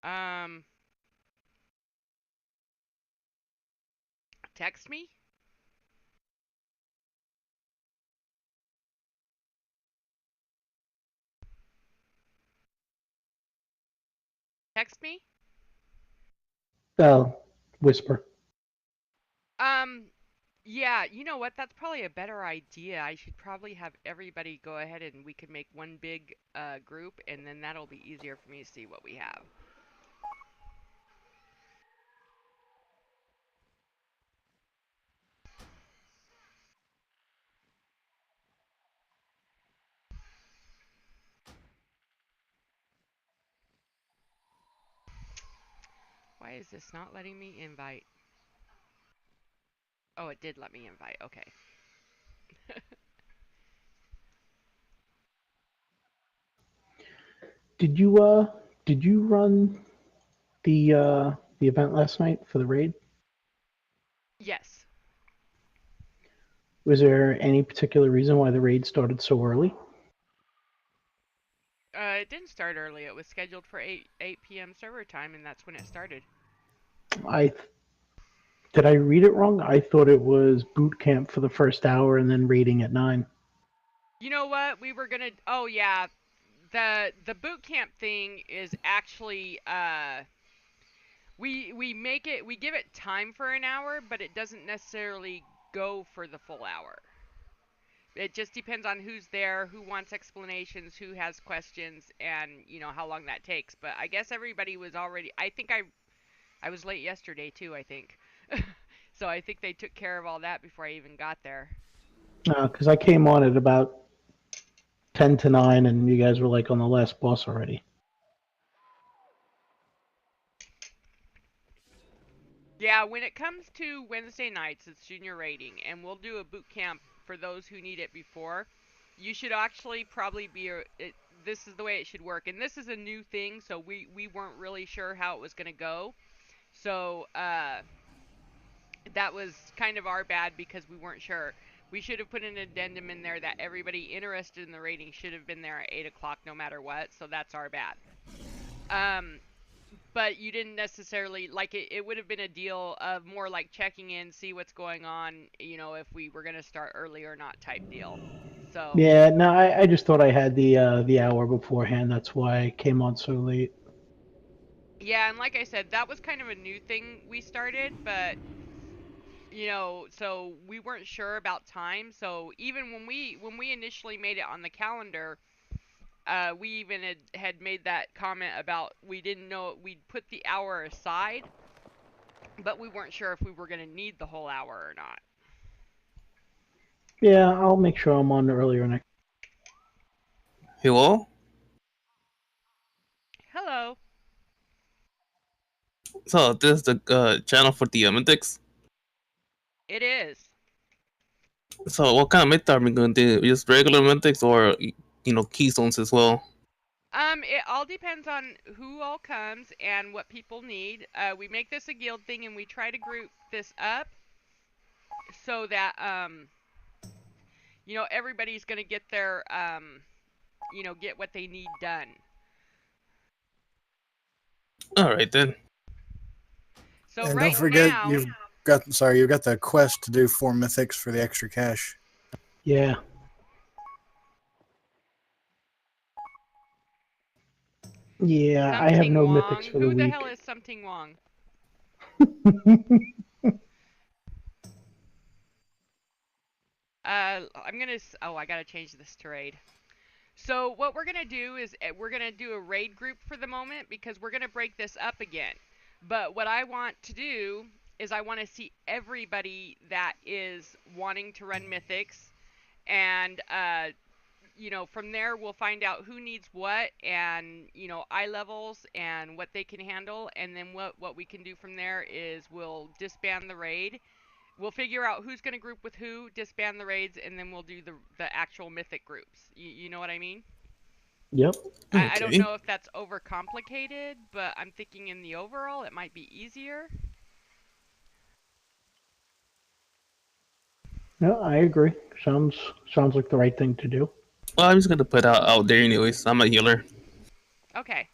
Um, text me? Text me? Oh, whisper. Um, yeah, you know what? That's probably a better idea. I should probably have everybody go ahead and we could make one big group, and then that'll be easier for me to see what we have. Why is this not letting me invite? Oh, it did let me invite. Okay. Did you run the event last night for the raid? Yes. Was there any particular reason why the raid started so early? It didn't start early. It was scheduled for 8 p.m. server time, and that's when it started. I Did I read it wrong? I thought it was boot camp for the first hour and then raiding at 9. You know what? We were gonna. Oh yeah, the boot camp thing is actually we give it time for an hour, but it doesn't necessarily go for the full hour. It just depends on who's there, who wants explanations, who has questions, and how long that takes. But I guess everybody was already. I think I was late yesterday too. I think. So I think they took care of all that before I even got there. Because I came on at about 10 to 9 and you guys were like on the last boss already. Yeah, when it comes to Wednesday nights, it's junior rating, and we'll do a boot camp for those who need it before. You should actually probably be this is the way it should work, and this is a new thing, so we weren't really sure how it was going to go. So that was kind of our bad because we weren't sure. We should have put an addendum in there that everybody interested in the rating should have been there at 8 o'clock no matter what. So that's our bad. Um, but you didn't necessarily like it. It would have been a deal of more like checking in, see what's going on, if we were gonna start early or not type deal. So Yeah, no, I just thought I had the hour beforehand. That's why I came on so late. yeah, and like I said, that was kind of a new thing we started, but so we weren't sure about time. So even when we initially made it on the calendar, we even had made that comment about we didn't know we'd put the hour aside, but we weren't sure if we were gonna need the whole hour or not. Yeah, I'll make sure I'm on earlier next. Hello? Hello. So this is the channel for the mythics. It is. So what kind of myth are we gonna do? Just regular mythics or keystones as well? It all depends on who all comes and what people need. We make this a guild thing and we try to group this up so that everybody's gonna get their get what they need done. All right then. So And don't right forget, now, you've got the quest to do 4 mythics for the extra cash. Yeah. Yeah, I have Something no mythics Wong. for the Who the hell week. is Something Wong? I'm gonna. Oh, I gotta change this to raid. So what we're gonna do is we're gonna do a raid group for the moment because we're gonna break this up again. But what I want to do is I want to see everybody that is wanting to run mythics, and from there we'll find out who needs what, and eye levels and what they can handle, and then what we can do from there is we'll disband the raid. We'll figure out who's going to group with who, disband the raids, and then we'll do the actual mythic groups. You know what I mean? Yep. I don't Okay. know if that's overcomplicated, but I'm thinking in the overall it might be easier. No, I agree. Sounds like the right thing to do. Well, I'm just gonna put out there anyways. I'm a healer. Okay.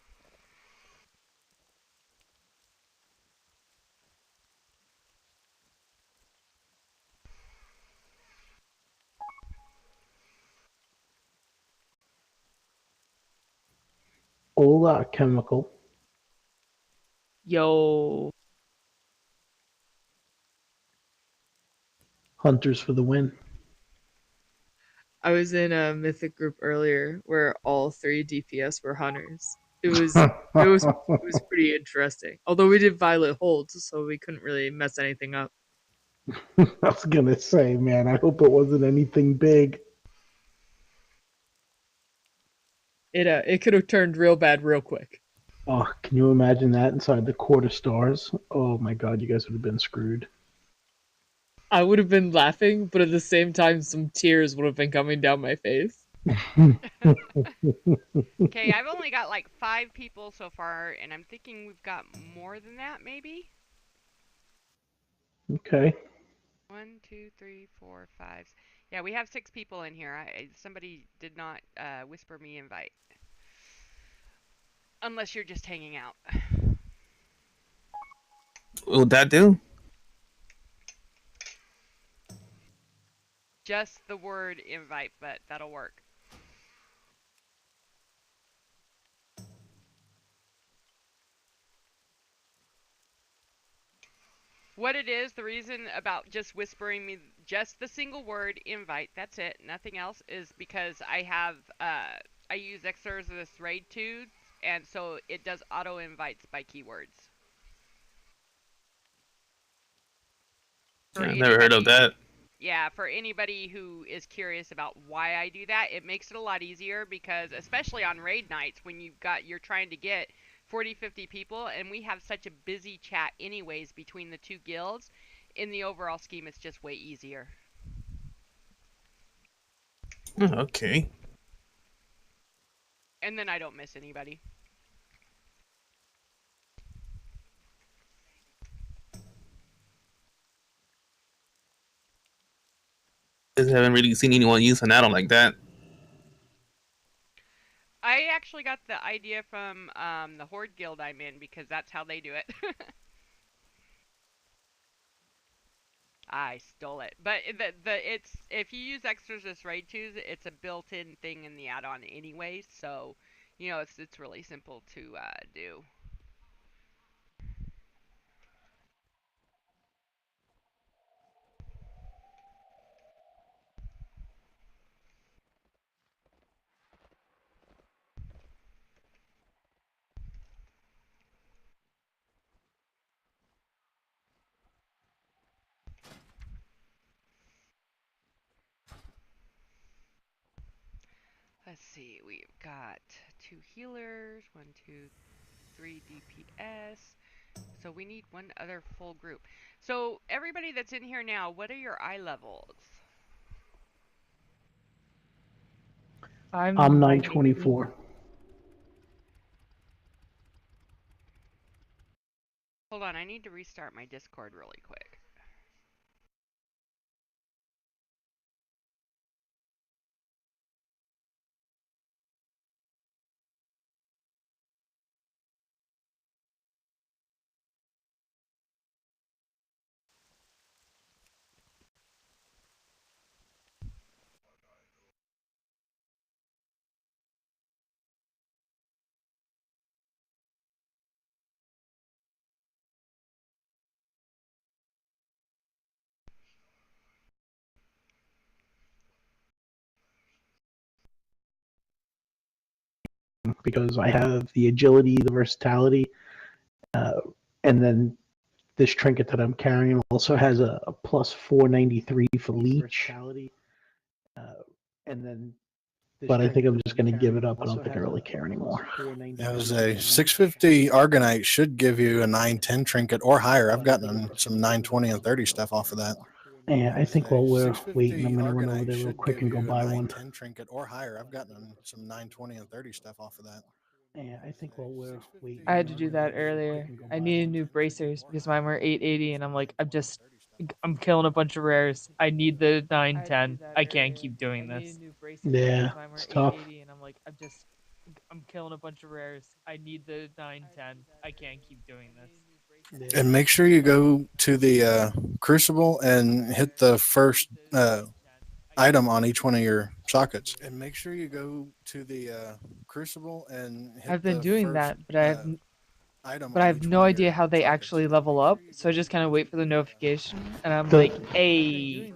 Ola Chemical. Yo. Hunters for the win. I was in a mythic group earlier where all 3 DPS were hunters. It was pretty interesting. Although we did violet holds, so we couldn't really mess anything up. I was gonna say, man, I hope it wasn't anything big. It could have turned real bad real quick. Oh, can you imagine that inside the quarter stars? Oh my god, you guys would have been screwed. I would have been laughing, but at the same time some tears would have been coming down my face. Okay, I've only got like 5 people so far, and I'm thinking we've got more than that, maybe? Okay. 1, 2, 3, 4, 5. Yeah, we have 6 people in here. Somebody did not whisper me invite. Unless you're just hanging out. What would that do? Just the word invite, but that'll work. What it is, the reason about just whispering me just the single word invite, that's it, nothing else, is because I have I use Exorcist Raid 2, and so it does auto invites by keywords. For I never heard of anybody- that. Yeah, for anybody who is curious about why I do that, it makes it a lot easier because especially on raid nights when you're trying to get 40, 50 people and we have such a busy chat anyways between the 2 guilds, in the overall scheme it's just way easier. Oh, okay. And then I don't miss anybody. Just haven't really seen anyone use an add-on like that. I actually got the idea from the Horde guild I'm in because that's how they do it. I stole it, but it's if you use Exorcist Raid 2s, it's a built-in thing in the add-on anyway, so you know it's really simple to do. Let's see, we've got 2 healers, 1, 2, 3 DPS. So we need 1 other full group. So everybody that's in here now, what are your eye levels? I'm 924. Hold on, I need to restart my Discord really quick. Because I have the agility, the versatility, and then this trinket that I'm carrying also has a plus 493 for leech. And then, but I think I'm just going to give it up. I don't think I really care anymore. That was a 650 Argonite should give you a 910 trinket or higher. I've gotten some 920 and 30 stuff off of that. Yeah, I think while we're 650 waiting, I'm going to run over Argonite there real should quick give and go you a buy one. 910 trinket or higher. I've gotten some 920 and 30 stuff off of that. Yeah, I think while we're waiting, I had to do that earlier. I needed new bracers because mine were 880 and I'm killing a bunch of rares. I need the 910. I can't keep doing this. Yeah, it's tough. And I'm killing a bunch of rares. I need the 910. I can't keep doing this. And make sure you go to the Crucible and hit the first item on each one of your sockets. And make sure you go to the Crucible and hit I've been the doing first, that, but I have item but I on have each no one of idea your how they sockets. actually level up. So I just kind of wait for the notification, and I'm The- like, "Hey."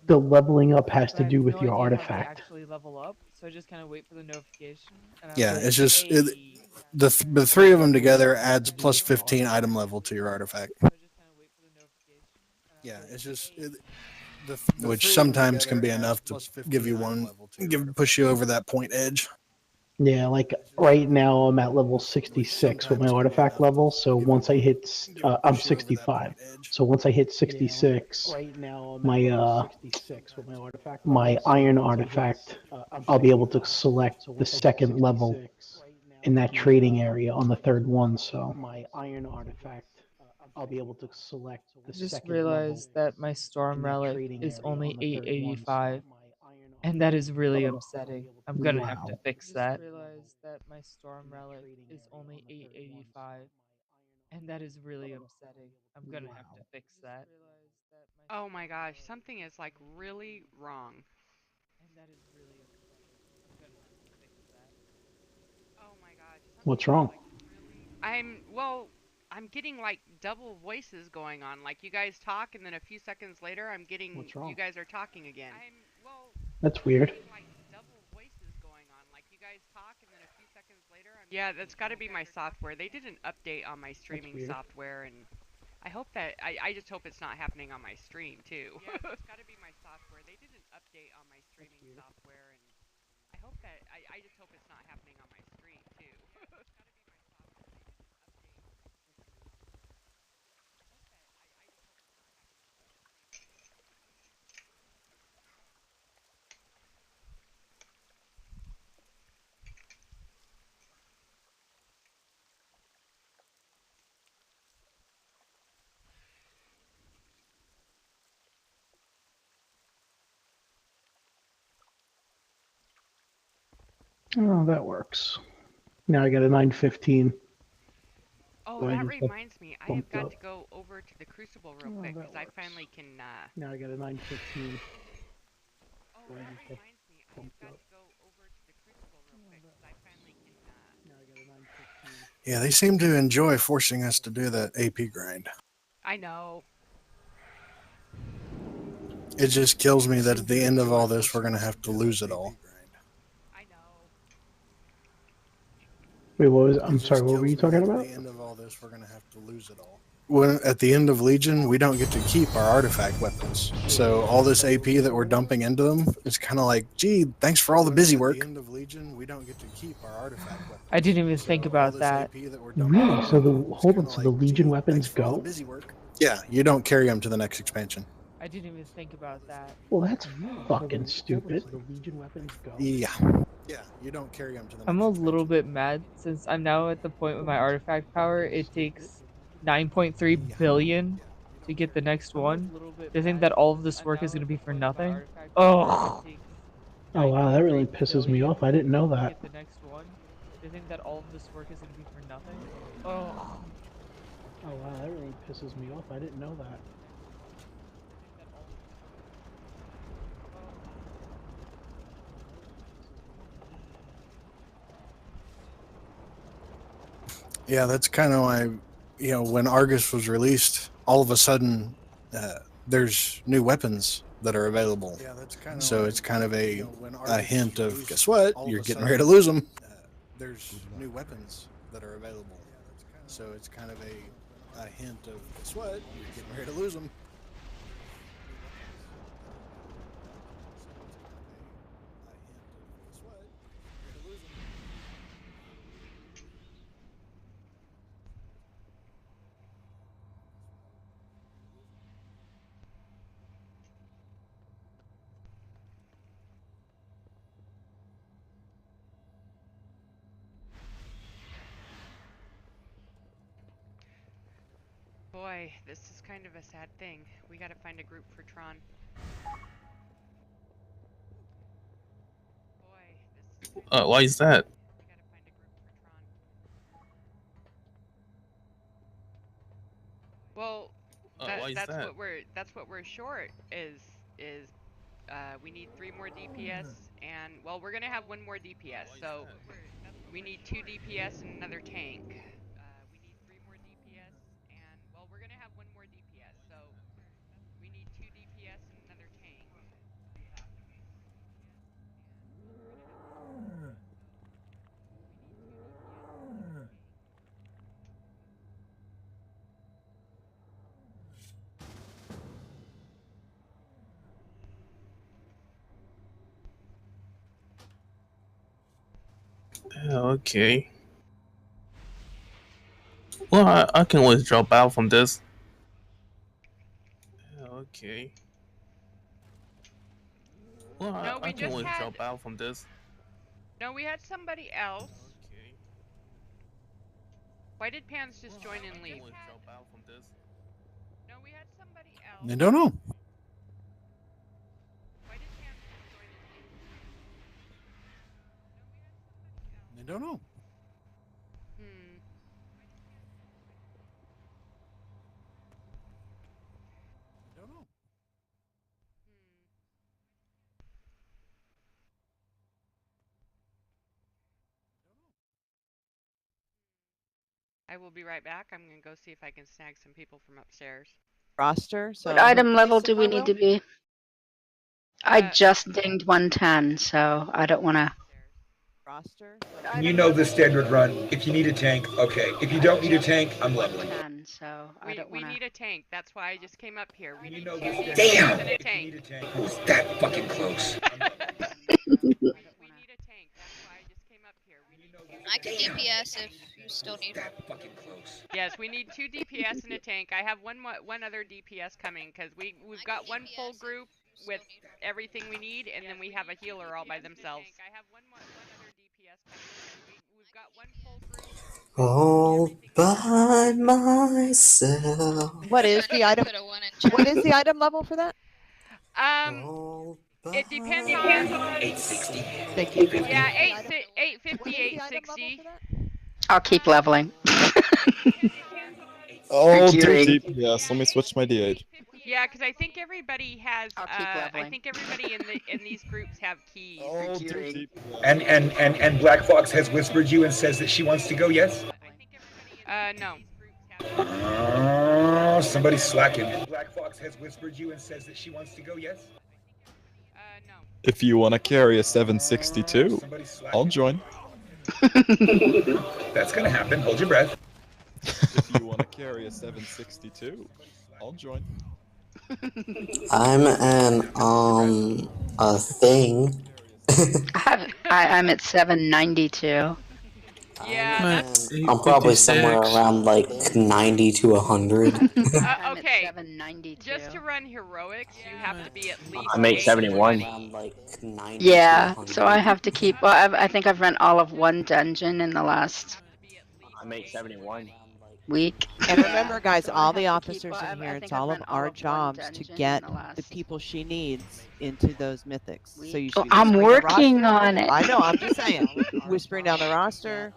The leveling up has to do with your artifact. Level up. So I just kind of wait for the notification, and I'm Yeah, like, it's just "Hey." the three of them together adds plus 15 item level to your artifact. Yeah, it's just which sometimes can be enough to give you push you over that point edge. Yeah, like right now I'm at level 66 with my artifact level. So once I hit, I'm 65. So once I hit 66, my iron artifact, I'll be able to select the second level in that trading area on the third one. So my iron artifact, I'll be able to select the I just second level realized that my in storm that relic trading is area only on the third one. 885, So my iron and that is really Oh, upsetting. I'm gonna have to wow. fix that. Realized that my storm relic is only 885, and that is really upsetting. I'm gonna have to fix that. Oh my gosh, something is like really wrong. And that is really upsetting. I'm gonna have to fix that. Oh my gosh, What's something is wrong? like really. I'm getting like double voices going on. Like you guys talk, and then a few seconds later, I'm getting What's you wrong? guys are talking again. That's weird. Getting like double voices going on. Like you guys talk, and then a few seconds later, yeah, that's got to be my software. They did an update on my streaming weird. software, and I hope that I just hope it's not happening on my stream too. Yeah, it's got to be my software. They did an update on my streaming software, and I hope that I just hope it's not happening on my stream too. Oh, that works. Now I got a 915. Oh, Go ahead that and step reminds me. I have bumped got up. to go over to the Crucible real Oh, quick that because I works. finally can. Now I got a 915. Oh, Go ahead that and step reminds me. I have bumped got up. to go over to the Crucible real quick because I finally can. Now I got a 915. Yeah, they seem to enjoy forcing us to do that AP grind. I know. It just kills me that at the end of all this, we're gonna have to lose it all. I know. Wait, what was? I'm sorry. What were you talking about? At the end of all this, we're gonna have to lose it all. When at the end of Legion, we don't get to keep our artifact weapons. So all this AP that we're dumping into them, it's kind of like, gee, thanks for all the busy work. At the end of Legion, we don't get to keep our artifact weapons. I didn't even think all about this that. AP that we're dumping Really? into So them, the it's hold on. kinda So the like, Legion gee, weapons thanks for all the go? busy work. Yeah, you don't carry them to the next expansion. I didn't even think about that. Well, that's fucking stupid. The Legion weapons go. Yeah. Yeah, you don't carry them to the next I'm a expansion. little bit mad since I'm now at the point with my artifact power. It takes 9.3 billion to get the next one. They think that all of this work is going to be for nothing. Oh. Oh wow, that really pisses me off. I didn't know that. Get the next one. They think that all of this work is going to be for nothing. Oh. Oh wow, that really pisses me off. I didn't know that. Yeah, that's kind of why, when Argus was released, all of a sudden there's new weapons that are available. Yeah, that's kind of so it's kind of a hint of, guess what? You're getting ready to lose them. There's new weapons that are available. So it's kind of a hint of, guess what? You're getting ready to lose them. Boy, this is kind of a sad thing. We gotta find a group for Tron. Boy, this is kind of Why is that? we gotta find a group for Tron. Well, Why is that's that? what we're short is We need 3 more DPS, and well, we're gonna have 1 more DPS, so we need 2 DPS and another tank. We need 3 more DPS, and well, we're gonna have 1 more DPS, so we need 2 DPS and another tank. Okay. Well, I can always drop out from this. Okay. Well, No, we I can just always had. drop out from this. No, we had somebody else. Okay. Why did Pans just join and leave? Always drop out from this. No, we had somebody else. I don't know. Why did Pans just join and leave? I don't know. Hmm. I don't know. I will be right back. I'm gonna go see if I can snag some people from upstairs. Roster. So What item hopefully level do we someone need will. to be? I Uh, just dinged 110, so I don't want to. Roster. You know the standard run. If you need a tank, okay. If you don't need a tank, I'm leveling. 110, so I don't We want need a tank. That's why I just came up here. We You need know 2 the DPS Damn! and a If you need tank. a tank, who's that fucking close? We need a tank. That's why I just came up here. We need 2 I can DPS if you still need one. That fucking close. Yes, we need 2 DPS and a tank. I have one other DPS coming because we've got 1 full group with everything we need, and then we have a healer all by themselves. I have one other DPS coming. We've got 1 full group. All by myself. What is the item? What is the item level for that? All It depends by on 860. Thank you. yeah, What 850, is the item level 860. for that? I'll keep leveling. Oh, Gearing. deep. Yes, let me switch my D8. Yeah, because I think everybody has. I'll keep I leveling. think everybody in these groups have keys. Oh, gearing. deep. And Black Fox has whispered you and says that she wants to go, yes? No. Oh, somebody's slacking. Black Fox has whispered you and says that she wants to go, yes? No. If you want to carry a 762, Somebody's slacking. I'll join. That's gonna happen. Hold your breath. If you want to carry a 762, I'll join. I'm a thing. I'm at 792. Yeah, that's. I'm probably somewhere around like 90 to 100. I'm Okay. at 792. Just to run heroics, you have to be at least. I'm 871. Around like 90 Yeah, to 100. so I have to keep. Well, I think I've run all of 1 dungeon in the last I'm 871. week. And remember, guys, So I all have the to keep- officers well, in I here, think it's I've all of run our one jobs to dungeon in get the last the people she needs into those mythics. So you Oh, should be I'm whispering the working roster. on it. I know, I'm just saying. Whispering down the roster,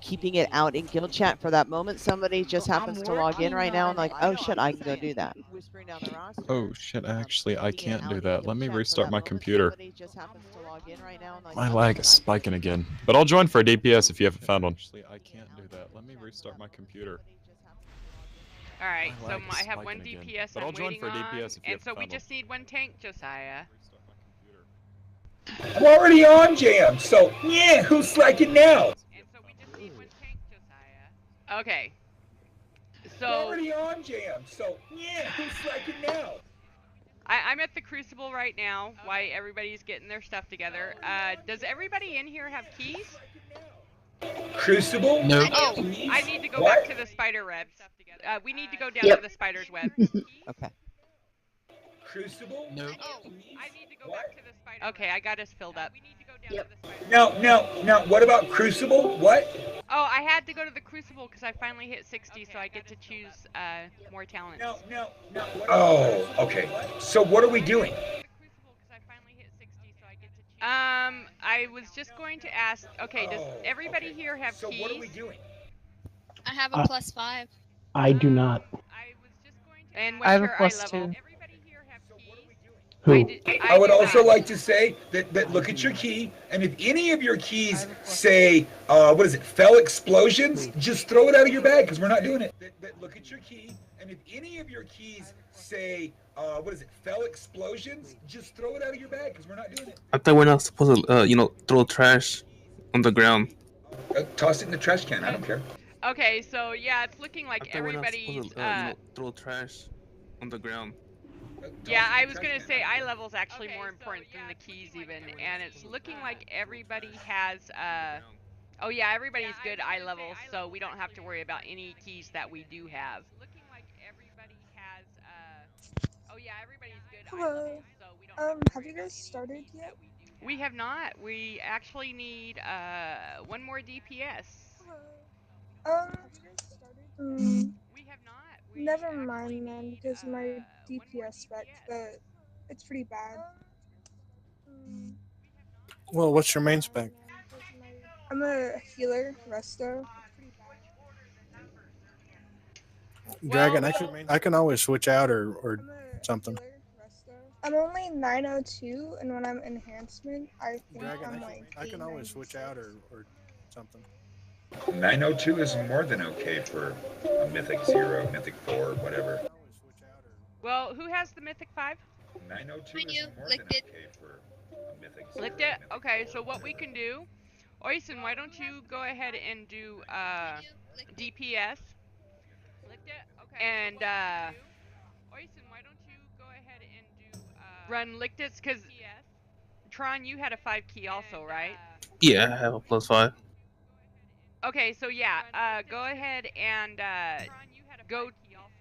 keeping it out in guild chat for that moment. Somebody just happens to log in right now and like, oh shit, I can go do that. Whispering down the roster. Oh shit, actually, I keeping it can't do out in that. guild Let me chat for restart that my moment. computer. Somebody just happens to log in right now and like, My oh, lag shit, is I can go spiking do again. But I'll join for a DPS if you haven't found one. Actually, I can't do that. Let me restart my computer. All right, My so lag is I have 1 spiking again. DPS But I'm I'll join waiting for on, DPS if you and so haven't we found just need 1 tank, Josiah. Restart my computer. I'm already on jam, so yeah, who's slacking now? And so we just need 1 tank, Josiah. Okay. I'm So already on jam, so yeah, who's slacking now? I'm at the Crucible right now. Why everybody's getting their stuff together. Does everybody in here have keys? Crucible? No. Oh, I need to go What? back to the spider webs. We need to go down Yep. to the spider's web. Okay. Crucible? No. I need to go What? back to the spider. Okay, I got us filled up. We need to go down Yep. to the spider. No, what about Crucible? What? Oh, I had to go to the Crucible because I finally hit 60, so I get to choose more talents. No. Oh, okay. So what are we doing? I was just going to ask. Okay, does Oh, everybody okay. here have So keys? what are we doing? I have a +5. I do not. I was just going to. And I have a what's your eye +2. level? Everybody here have keys? Who? I would also like to say that look at your key, and if any of your keys say, what is it, fell explosions, just throw it out of your bag, because we're not doing it. Look at your key, and if any of your keys say, what is it, fell explosions, just throw it out of your bag, because we're not doing it. I thought we're not supposed to, throw trash on the ground. Toss it in the trash can, I don't care. Okay, so yeah, it's looking like I thought we're not everybody's. supposed to, throw trash on the ground. Yeah, I was gonna say eye level's actually more important than the keys even, and it's looking like everybody has. Oh yeah, everybody's good eye levels, so we don't have to worry about any keys that we do have. Looking like everybody has. Oh yeah, everybody's good eye levels, so we don't have to Have worry you about guys any started keys yet? that we do have. We have not. We actually need one more DPS. We have not. Never mind then, because my DPS spec, it's pretty bad. Well, what's your main spec? I'm a healer, resto. Dragon, I can always switch out or something. I'm only 902, and when I'm enhancement, I think Dragon, I'm like I can always switch out 896. or something. 902 is more than okay for a Mythic 0, Mythic 4, whatever. Well, who has the Mythic 5? 902 is more than okay for a Mythic 0. Licked it? Okay, so what we can do, Oisin, why don't you go ahead and do DPS? Licked it? Okay. And Oisin, why don't you go ahead and do run licked it? Because Tron, you had a 5 key also, right? Yeah, I have a +5. Okay, so yeah, go ahead and go.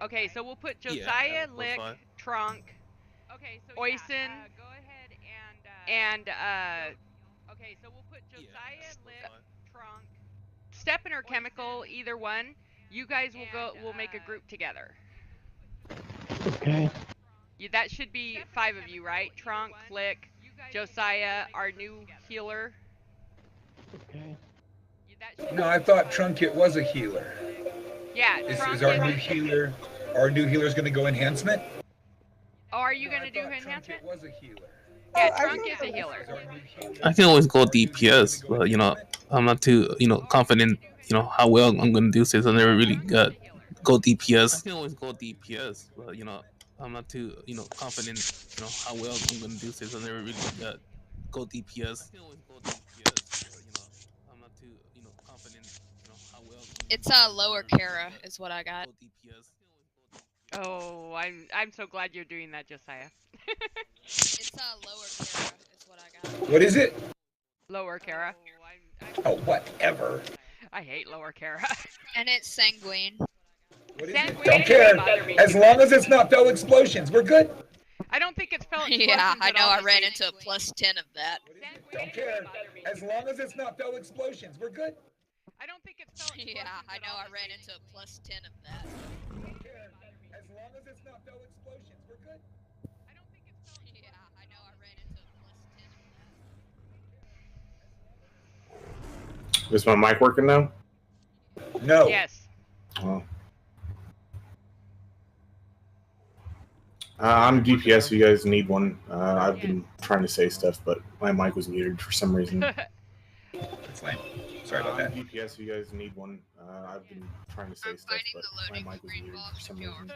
Okay, so we'll put Josiah, Lick, Trunk, Oisin, and okay, so we'll put Josiah, Lick, Trunk, Steppen or Chemical, either one. You guys will go. We'll make a group together. Okay. That should be 5 of you, right? Trunk, Lick, Josiah, our new healer. Okay. No, I thought Trunkit was a healer. Yeah, Is our new healer? Our new healer's going to go enhancement? Oh, are you going to do enhancement? Trunkit was a healer. Yeah, Trunk is a healer. I can always go DPS, but I'm not too confident. How well I'm gonna do since I never really got go DPS. I can always go DPS, but I'm not too confident. How well I'm gonna do since I never really got go DPS. I can always go DPS, but I'm not too confident. How well. It's a lower Kara is what I got. Oh, I'm so glad you're doing that, Josiah. It's a lower Kara is what I got. What is it? Lower Kara. Oh, whatever. I hate lower Kara. And it's sanguine. Don't care. As long as it's not fell explosions, we're good. I don't think it's fell explosions. Yeah, I at know. all, I but ran into a +10 of that. Don't care. As long as it's not fell explosions, we're good. I don't think it's fell explosions. Yeah, I know. I ran into a +10 of that. Don't care. As long as it's not fell explosions, we're good. I don't think it's fell. Yeah, I know. I ran into a +10 of that. Is my mic working now? No. Yes. Oh. I'm DPS if you guys need one. I've been trying to say stuff, but my mic was muted for some reason. That's lame. Sorry about that. I'm DPS if you guys need one. I've been trying to say stuff, but my mic was muted for some reason.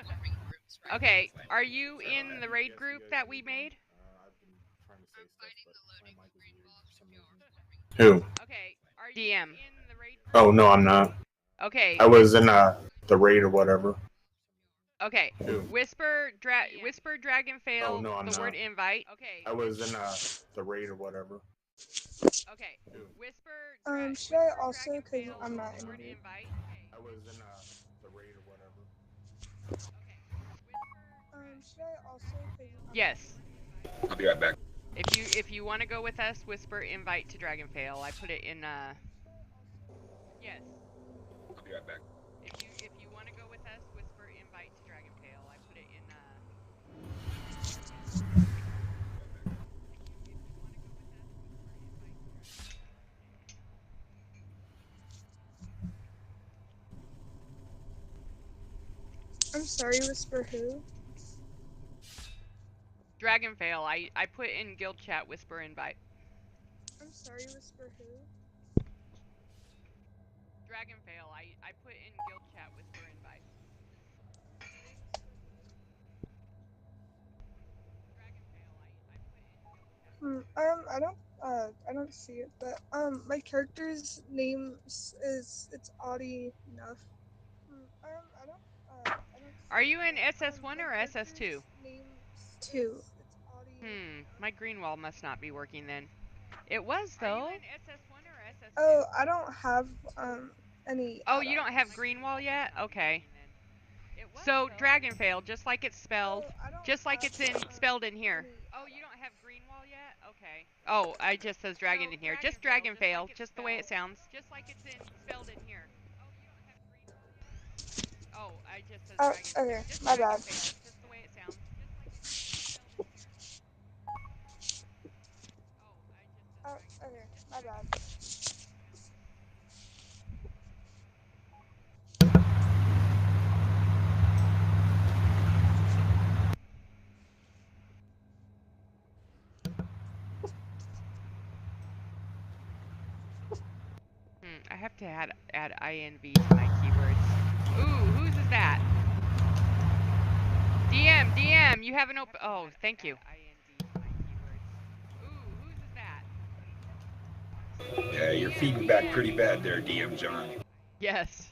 Okay, are you in the raid group that we made? Who? Okay, are you DM. In the raid group? Oh, no, I'm not. Okay. I was in the raid or whatever. Okay. Who? Whisper Dragon Fail. Oh, no, I'm the not. word invite. Okay. I was in the raid or whatever. Okay. Whisper. Should I also, because I'm not in word it. invite. I was in the raid or whatever. Should I also, because Yes. I'll be right back. If you want to go with us, whisper invite to Dragon Fail. I put it in Yes. I'll be right back. If you want to go with us, whisper invite to Dragon Fail. I put it in I'm sorry, Whisper who? Dragonfail, I put in guild chat whisper invite. I'm sorry, Whisper who? Dragonfail, I put in guild chat whisper invite. I don't see it, but my character's name is it's Audie Nuff. I don't. Are you in SS1 or SS2? Name's 2. My green wall must not be working then. It was though. Are you in SS1 or SS2? Oh, I don't have any. Oh, you don't have green wall yet? Okay. So Dragonfail, just like it's spelled, just like it's spelled in here. Oh, you don't have green wall yet? Okay. Oh, I just says dragon in here. Just Dragonfail, just the way it sounds. Just like it's spelled in here. Oh, I just says dragon. Okay, Just my bad. Dragonfail, just the way it sounds. Okay, my bad. I have to add INV to my keywords. Ooh, whose is that? DM, you have an open. Oh, thank you. Yeah, you're feeding back pretty bad there, DM John. Yes.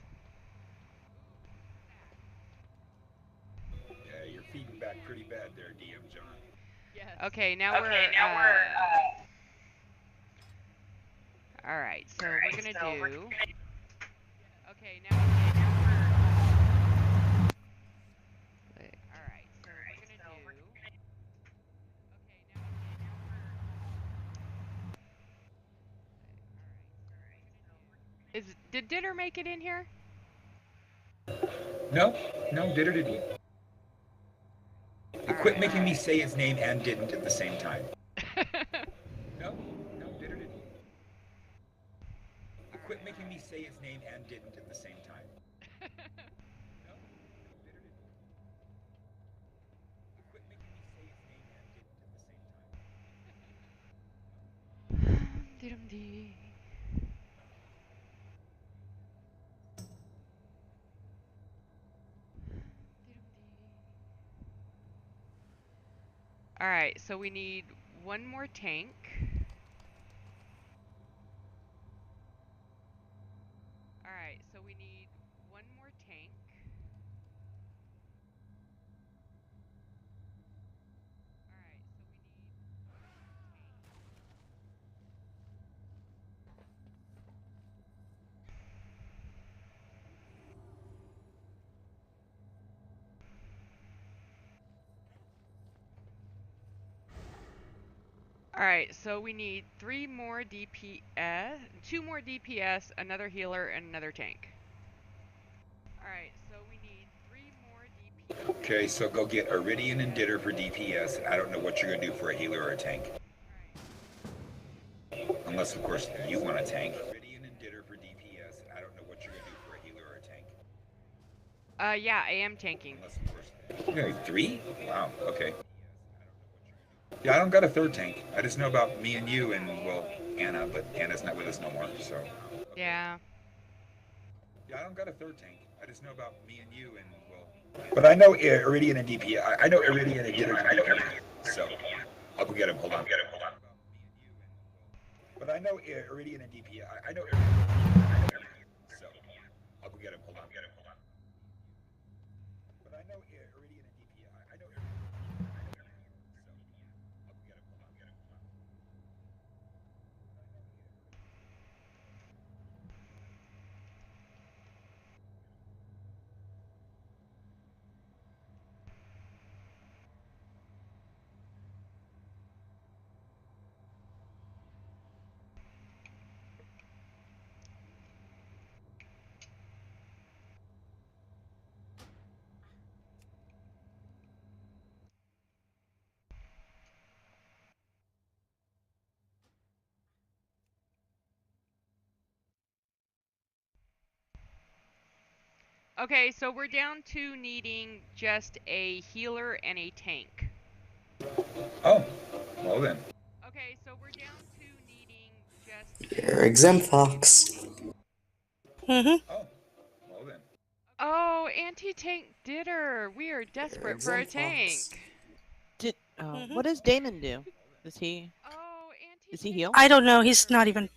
Yeah, you're feeding back pretty bad there, DM John. Yes. Okay, now we're. All right, so we're gonna do. Okay, now we're. All right, so we're gonna do. Did Ditter make it in here? No, Ditter didn't. Quit making me say his name and didn't at the same time. No, Ditter didn't. Quit making me say his name and didn't at the same time. No, Ditter didn't. Quit making me say his name and didn't at the same time. Dee-dum-dee. All right, so we need one more tank. All right, so we need one more tank. Alright, so we need 3 more DPS, 2 more DPS, another healer, and another tank. Alright, so we need 3 more DPS. Okay, so go get Iridian and Ditter for DPS, and I don't know what you're gonna do for a healer or a tank. Unless, of course, you want a tank. Iridian and Ditter for DPS, and I don't know what you're gonna do for a healer or a tank. Yeah, I am tanking. Unless, of course. Okay, 3? Wow, okay. Yeah, I don't got a third tank. I just know about me and you and, well, Anna, but Anna's not with us no more, so. Yeah. Yeah, I don't got a third tank. I just know about me and you and, well. But I know Iridian and DP. I know Iridian and Ditter can do everything, so. I'll go get him. Hold on. But I know Iridian and DP. I know Iridian can do everything, so. I'll go get him. Hold on. But I know Iridian and DP. I know Iridian. Okay, so we're down to needing just a healer and a tank. Oh, well then. Okay, so we're down to needing just. You're exempt, Fox. Mm-hmm. Oh, well then. Oh, anti-tank Ditter. We are desperate for a exempt, tank. Fox. What does Damon do? Does he heal? I don't know. He's not even.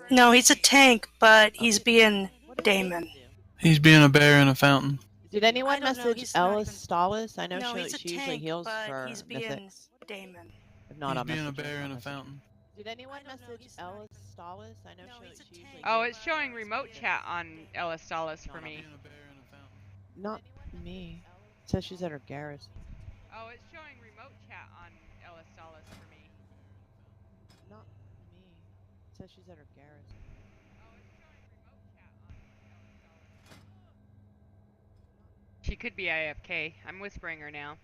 No, he's a tank, but he's being Damon. He's being a bear in a fountain. Did anyone I don't know, message he's not Ellis even- Stalis? I know No, he's a she usually tank, heals but for he's being mythics. Damon. If not, He's I'll being a message bear him. in a fountain. Did anyone message Ellis Stalis? I know she usually Oh, it's showing remote chat on Ellis Salas for me. Not me. It says she's at her garrison. Oh, it's showing remote chat on Ellis Salas for me. Not me. It says she's at her garrison. She could be IFK. I'm whispering her now.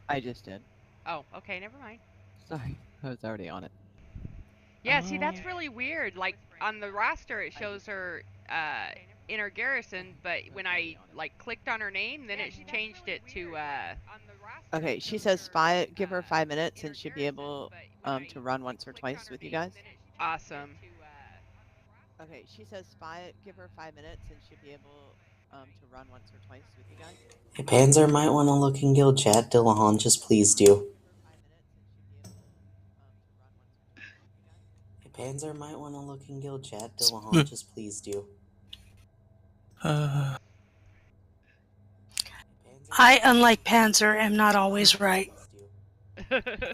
I just did. Oh, okay, never mind. Sorry, I was already on it. Yeah, see, that's really weird. Like, on the roster, it shows her in her garrison, but when I, like, clicked on her name, then it changed it to, Okay, she says give her 5 minutes and she'll be able to run once or twice with you guys. Awesome. Okay, she says give her 5 minutes and she'll be able to run once or twice with you guys. Hey, Panzer might want to look in guild chat. Dillahan, just please do. Hey, Panzer might want to look in guild chat. Dillahan, just please do. I, unlike Panzer, am not always right.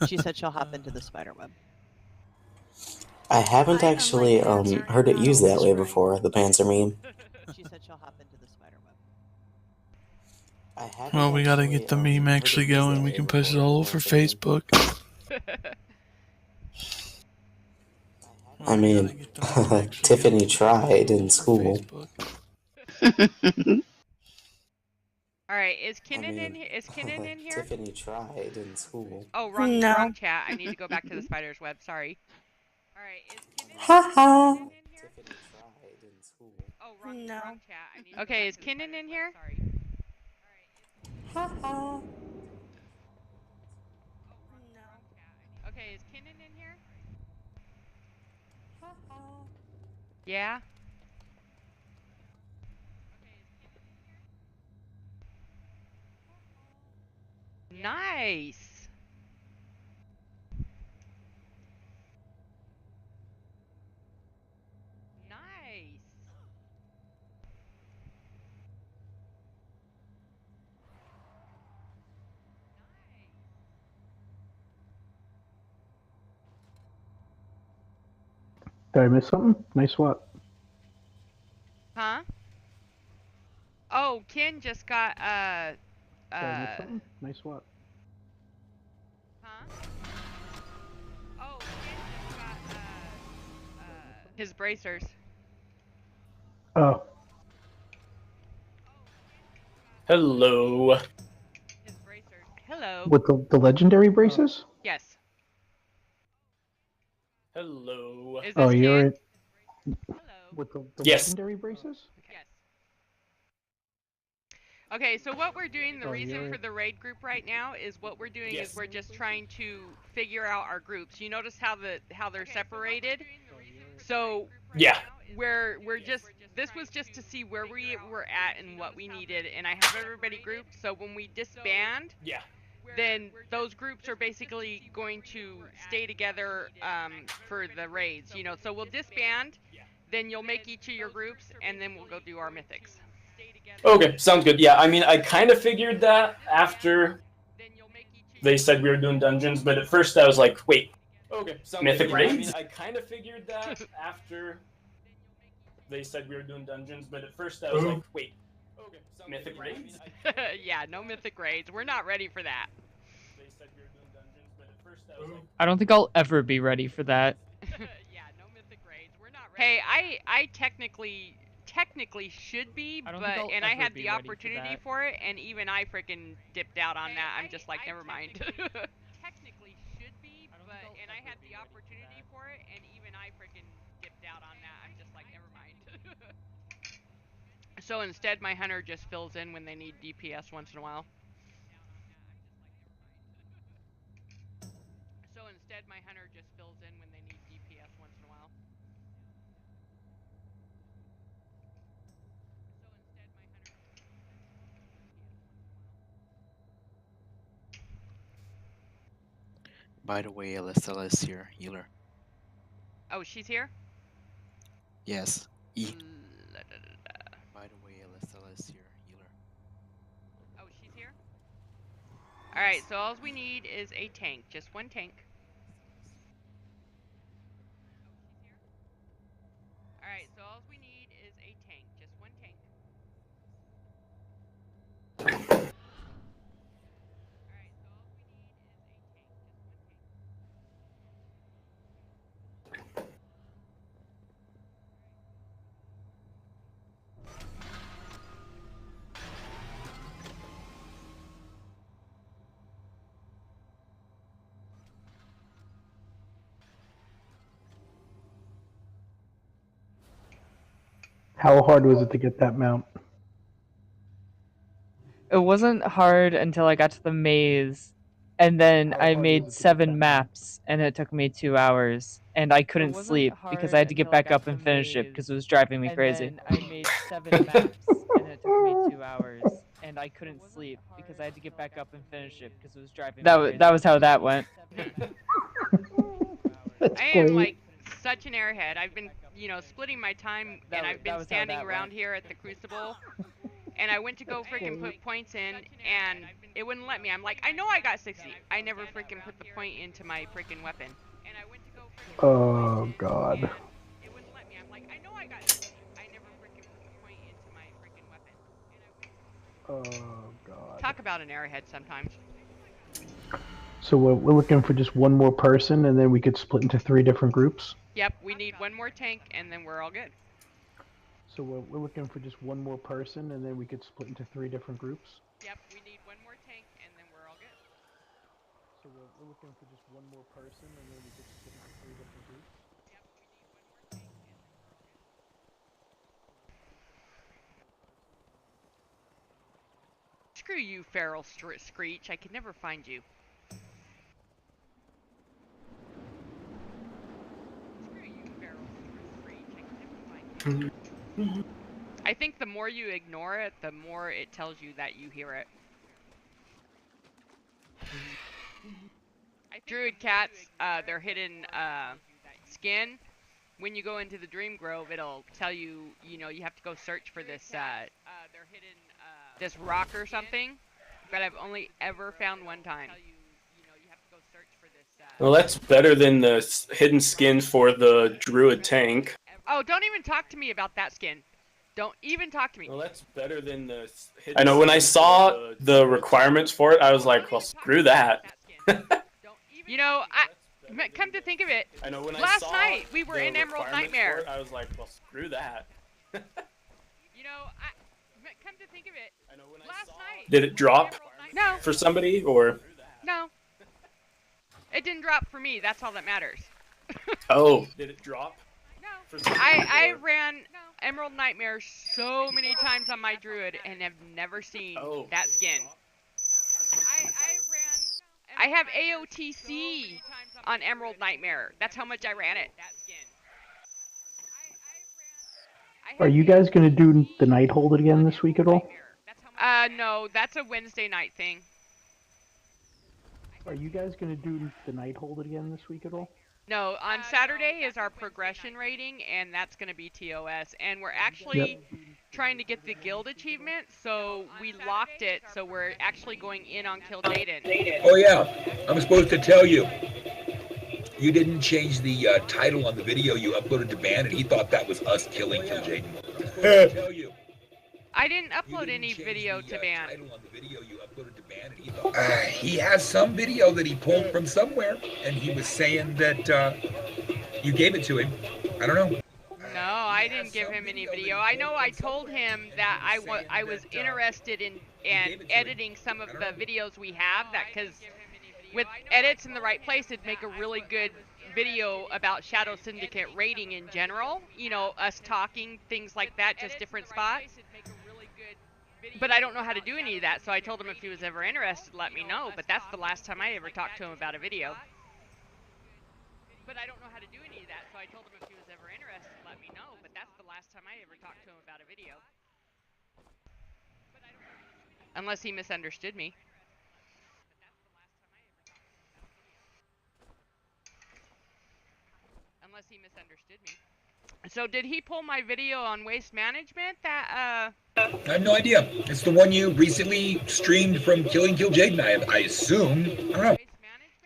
She said she'll hop into the spider web. I haven't actually heard it used that way before, the Panzer meme. She said she'll hop into the spider web. Well, we gotta get the meme actually going. We can post it all over Facebook. I mean, Tiffany tried in school. Alright, is Kinnan in here? Is Kinnan in here? Tiffany tried in school. Oh, wrong, No. wrong chat. I need to go back to the spider's web. Sorry. Alright, is Kinnan Haha. in here? Oh, wrong, wrong chat. I need to okay, is Kinnan in here? Sorry. Haha. Okay, is Kinnan in here? Yeah? Nice! Nice! Did I miss something? Nice what? Huh? Oh, Ken just got, Did I miss something? Nice what? Huh? Oh, Ken just got, his bracers. Oh, Hello. His bracers. Hello. with the legendary braces? Yes. Hello. Is this Oh, you're Ken? with the Yes. legendary braces? Yes. Okay, so what we're doing, the Oh, reason you're- for the raid group right now is what we're doing Yes. is we're just trying to figure out our groups. You notice how they're separated? So Yeah. we're just this was just to see where we were at and what we needed, and I have everybody grouped. So when we disband, Yeah. then those groups are basically going to stay together for the raids. You know, so we'll disband, then you'll make each of your groups, and then we'll go do our mythics. Okay, sounds good. Yeah, I mean, I kind of figured that after they said we were doing dungeons, but at first I was like, wait, Okay, sounds mythic good. Yeah, raids? I kind of figured that after they said we were doing dungeons, but at first I was like, wait, mythic raids? Yeah, no mythic raids. We're not ready for that. They said we were doing dungeons, but at first I was like, I don't think I'll ever be ready for that. Yeah, no mythic raids. We're not ready. Hey, I technically should be, I don't but think I'll and I ever had be the ready for opportunity that. for it, and even I freaking dipped out on that. I'm just like, never mind. Technically should be, but and I had the opportunity for it, and even I freaking dipped out on that. I'm just like, never mind. So instead, my hunter just fills in when they need DPS once in a while. instead my hunter just fills in when they need DPS once in a while. By the way, Alyssa is here, healer. Oh, she's here? Yes. E. La, da, da, da. By the way, Alyssa is here, healer. Oh, she's here? Alright, so all we need is a tank. Just one tank. Alright, so all we need is a tank. Just one tank. How hard was it to get that mount? It wasn't hard until I got to the maze, and then I made 7 maps, and it took me 2 hours, and I couldn't sleep because I had to get back up and finish it because it was driving me crazy. I made 7 maps, and it took me 2 hours, and I couldn't sleep because I had to get back up and finish it because it was driving me crazy. That was how that went. I am like such an airhead. I've been, you know, splitting my time, and I've been standing around here at the Crucible, and I went to go freaking put points in, and it wouldn't let me. I'm like, I know I got 60. I never freaking put the point into my freaking weapon. And I went to go freaking Oh God. it wouldn't let me. I'm like, I know I got 60. I never freaking put the point into my freaking weapon. Oh God. Talk about an airhead sometimes. So we're looking for just one more person, and then we could split into 3 different groups. Yep, we need one more tank, and then we're all good. So we're looking for just one more person, and then we could split into 3 different groups. Yep, we need one more tank, and then we're all good. So we're looking for just one more person, and then we could split into 3 different groups. Yep, we need one more tank, and then we're all good. Screw you, Feral Screech. I could never find you. I think the more you ignore it, the more it tells you that you hear it. Druid cats, their hidden skin, when you go into the Dream Grove, it'll tell you, you know, you have to go search for this this rock or something, but I've only ever found one time. Well, that's better than the hidden skin for the Druid tank. Oh, don't even talk to me about that skin. Don't even talk to me. Well, that's better than the hidden I know, when I saw the requirements for it, I was like, well, screw that. You know, come to think of it, I know, when last I saw night we were the in Emerald requirements Nightmare. for it, I was like, well, screw that. You know, come to think of it, last night. Did it drop No. for somebody, or? No. It didn't drop for me, that's all that matters. Oh. Did it drop? No. For somebody, I or? ran Emerald Nightmare so many times on my Druid and have never seen that skin. I have AOTC on Emerald Nightmare. That's how much I ran it. Are you guys gonna do the night hold again this week at all? No, that's a Wednesday night thing. Are you guys gonna do the night hold again this week at all? No, on Saturday is our progression rating, and that's going to be TOS. And we're actually trying to get the guild achievement, so we locked it, so we're actually going in on Kill Jaden. Oh yeah, I'm supposed to tell you. You didn't change the title on the video you uploaded to Ban, and he thought that was us killing Kill Jaden. I didn't upload any video to Ban. He has some video that he pulled from somewhere, and he was saying that you gave it to him. I don't know. No, I didn't give him any video. I know I told him that I was interested in editing some of the videos we have, that because with edits in the right place, it'd make a really good video about Shadow Syndicate raiding in general. You know, us talking, things like that, just different spots. But I don't know how to do any of that, so I told him if he was ever interested, let me know. But that's the last time I ever talked to him about a video. But I don't know how to do any of that, so I told him if he was ever interested, let me know. But that's the last time I ever talked to him about a video. Unless he misunderstood me. Unless he misunderstood me. So did he pull my video on waste management? That I have no idea. It's the one you recently streamed from Killing Kill Jaden, I assume. I don't know.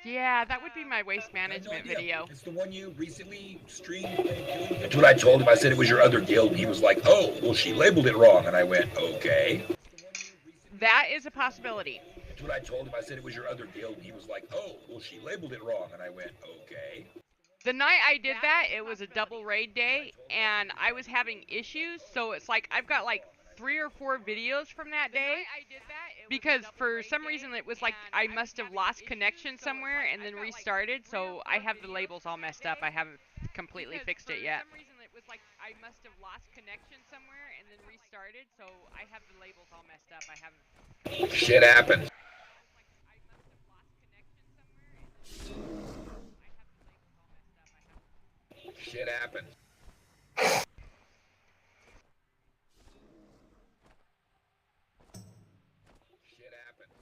Yeah, that would be my waste management video. It's the one you recently streamed from Killing Kill. That's what I told him. I said it was your other guild, and he was like, "Oh, well, she labeled it wrong," and I went, "Okay." That is a possibility. That's what I told him. I said it was your other guild, and he was like, "Oh, well, she labeled it wrong," and I went, "Okay." The night I did that, it was a double raid day, and I was having issues, so it's like I've got like 3 or 4 videos from that day, because for some reason it was like I must have lost connection somewhere and then restarted, so I have the labels all messed up. I haven't completely fixed it yet. For some reason it was like I must have lost connection somewhere and then restarted, so I have the labels all messed up. I haven't... Shit happens. Shit happens. Shit happens.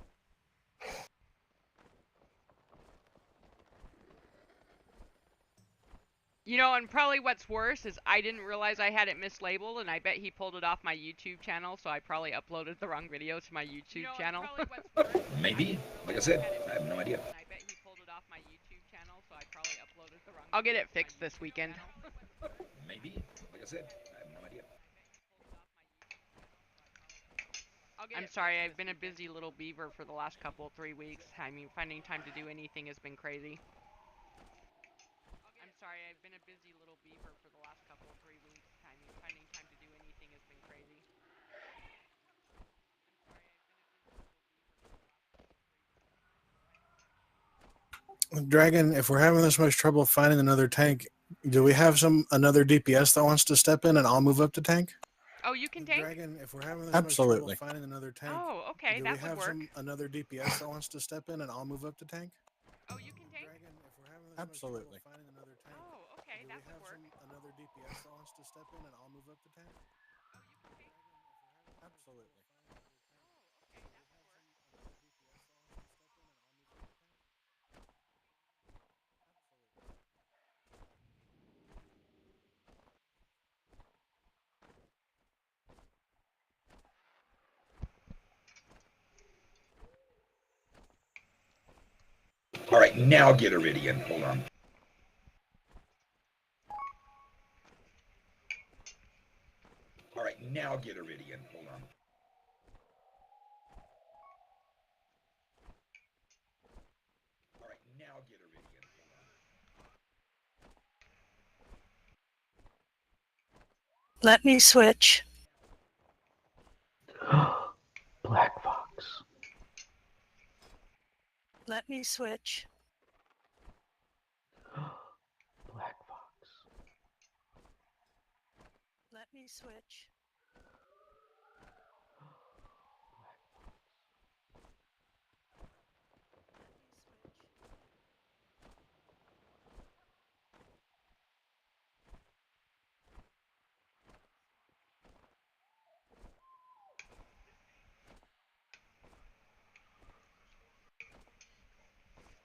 You know, and probably what's worse is I didn't realize I had it mislabeled, and I bet he pulled it off my YouTube channel, so I probably uploaded the wrong video to my YouTube channel. Maybe. Like I said, I have no idea. I bet he pulled it off my YouTube channel, so I probably uploaded the wrong. I'll get it fixed this weekend. Maybe. Like I said, I have no idea. I'm sorry, I've been a busy little beaver for the last 3 weeks. I mean, finding time to do anything has been crazy. I'm sorry, I've been a busy little beaver for the last 3 weeks. I mean, finding time to do anything has been crazy. Dragon, if we're having this much trouble finding another tank, do we have another DPS that wants to step in and I'll move up to tank? Oh, you can tank? Dragon, if we're having this Absolutely. much trouble finding another tank. Oh, okay, that would work. Another DPS that wants to step in and I'll move up to tank? Oh, you can tank? Dragon, if we're having this Absolutely. much trouble finding another tank. Oh, okay, that would work. Another DPS that wants to step in and I'll move up to tank? Absolutely. All right, now get Iridian. Hold on. All right, now get Iridian. Hold on. All right, now get Iridian. Hold on. Let me switch. Black Fox. Let me switch. Black Fox. Let me switch.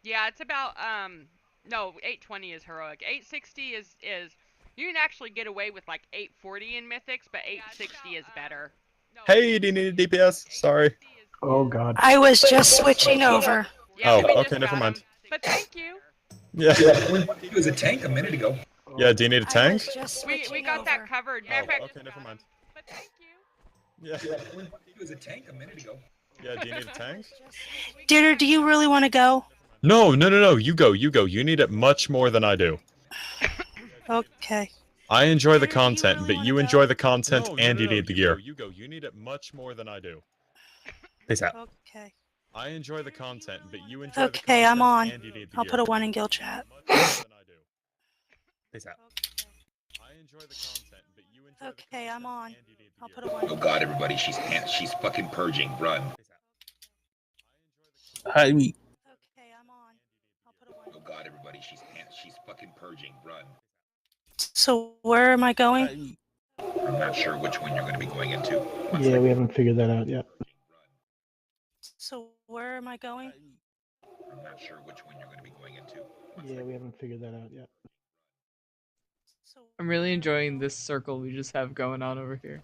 Yeah, it's about no, 820 is heroic. 860 is you can actually get away with like 840 in mythics, but 860 is better. Hey, do you need a DPS? Sorry. Oh god. I was just switching over. Yeah, oh, okay, never mind. But thank you. Yeah. He was a tank a minute ago. Yeah, do you need a tank? We got that covered. Matter of fact, okay, never mind. But thank you. Yeah. He was a tank a minute ago. Yeah, do you need a tank? Dinner, do you really want to go? No. You go. You need it much more than I do. Okay. I enjoy the content, but you enjoy the content and you need the gear. You go. You need it much more than I do. Peace out. Okay. I enjoy the content, but you enjoy the content Okay, I'm on. and you need the I'll gear. put a 1 in guild chat. Peace out. I enjoy the content, but you enjoy Okay, I'm on. I'll put a 1 in Oh god, everybody, she's fucking purging. Run. Hi, me. Okay, I'm on. I'll put a 1 Oh god, everybody, she's fucking purging. So where am I going? I'm not sure which one you're going to be going into. Yeah, we haven't figured that out yet. So where am I going? I'm not sure which one you're going to be going into. Yeah, we haven't figured that out yet. I'm really enjoying this circle we just have going on over here.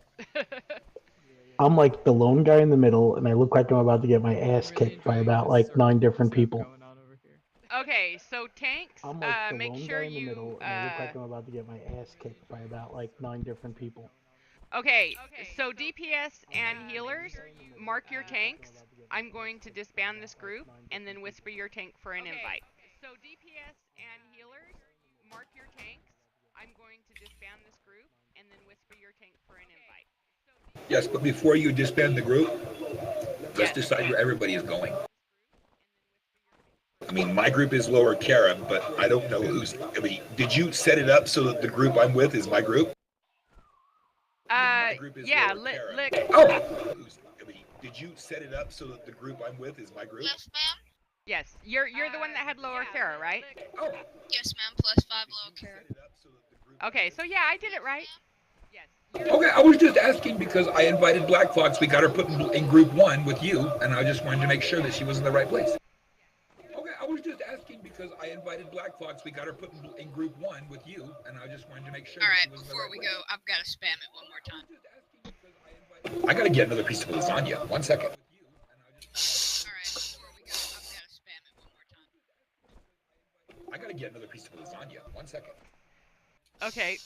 I'm like the lone guy in the middle, and I look like I'm about to get my ass kicked by about like 9 different people. Okay, so tanks, I'm like the make lone sure guy in the you, middle, and I look like I'm about to get my ass kicked by about like 9 different people. okay, so DPS and healers, mark your tanks. I'm going to disband this group, and then whisper your tank for an invite. So DPS and healers, mark your tanks. I'm going to disband this group, and then whisper your tank for an invite. Yes, but before you disband the group, let's decide where everybody is going. I mean, my group is Lower Kara, but I don't know who's. I mean, did you set it up so that the group I'm with is my group? Yeah, Oh! Did you set it up so that the group I'm with is my group? Yes, ma'am. Yes, you're the one that had Lower Kara, right? Oh. Yes, ma'am. +5 low care. Okay, so yeah, I did it right. Okay, I was just asking because I invited Black Fox. We got her put in group 1 with you, and I just wanted to make sure that she was in the right place. Okay, I was just asking because I invited Black Fox. We got her put in group 1 with you, and I just wanted to make sure. All that right, she was in the before right we place. go, I've got to spam it one more time. I gotta get another piece of lasagna. 1 second. All right, before we go, I've got to spam it one more time. I gotta get another piece of lasagna. 1 second. Okay,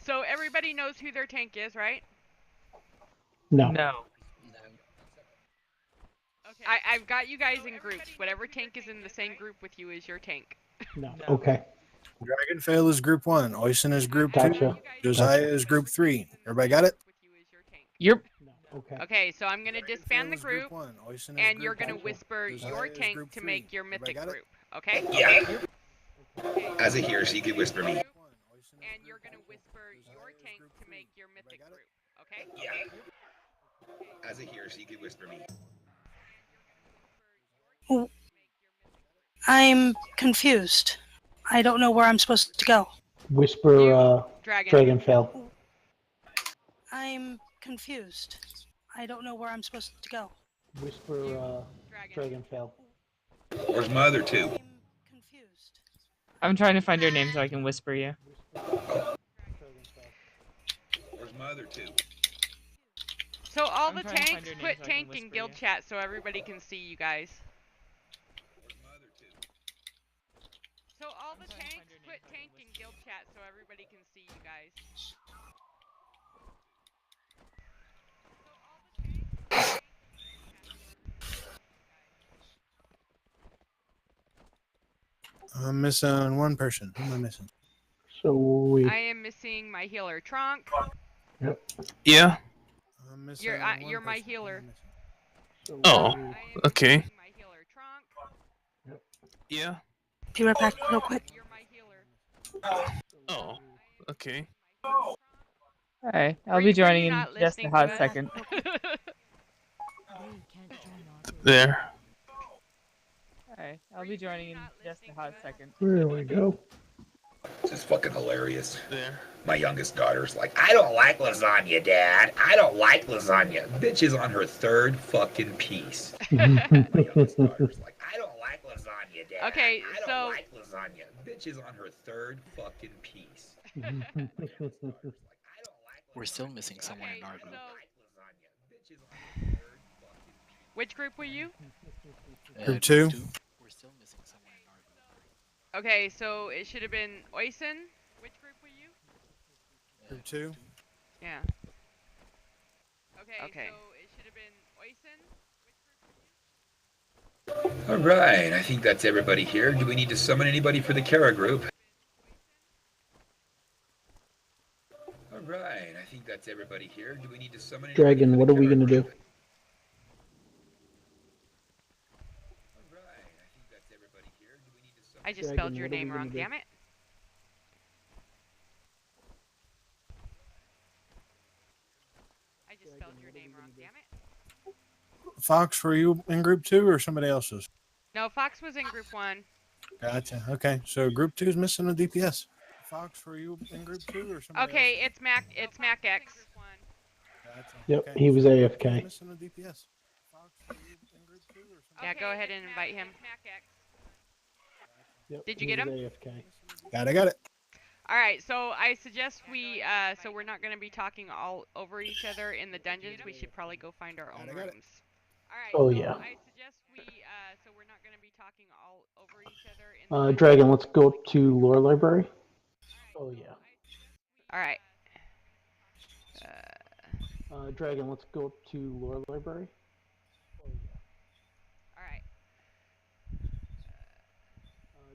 so everybody knows who their tank is, right? No. Okay. I've got you guys in groups. Whatever tank is in the same group with you is your tank. No. Okay. Dragonfell is group 1. Oisin is group 2. Gotcha. Josiah is group 3. Everybody got it? Yep. Okay. Okay, so I'm gonna disband the Dragonfell is group, one. Oisin is and group you're gonna two. whisper Josiah your is tank group to 3. make your Everybody mythic got it? group. Okay? Yeah. As a here, so you can whisper me. And you're gonna whisper your tank to make your mythic group. Okay? Yeah. As a here, so you can whisper me. I'm confused. I don't know where I'm supposed to go. Whisper Dragonfell. I'm confused. I don't know where I'm supposed to go. Whisper Dragonfell. Where's my other 2? I'm trying to find your name so I can whisper you. Where's my other 2? So all I'm the trying to find tanks your name put so I can tank in whisper guild you. chat so everybody can see you guys. So all the tanks put tank in guild chat so everybody can see you guys. I'm missing one person. Who am I missing? So we. I am missing my healer Trunk. Yep. Yeah. I'm missing You're my healer. Oh. Okay. My healer Trunk. Yeah. Be right back real quick. You're my healer. Oh. Okay. Alright, I'll Were be you joining in not just a listening hot to us? second. There. Alright, I'll be joining in just a hot second. There we go. This is fucking hilarious. There. My youngest daughter's like, I don't like lasagna, Dad. I don't like lasagna. Bitch is on her 3rd fucking piece. My youngest daughter's like, I don't like lasagna, Dad. Okay, I don't so- like lasagna. Bitch is on her 3rd fucking piece. We're still missing someone in our group. Which group were you? Group 2. We're still missing someone in our group. Okay, so it should have been Oisin. Which group were you? Group 2. Yeah. Okay. So it should have been Oisin. All right, I think that's everybody here. Do we need to summon anybody for the Kara group? All right, I think that's everybody here. Do we need to summon anybody Dragon, for what the are we Kara gonna do? group? All right, I think that's everybody here. Do we need to summon I just Dragon, spelled your what are we name gonna wrong, do? damn it. I just spelled your name wrong, damn it. Fox, were you in group 2 or somebody else's? No, Fox was in group 1. Gotcha. Okay, so group 2 is missing a DPS. Fox, were you in group 2 or something? Okay, it's Mac X. Yep, he was AFK. Missing a DPS. Fox, were you in group 2 or something? Yeah, go ahead and invite him. Yep, Did you he get was him? AFK. Got it. All right, so I suggest we, so we're not going to be talking all over each other in the dungeons. We should probably go find our own rooms. All right. Oh, so yeah. I suggest we, so we're not going to be talking all over each other in the Dragon, let's go to lore library. Oh yeah. All right. Dragon, let's go to lore library. All right.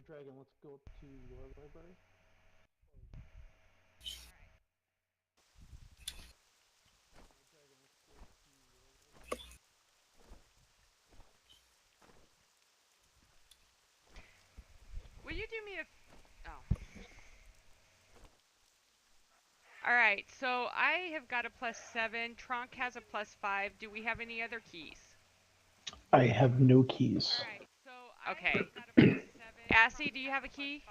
Dragon, let's go to lore library. Will you do me a... Oh. Alright, so I have got a +7. Tronk has a +5. Do we have any other keys? I have no keys. Alright, so okay. Assy, do you have a key?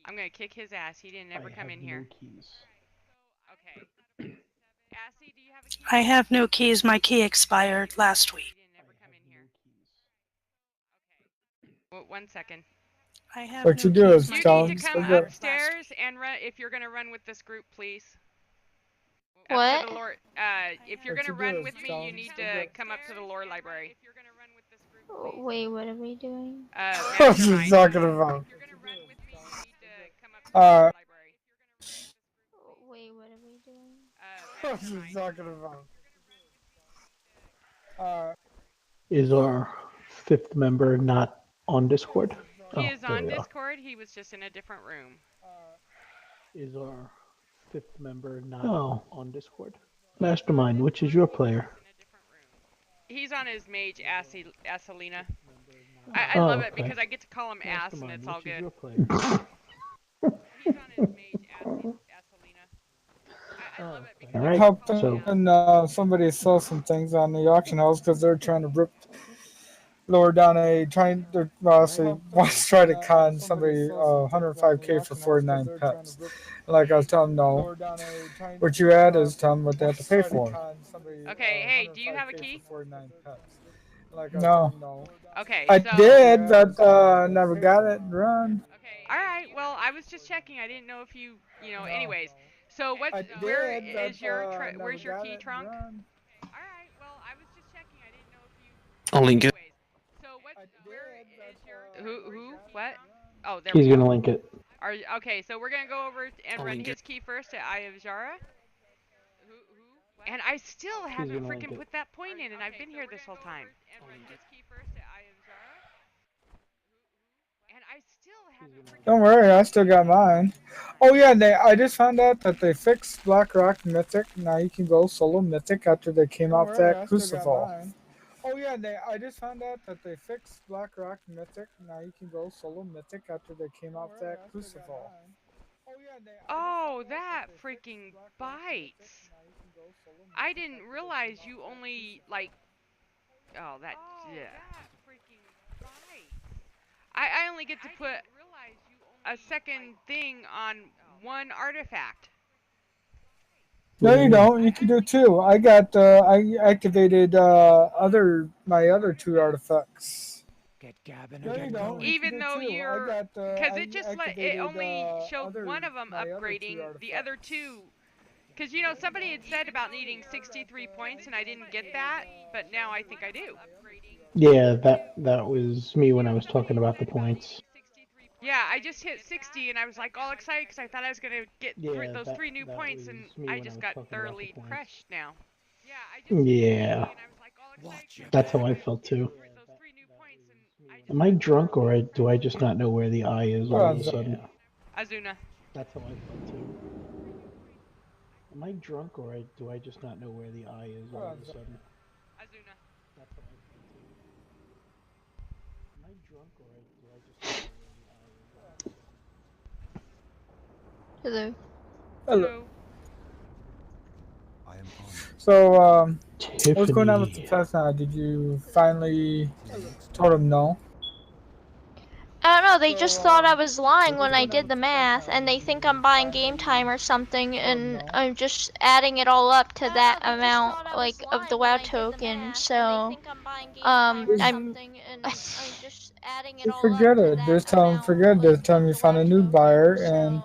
I'm gonna kick his ass. He didn't ever come in here. No keys. Okay. Assy, do you have a key? I have no keys. My key expired last week. He didn't ever come in here. Okay. 1 second. I have What no you do keys. is You tell need to him. come Okay. upstairs and run if you're gonna run with this group, please. Up to What? the lore, if you're What gonna you do run is with me, tell you him need to to go- come up to the lore library. Wait, what are we doing? What you Mastermind. talking about? If you're gonna run with me, you need to come up to the Uh, lore library. Wait, what are we doing? What you talking about? Is our 5th member not on Discord? He is there on we are. Discord. He was just in a different room. Is our 5th member not on Discord? Mastermind, which is your player? He's on his mage, Asselina. I love it okay. because I get to call him Ass and it's all Which is good. your player? He's on his mage, Asselina. I love it because All right. Helping So somebody sell some things on the auction house because they're trying to lower down they're honestly wants to try to con somebody 105K for 49 pets. Like I was telling them, no. What you add is tell them what they have to pay for. Okay, hey, do you have a key? No. Okay, I so... did, but never got it run. Alright, well, I was just checking. I didn't know if you know, anyways. So I where did, is but, your, never where's your got key it trunk? run. Alright, well, I was just checking. I didn't know if you... I'll link it. So where is your... Who? What? Oh, there he's we go. gonna link it. Okay, so we're gonna go over and I'll run link his key first at Eye of Jara. And I still haven't gonna link freaking it. put that point in, and I've been here this whole time. And I still haven't freaking... Don't worry, I still got mine. Oh yeah, I just found out that they fixed Blackrock Mythic. Now you can go solo Mythic after they came off that Crucible. Oh yeah, I just found out that they fixed Blackrock Mythic. Now you can go solo Mythic after they came off that Crucible. Oh, that freaking bites. I didn't realize you only, like... Oh, that... Yeah. I only get to put a second thing on one artifact. No, you don't. You can do two. I got. I activated my other two artifacts. No, you don't. Even though you're... Because it just it only showed other- one of them my other two upgrading, the other two... Because, you know, somebody had said about needing 63 points, and I didn't get that, but now I think I do. Yeah, that was me when I was talking about the points. Yeah, I just hit 60, and I was like all excited because I thought I was going to get Yeah, those that- 3 new that points, was and me I when I just was got talking about thoroughly the points. crushed now. Yeah, that's how I felt too. Am I drunk or do I just not know where the eye is all of a sudden? Azuna. That's how I felt too. Am I drunk or do I just not know where the eye is all of a sudden? Azuna. That's how I felt too. Am I drunk or do I just not know where the eye is all of a sudden? Hello. Hello. So, what's going on with the test now? Did you finally told him no? I don't know, they just thought I was lying when I did the math, and they think I'm buying game time or something, and I'm just adding it all up to that amount, like, of the WoW token, so, I'm Forget it. This time, forget it. This time you find a new buyer, and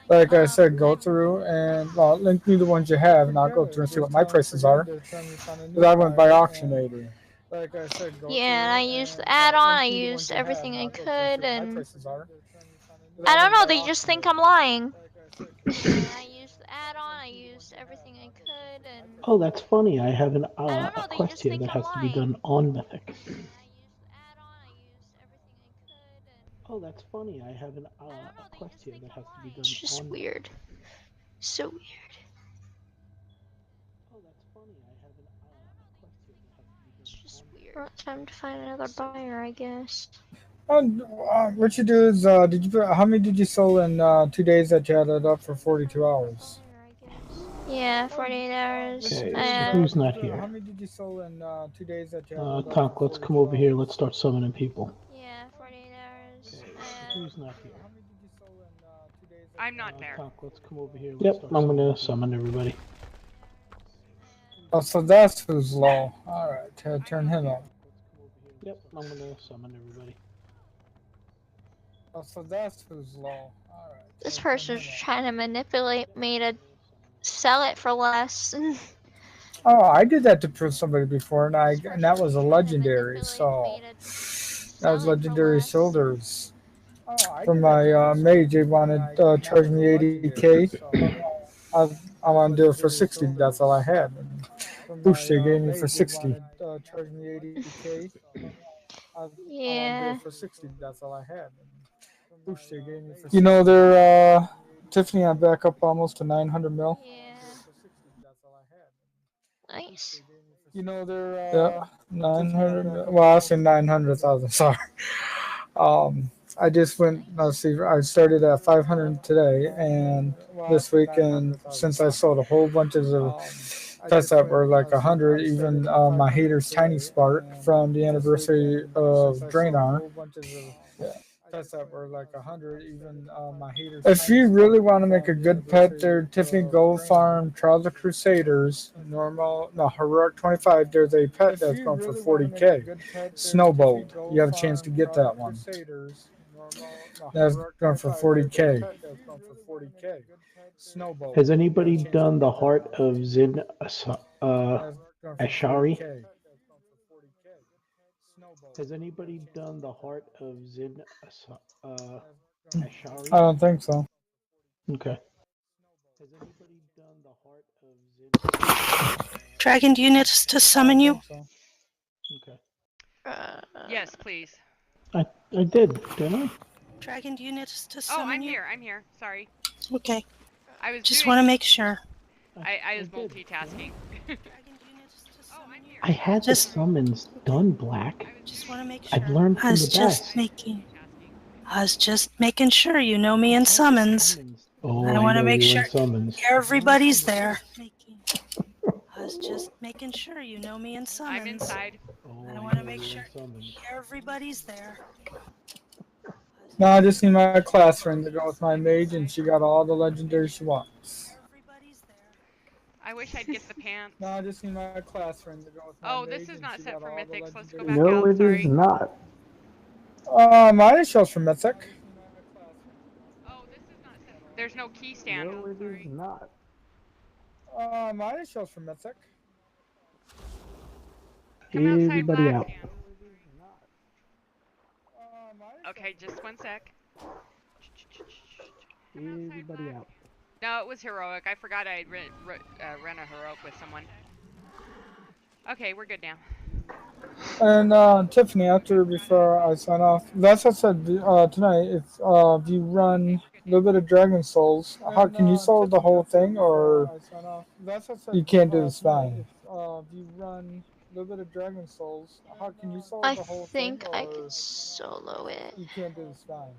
like I said, go through and link me the ones you have, and I'll go through and see what my prices are. Because I went by Auctionator. Like I said, yeah, and I used the add-on, I used everything I could, and I don't know, they just think I'm lying. I used the add-on, I used everything I could, and Oh, that's funny. I have a quest here that has to be done on Mythic. Oh, that's funny. I have a quest here that has to be done it's just on weird. So weird. Oh, that's funny. I have a quest here that has to be done It's just weird. Well, time to find another buyer, I guess. What you do is, how many did you sell in 2 days that you had it up for 42 hours? Yeah, 48 hours. Okay, so who's not How here? many did you sell in 2 days that you had it up Conk, for let's come over here. Let's start summoning people. Yeah, 48 hours. Okay, who's not here? I'm not there. Conk, let's come over here. Yep, I'm gonna summon everybody. Oh, so that's who's low. Alright, turn him up. Yep, I'm gonna summon everybody. Oh, so that's who's low. Alright. This person's trying to manipulate me to sell it for less. Oh, I did that to prove somebody before, and that was a legendary. So that was legendary shoulders. From my mage, they wanted charge me 80k. I want to do it for 60. That's all I had. And Boosh, they gave me for 60. Charge me 80k. I want to do Yeah. it for 60. That's all I had. And Boosh, they gave me for 60. You know, they're Tiffany. I'm back up almost to 900 mil. Nice. You know, they're 900. Well, I said 900,000. Sorry. I just went. Let's see. I started at 500 today and this week, and since I sold a whole bunch of pets that were like 100, even my hater's tiny spark from the anniversary of Draenor. Pets that were like 100, even my haters. If you really want to make a good pet, there, Tiffany Gold Farm, Trials of Crusaders, Heroic 25. There's a pet that's going for 40k. Snowbolt. You have a chance to get that one. That's going for 40k. Snowbolt. Has anybody done the Heart of Zin Ashari? Has anybody done the Heart of Zin Ashari? I don't think so. Okay. Has anybody done the Heart of Zin? Dragon, do you need us to summon you? Okay. Yes, please. I did, didn't I? Dragon, do you need us to Oh, summon I'm you? here. I'm here. Sorry. Okay. I was Just doing- want to make sure. I was multitasking. I had the summons done, Black. Just want to make sure. I've learned from the best. I was just making sure you know me in summons. Oh, I want to know make you in sure summons. everybody's there. I was just making sure you know me in summons. I'm inside. I want to make sure everybody's there. No, I just need my class friend to go with my mage, and she got all the legendaries she wants. I wish I'd get the pants. No, I just need my class friend to go with my Oh, mage, this is and not she set got for all the mythics. Let's go legendaries. back No, out. it Sorry. is not. Mine shows for Mythic. There's no key stand. No, it is not. Mine shows for Mythic. Everybody out. Okay, just one sec. Everybody out. No, it was heroic. I forgot I had ran a heroic with someone. Okay, we're good now. And Tiffany, before I sign off, that's what I said tonight. If you run a little bit of Dragon Souls, how can you solo the whole thing, or you can't do the spine? If you run a little bit of Dragon Souls, how can you solo I the whole think thing? I can solo it. You can't do the spine.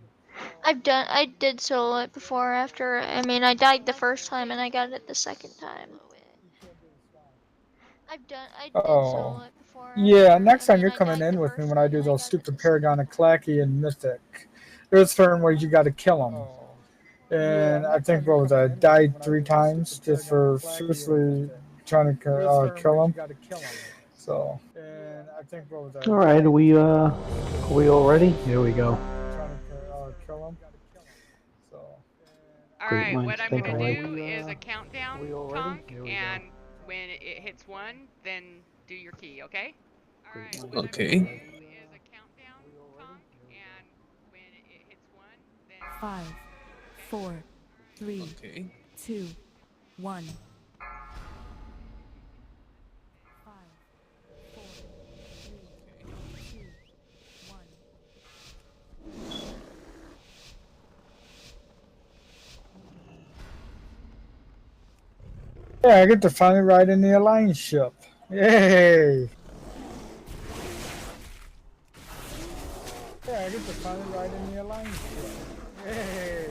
I did solo it before. After, I mean, I died the first time and I got it the second time. I did solo it before. Yeah, next time you're coming in with me when I do those stupid Paragon of Clacky and Mythic. there's certain ways you got to kill them. And I think what was I died 3 times just for seriously trying to kill him. So, and I think what was I? All right, are we all ready? Here we go. Trying to kill him. So. All Great right, minds what I'm think gonna alike. do is a countdown, Tonk, and when it hits 1, then do your key, okay? All right. What I'm Okay. gonna do is a countdown, Tonk, and when it hits 1, then 5, 4, 3, Okay. 2, 1. Yeah, I get to finally ride in the Alliance ship. Yay! Yeah, I get to finally ride in the Alliance ship. Yay!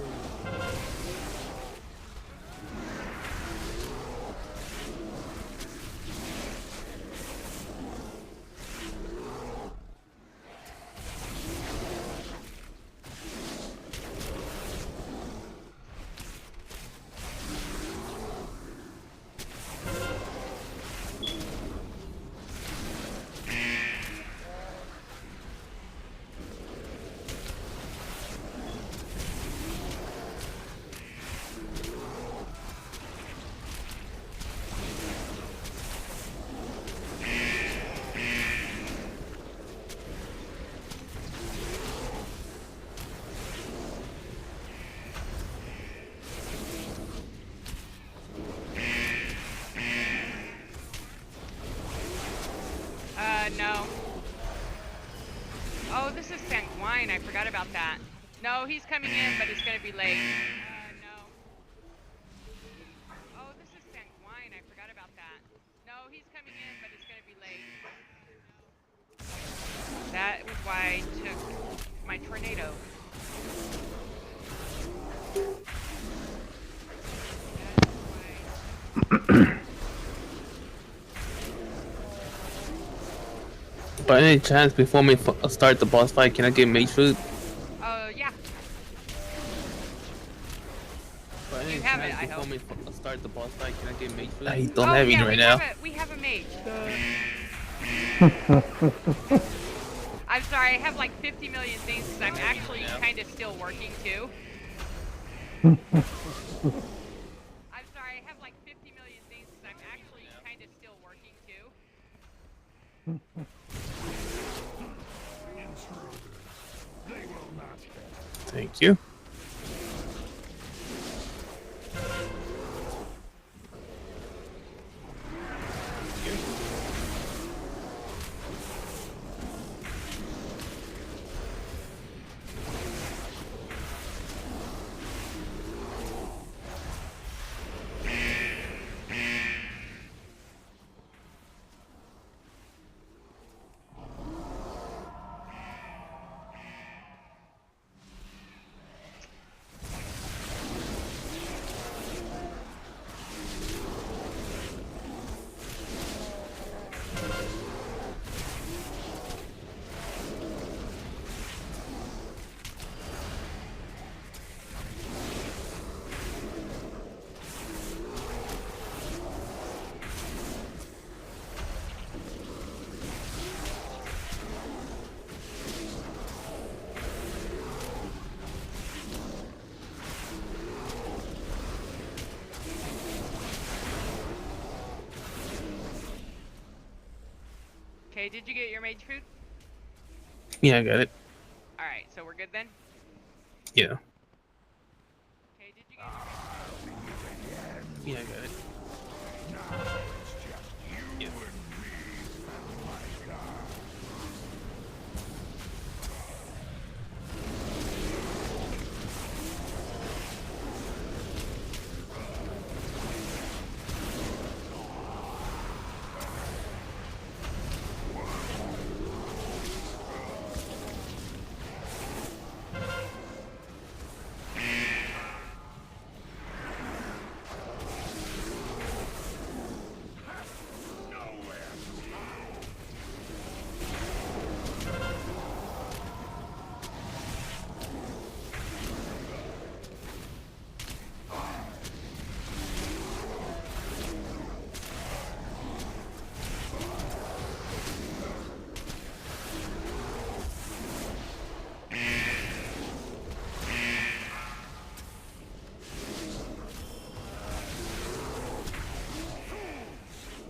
No. Oh, this is Sanguine. I forgot about that. No, he's coming in, but it's gonna be late. No. Oh, this is Sanguine. I forgot about that. No, he's coming in, but it's gonna be late. That was why I took my tornado. By any chance, before we start the boss fight, can I get mage food? Yeah. By any You have it, chance, I before hope. we start the boss fight, can I get mage food? I don't have any yeah, right now. We have a mage. I'm sorry, I have like 50 million things because I'm actually kind of still working too. I'm sorry, I have like 50 million things because I'm actually kind of still working too. Thank you. Okay, did you get your mage food? Yeah, I got it. Alright, so we're good then? Yeah. Okay, did you get your Yeah, I got it. Yeah.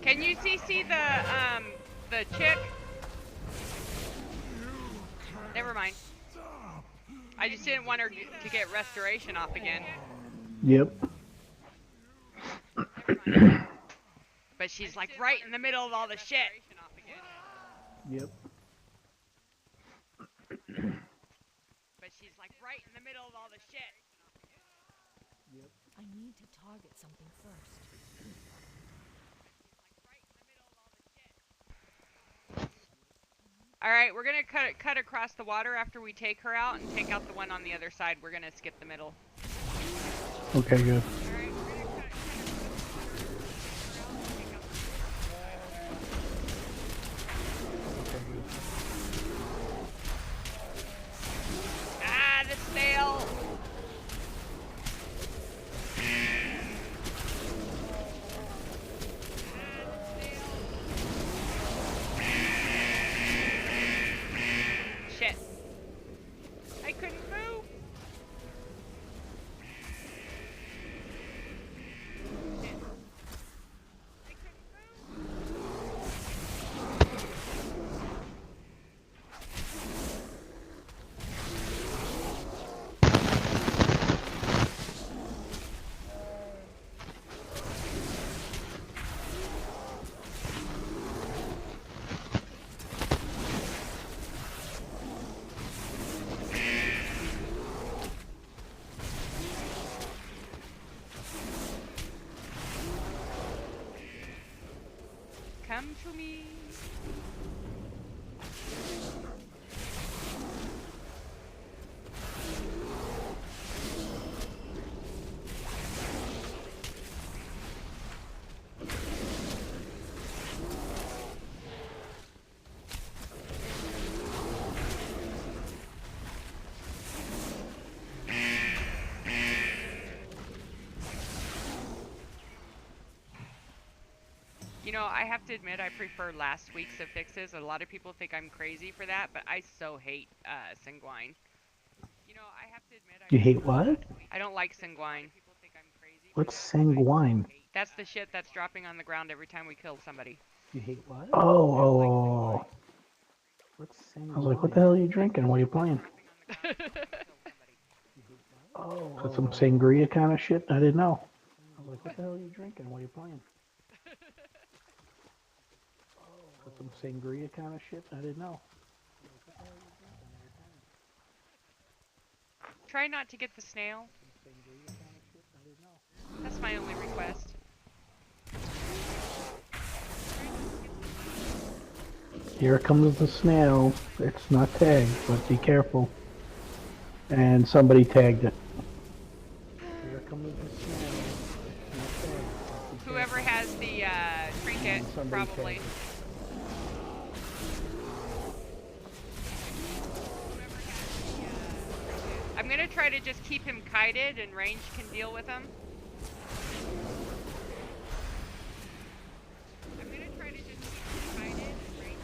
Can you CC the chick? Never mind. I just didn't want her to get restoration off again. Yep. But she's like right in the middle of all the shit. Yep. But she's like right in the middle of all the shit. Yep. I need to target something first. Alright, we're gonna cut across the water after we take her out and take out the one on the other side. We're gonna skip the middle. Okay, good. Ah, the snail! Shit. I couldn't move. Come to me. You know, I have to admit I prefer last week's fixes. A lot of people think I'm crazy for that, but I so hate Sanguine. You know, I have to admit You hate what? I don't like Sanguine. What's sanguine? That's the shit that's dropping on the ground every time we kill somebody. You hate what? Oh. I was like, what the hell are you drinking while you're playing? Oh. That's some sangria kind of shit? I didn't know. I was like, what the hell are you drinking while you're playing? That's some sangria kind of shit? I didn't know. Try not to get the snail. That's my only request. Here comes the snail. It's not tagged, but be careful. And somebody tagged it. Here comes the snail. It's not tagged, but be Whoever careful. has the trinket, Somebody probably. tagged it. I'm gonna try to just keep him kited and range can deal with him. I'm gonna try to just keep him kited and range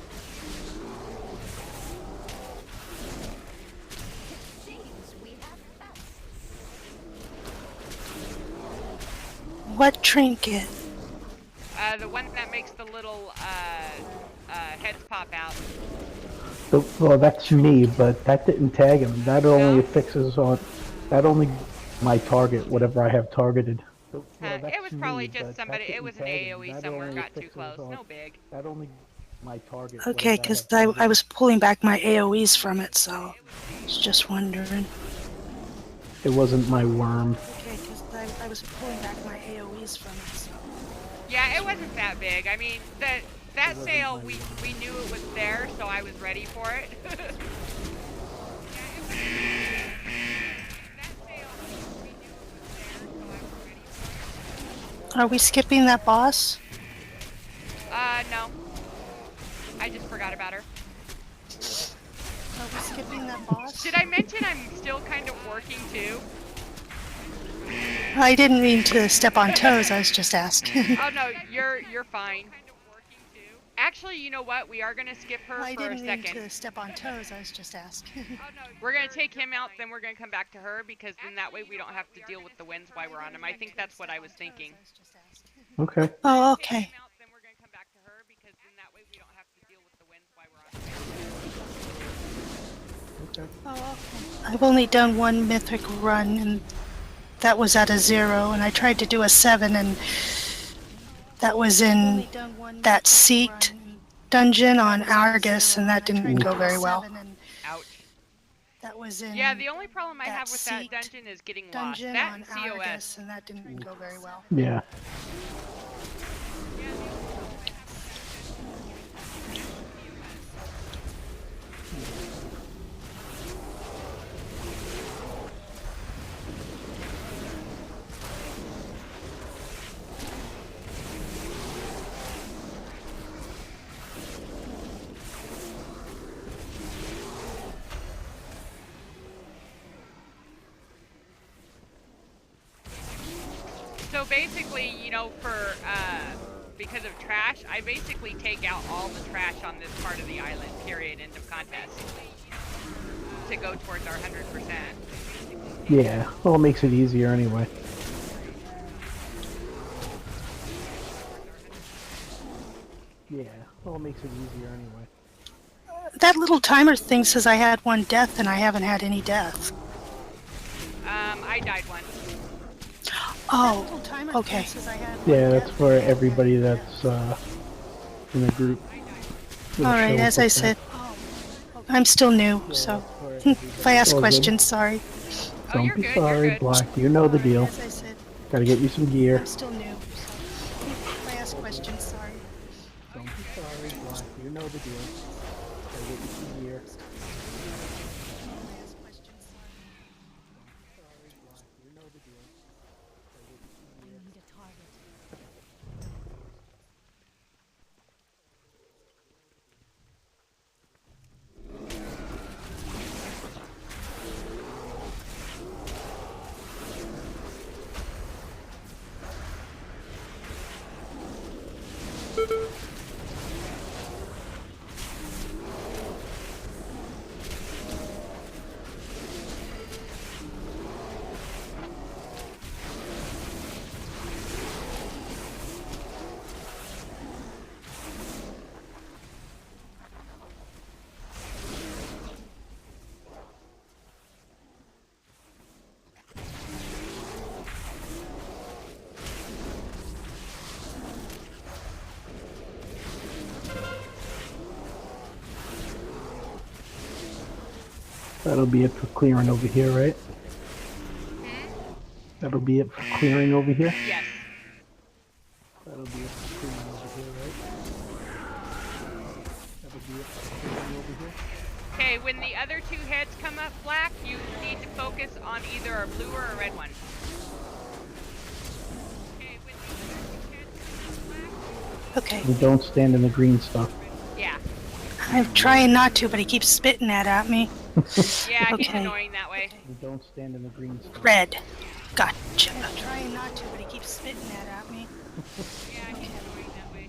What trinket? the one that makes the little heads pop out. Well, that's me, but that didn't tag him. That only fixes on. That only my target, whatever I have targeted. Well, It was probably me, just but somebody. that It was an didn't tag him. AOE That somewhere only got too fixes close. on- No big. That only my target. Okay, whatever because have targeted. I was pulling back my AoEs from it, so I was just wondering. It wasn't my worm. Okay, because I was pulling back my AoEs from it, so. Yeah, it wasn't that big. I mean, that sale we knew it was there, so I was ready for it. Are we skipping that boss? No. I just forgot about her. Are we skipping that boss? Did I mention I'm still kind of working too? I didn't mean to step on toes, I was just asking. Oh no, you're fine. Actually, you know what? We are gonna skip her I for a didn't mean second. to step on toes, I was just asking. We're gonna take him out, then we're gonna come back to her because then that way we don't have to deal with the winds while we're on him. I think that's what I was thinking. Okay. Oh, okay. I've only done one mythic run, and that was at a 0, and I tried to do a 7, and that was in that Seeked dungeon on Argus, and that didn't go very well. Ouch. That was in Yeah, the only problem I have with that dungeon is getting lost. dungeon That on and COS. Argus, and that didn't go very well. Yeah. So basically, you know, because of trash, I basically take out all the trash on this part of the island, period, end of contest, to go towards our 100%. Yeah. Well, it makes it easier anyway. Yeah. Well, it makes it easier anyway. That little timer thing says I had 1 death, and I haven't had any deaths. I died once. Oh, okay. Yeah, that's for everybody that's in the group. Alright, as I said, I'm still new, so if I ask All good. questions, sorry. Don't be sorry, Black. You know the deal. As I said, Gotta get you some gear. I'm still new, so if I ask questions, sorry. Don't be sorry, Black. You know the deal. Gotta get you some gear. That'll be it for clearing over here, right? That'll be it for clearing over here? Yes. That'll be it for clearing over here, right? That'll be it for clearing over here? Okay, when the other 2 heads come up, Black, you need to focus on either a blue or a red one. Okay. And don't stand in the green stuff. Yeah. I'm trying not to, but he keeps spitting that at me. Yeah, he's Okay. annoying that way. And don't stand in the green stuff. Red. Gotcha. I'm trying not to, but he keeps spitting that at me. Yeah, he's annoying that way.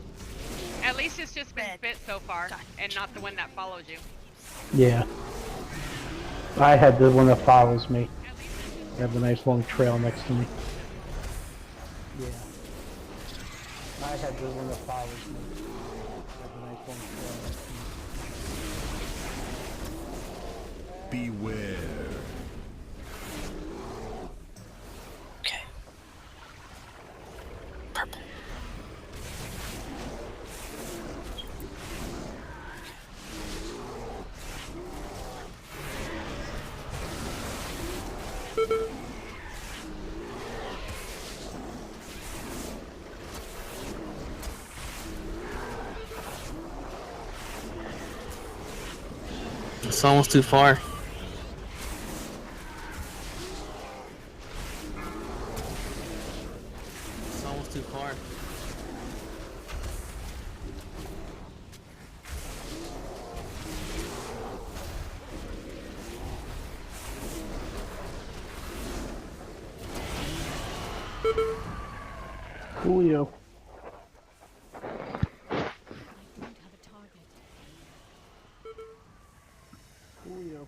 At least it's just been spit so far, and not the one that follows you. Yeah. I had the one that follows me. I have a nice long trail next to me. Yeah. I had the one that follows me. I have a nice long trail next to me. Beware. Okay. Purple. It's almost too far. It's almost too far. Coolio. Coolio.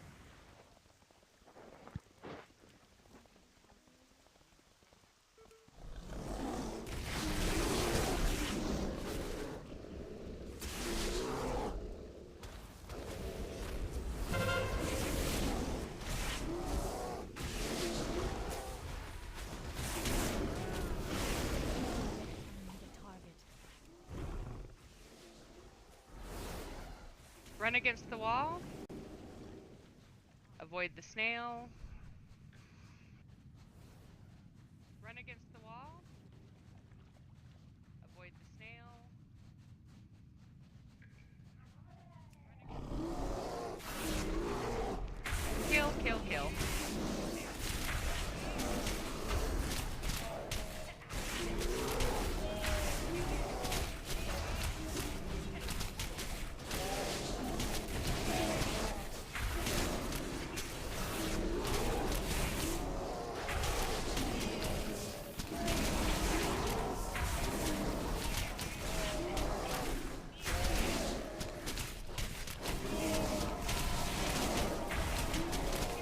Run against the wall. Avoid the snail. Run against the wall. Avoid the snail. Kill, kill, kill.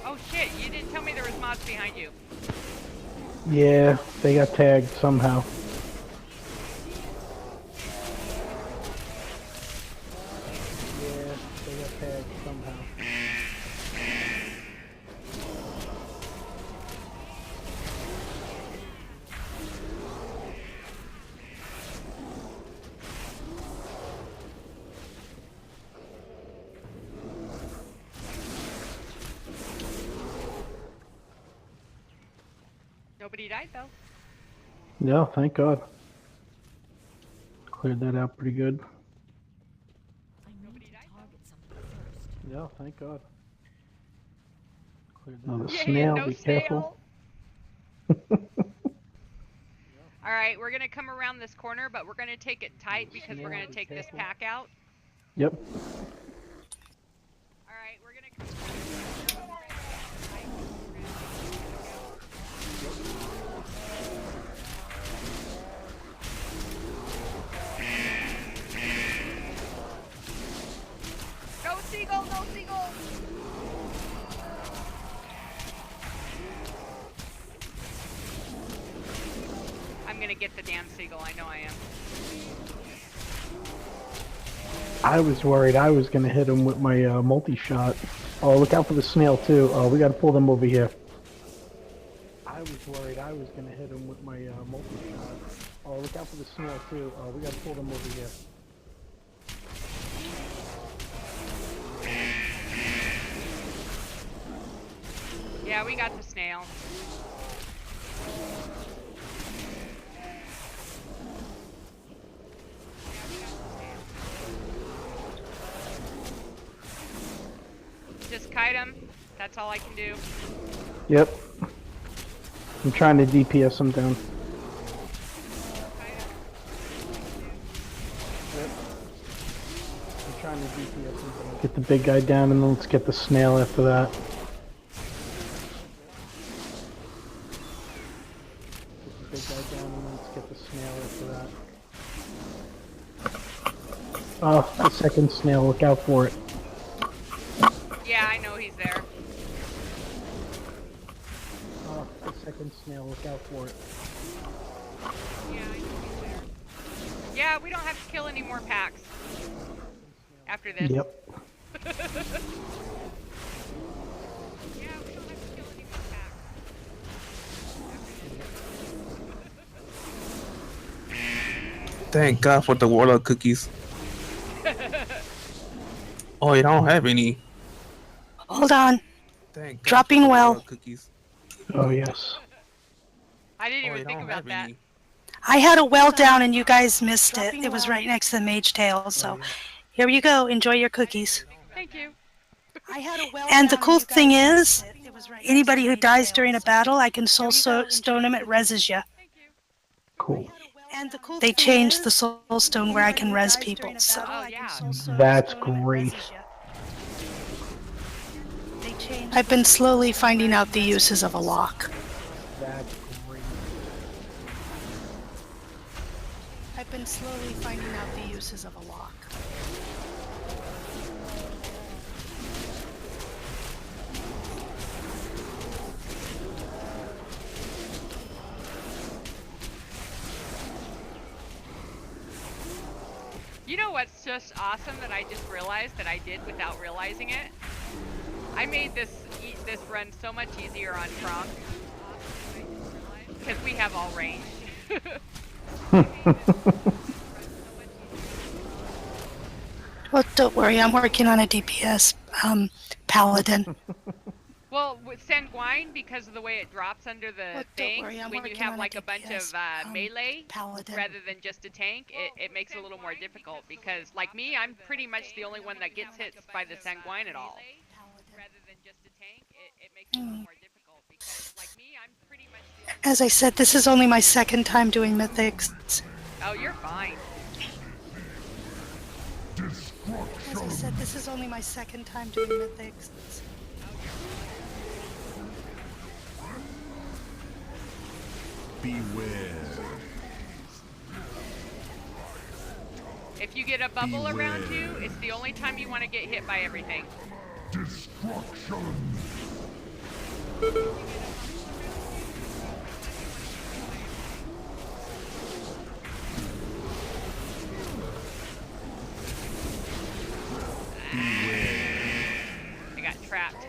Oh shit, you didn't tell me there was mods behind you. Yeah, they got tagged somehow. Yeah, they got tagged somehow. Nobody died though. Yeah, thank God. Cleared that out pretty good. Yeah, thank God. Cleared that out. The snail, no be snail. careful. Alright, we're gonna come around this corner, but we're gonna take it tight because we're gonna take this pack out. Yep. Alright, we're gonna come Go Seagull, go Seagull! I'm gonna get the damn Seagull, I know I am. I was worried I was gonna hit him with my multi-shot. Oh, look out for the snail too. Oh, we gotta pull them over here. I was worried I was gonna hit him with my multi-shot. Oh, look out for the snail too. Oh, we gotta pull them over here. Yeah, we got the snail. Just kite him. That's all I can do. Yep. I'm trying to DPS him down. Yep. I'm trying to DPS him down. Get the big guy down and then let's get the snail after that. Get the big guy down and then let's get the snail after that. Oh, the second snail, look out for it. Yeah, I know he's there. Oh, the second snail, look out for it. Yeah, I know he's there. Yeah, we don't have to kill any more packs after this. Yep. Yeah, we don't have to kill any more packs after this. Thank God for the Warlock cookies. Oh, you don't have any. Hold on. Thank God Dropping for the well. Warlock cookies. Oh, yes. I didn't even think about that. I had a well down and you guys missed it. It was right next to the mage tail, so here you go. Enjoy your cookies. Thank you. And the cool thing is, anybody who dies during a battle, I can soul stone them. It reses you. Cool. They changed the soul stone where I can res people, so. That's great. I've been slowly finding out the uses of a lock. That's great. I've been slowly finding out the uses of a lock. You know what's just awesome that I just realized that I did without realizing it? I made this run so much easier on Trunk because we have all range. Well, don't worry, I'm working on a DPS paladin. Well, with Sanguine, because of the way it drops under the Well, don't thing, worry, I'm when you working have on a like a bunch of DPS, melee paladin. rather than just a tank, it makes it a little more difficult. Because, like me, I'm pretty much the only one that gets hit by the Sanguine at all. Rather than just a tank, it makes it a little more difficult. Because, like me, I'm pretty much the only As I said, this is only my second time doing mythics. Oh, you're fine. As I said, this is only my second time doing mythics. Beware. If you get a bubble around you, it's the only time you want to get hit by everything. Destruction. I got trapped.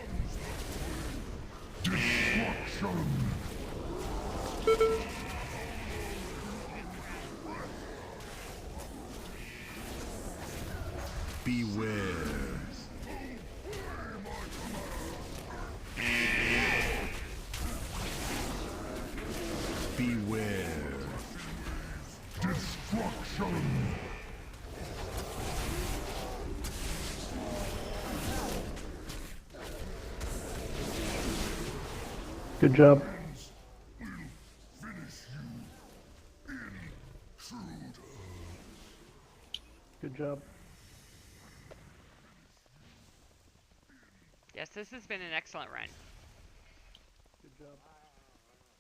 Destruction. Beware. Beware. Destruction. Good job. Good job. Yes, this has been an excellent run. Good job.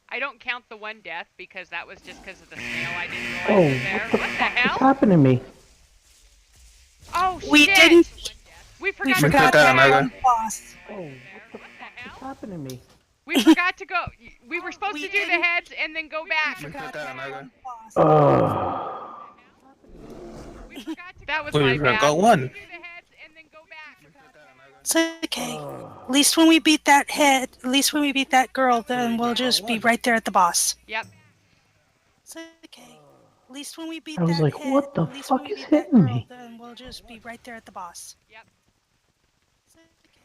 I don't count the one death because that was just because of the snail. I didn't realize Oh, it was there. What the What's hell? happened to me? Oh, We shit! didn't. We We forgot forgot to that go. one boss. Oh, what's happened to me? We forgot to go. We were supposed We to do the didn't. heads and then go back. That was my We bad. got one. It's okay. At least when we beat that head, at least when we beat that girl, then we'll just be right there at the boss. Yep. It's okay. At least when we beat I was that like, head, what the at least when fuck we is beat that hitting girl, me? then we'll just be right there at the boss. Yep. It's okay.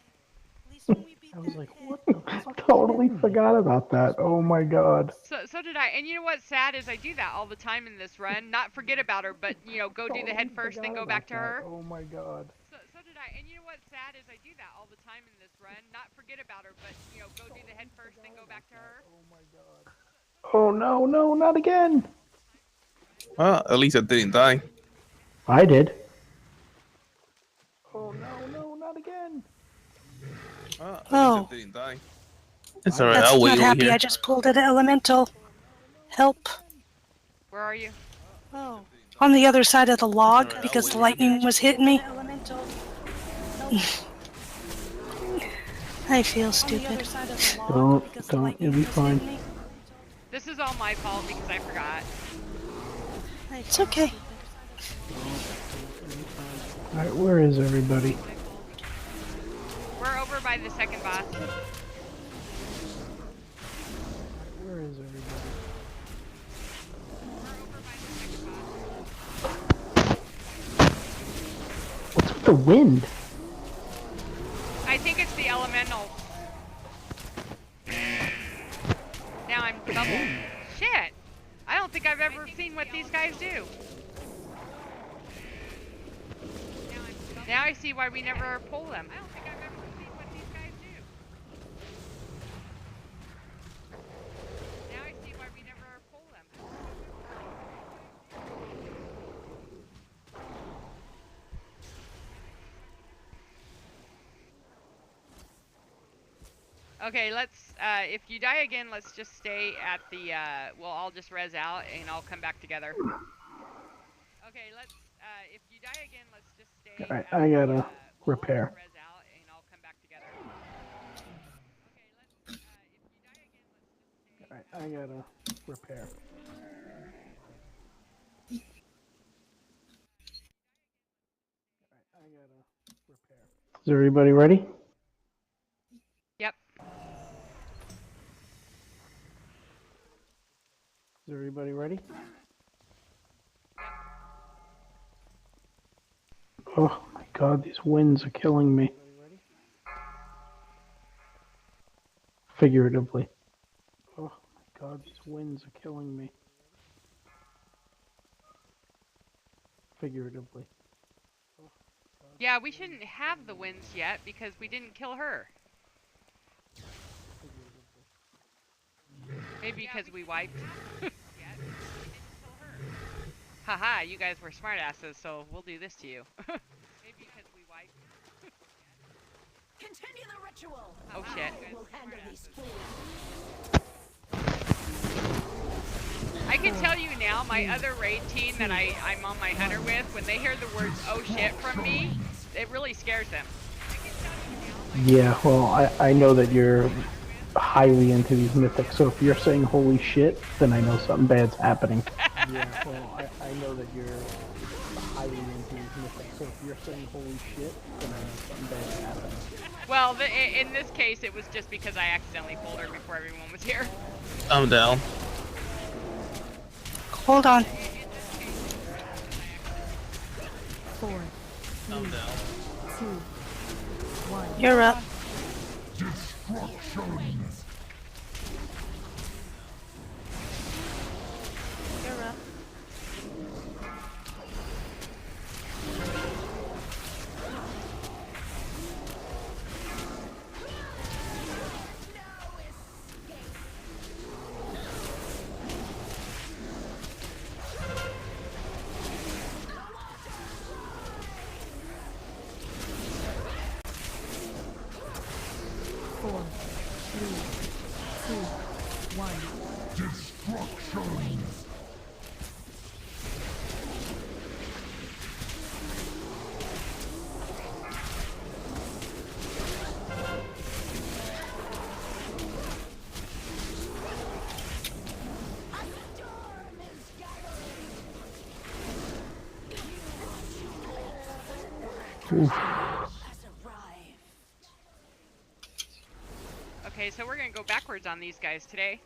At least when we beat I was that like, head, what the fuck? Totally forgot about that. Oh my god. So did I. And you know what's sad is I do that all the time in this run. Not forget about her, but you know, go do the head first, then go back to her. Oh my god. So did I. And you know what's sad is I do that all the time in this run. Not forget about her, but you know, go do the head first, then go back to her. Oh my god. Oh no, no, not again. Well, at least I didn't die. I did. Oh no, no, not again. Well, at Oh. least I didn't die. It's alright, That's I'll wait not over happy. here. I just pulled an elemental. Help. Where are you? Oh. On the other side of the log alright, I'll because wait the over lightning was hitting me. I feel stupid. Don't, you'll be fine. This is all my fault because I forgot. It's okay. Alright, where is everybody? We're over by the second boss. Where is everybody? What's with the wind? I think it's the elemental. Now I'm double. Shit! I don't think I've ever seen what these guys do. Now I see why we never pull them. I don't think I've ever seen what these guys do. Now I see why we never pull them. Okay, let's, if you die again, let's just stay at the, we'll all just res out and I'll come back together. Okay, let's, if you die again, let's just stay Alright, at I the, gotta we'll repair. all res out and I'll come back together. Okay, let's, if you die again, let's just stay. Alright, I gotta repair. Is everybody ready? Yep. Is everybody ready? Oh my god. God, these winds are killing me. Figuratively. Oh my God, these winds are killing me. Figuratively. Yeah, we shouldn't have the winds yet because we didn't kill her. Maybe because we wiped. Haha, you guys were smartasses, so we'll do this to you. Maybe because we wiped. Continue the ritual. Oh shit. We'll handle these I can tell you now, my other raid team that I'm on my hunter with, when they hear the words "oh shit" from me, it really scares them. Yeah, well, I know that you're highly into these mythics, so if you're saying holy shit, then I know something bad's happening. Yeah, well, I know that you're highly into these mythics, so if you're saying holy shit, then I know something bad's happening. Well, in this case, it was just because I accidentally pulled her before everyone was here. I'm down. Hold on. 4, 3, I'm down. 2, 1. You're up. Destruction. You're up. Destruction. Oof. Okay, so we're gonna go backwards on these guys today.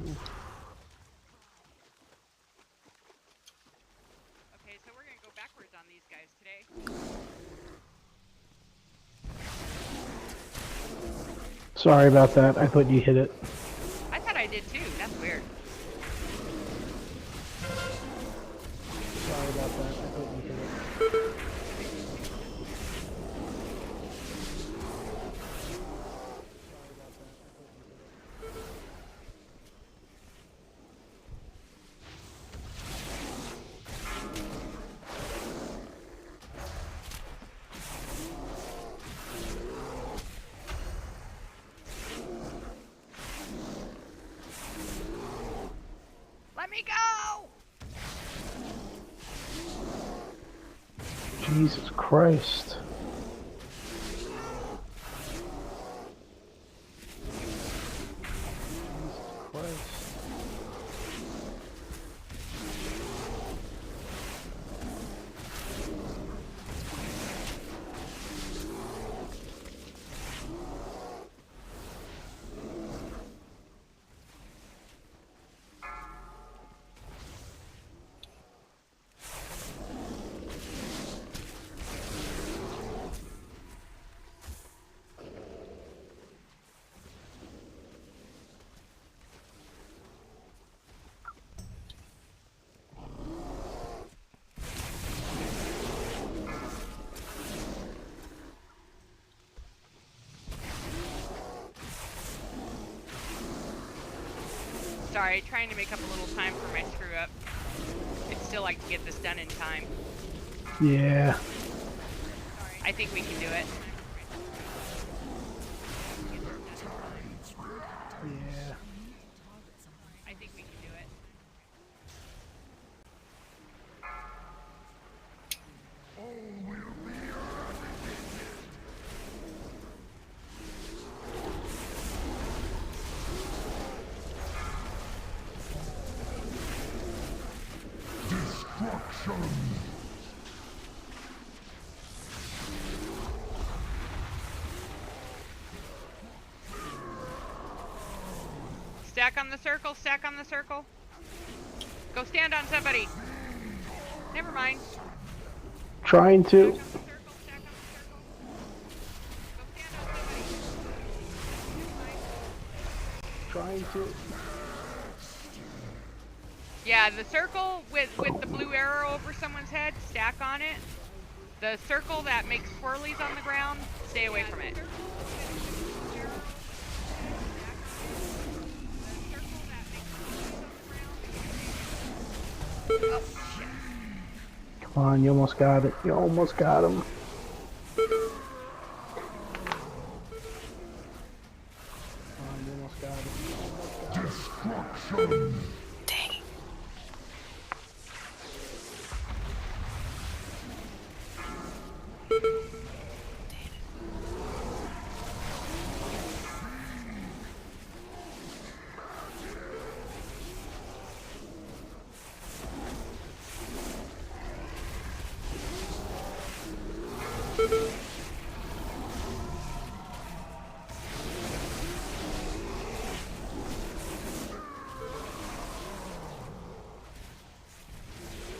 Okay, so we're gonna go backwards on these guys today. Sorry about that. I thought you hit it. I thought I did too. That's weird. Sorry about that. I thought you hit it. Let me go! Jesus Christ. Jesus Christ. Sorry, trying to make up a little time for my screw up. I'd still like to get this done in time. Yeah. I think we can do it. Yeah. I think we can do it. Destruction. Stack on the circle, stack on the circle. Go stand on somebody. Never mind. Trying to. Stack trying to. Yeah, the circle with the blue arrow over someone's head, stack on it. The circle that makes twirlies on the ground, stay away from it. Oh, shit. Come on, you almost got it. You almost got him. Destruction. Dang.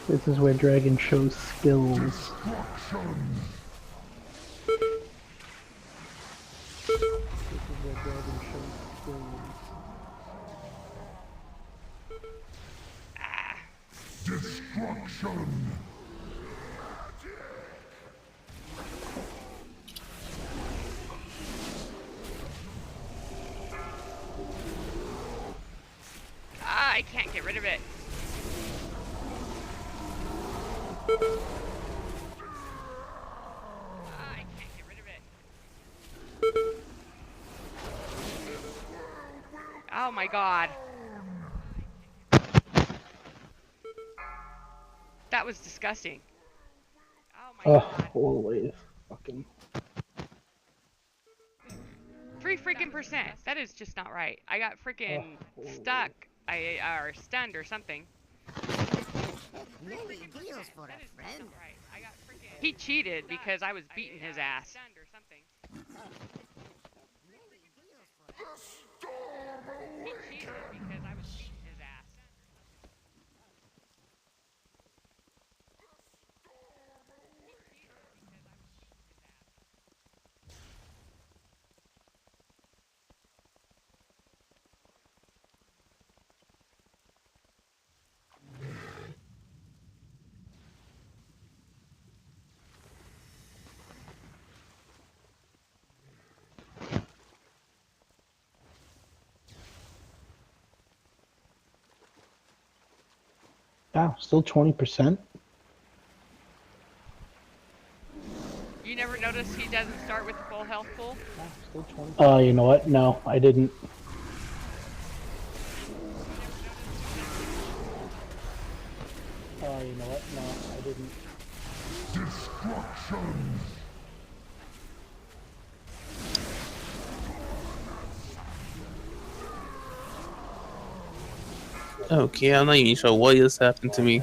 This is where Dragon shows skills. Destruction. This is where Dragon shows skills. Destruction. Ah, I can't get rid of it. I can't get rid of it. Oh my god. That was disgusting. Oh my god. Always fucking. 3 freaking percent. That is just not right. I got freaking stuck. Or stunned or something. He cheated because I was beating his ass. He cheated because I was beating his ass. Wow, still 20%. You never notice he doesn't start with the full health pool? You know what? No, I didn't. You know what? No, I didn't. Destruction. Okay, I'm not even sure what just happened to me.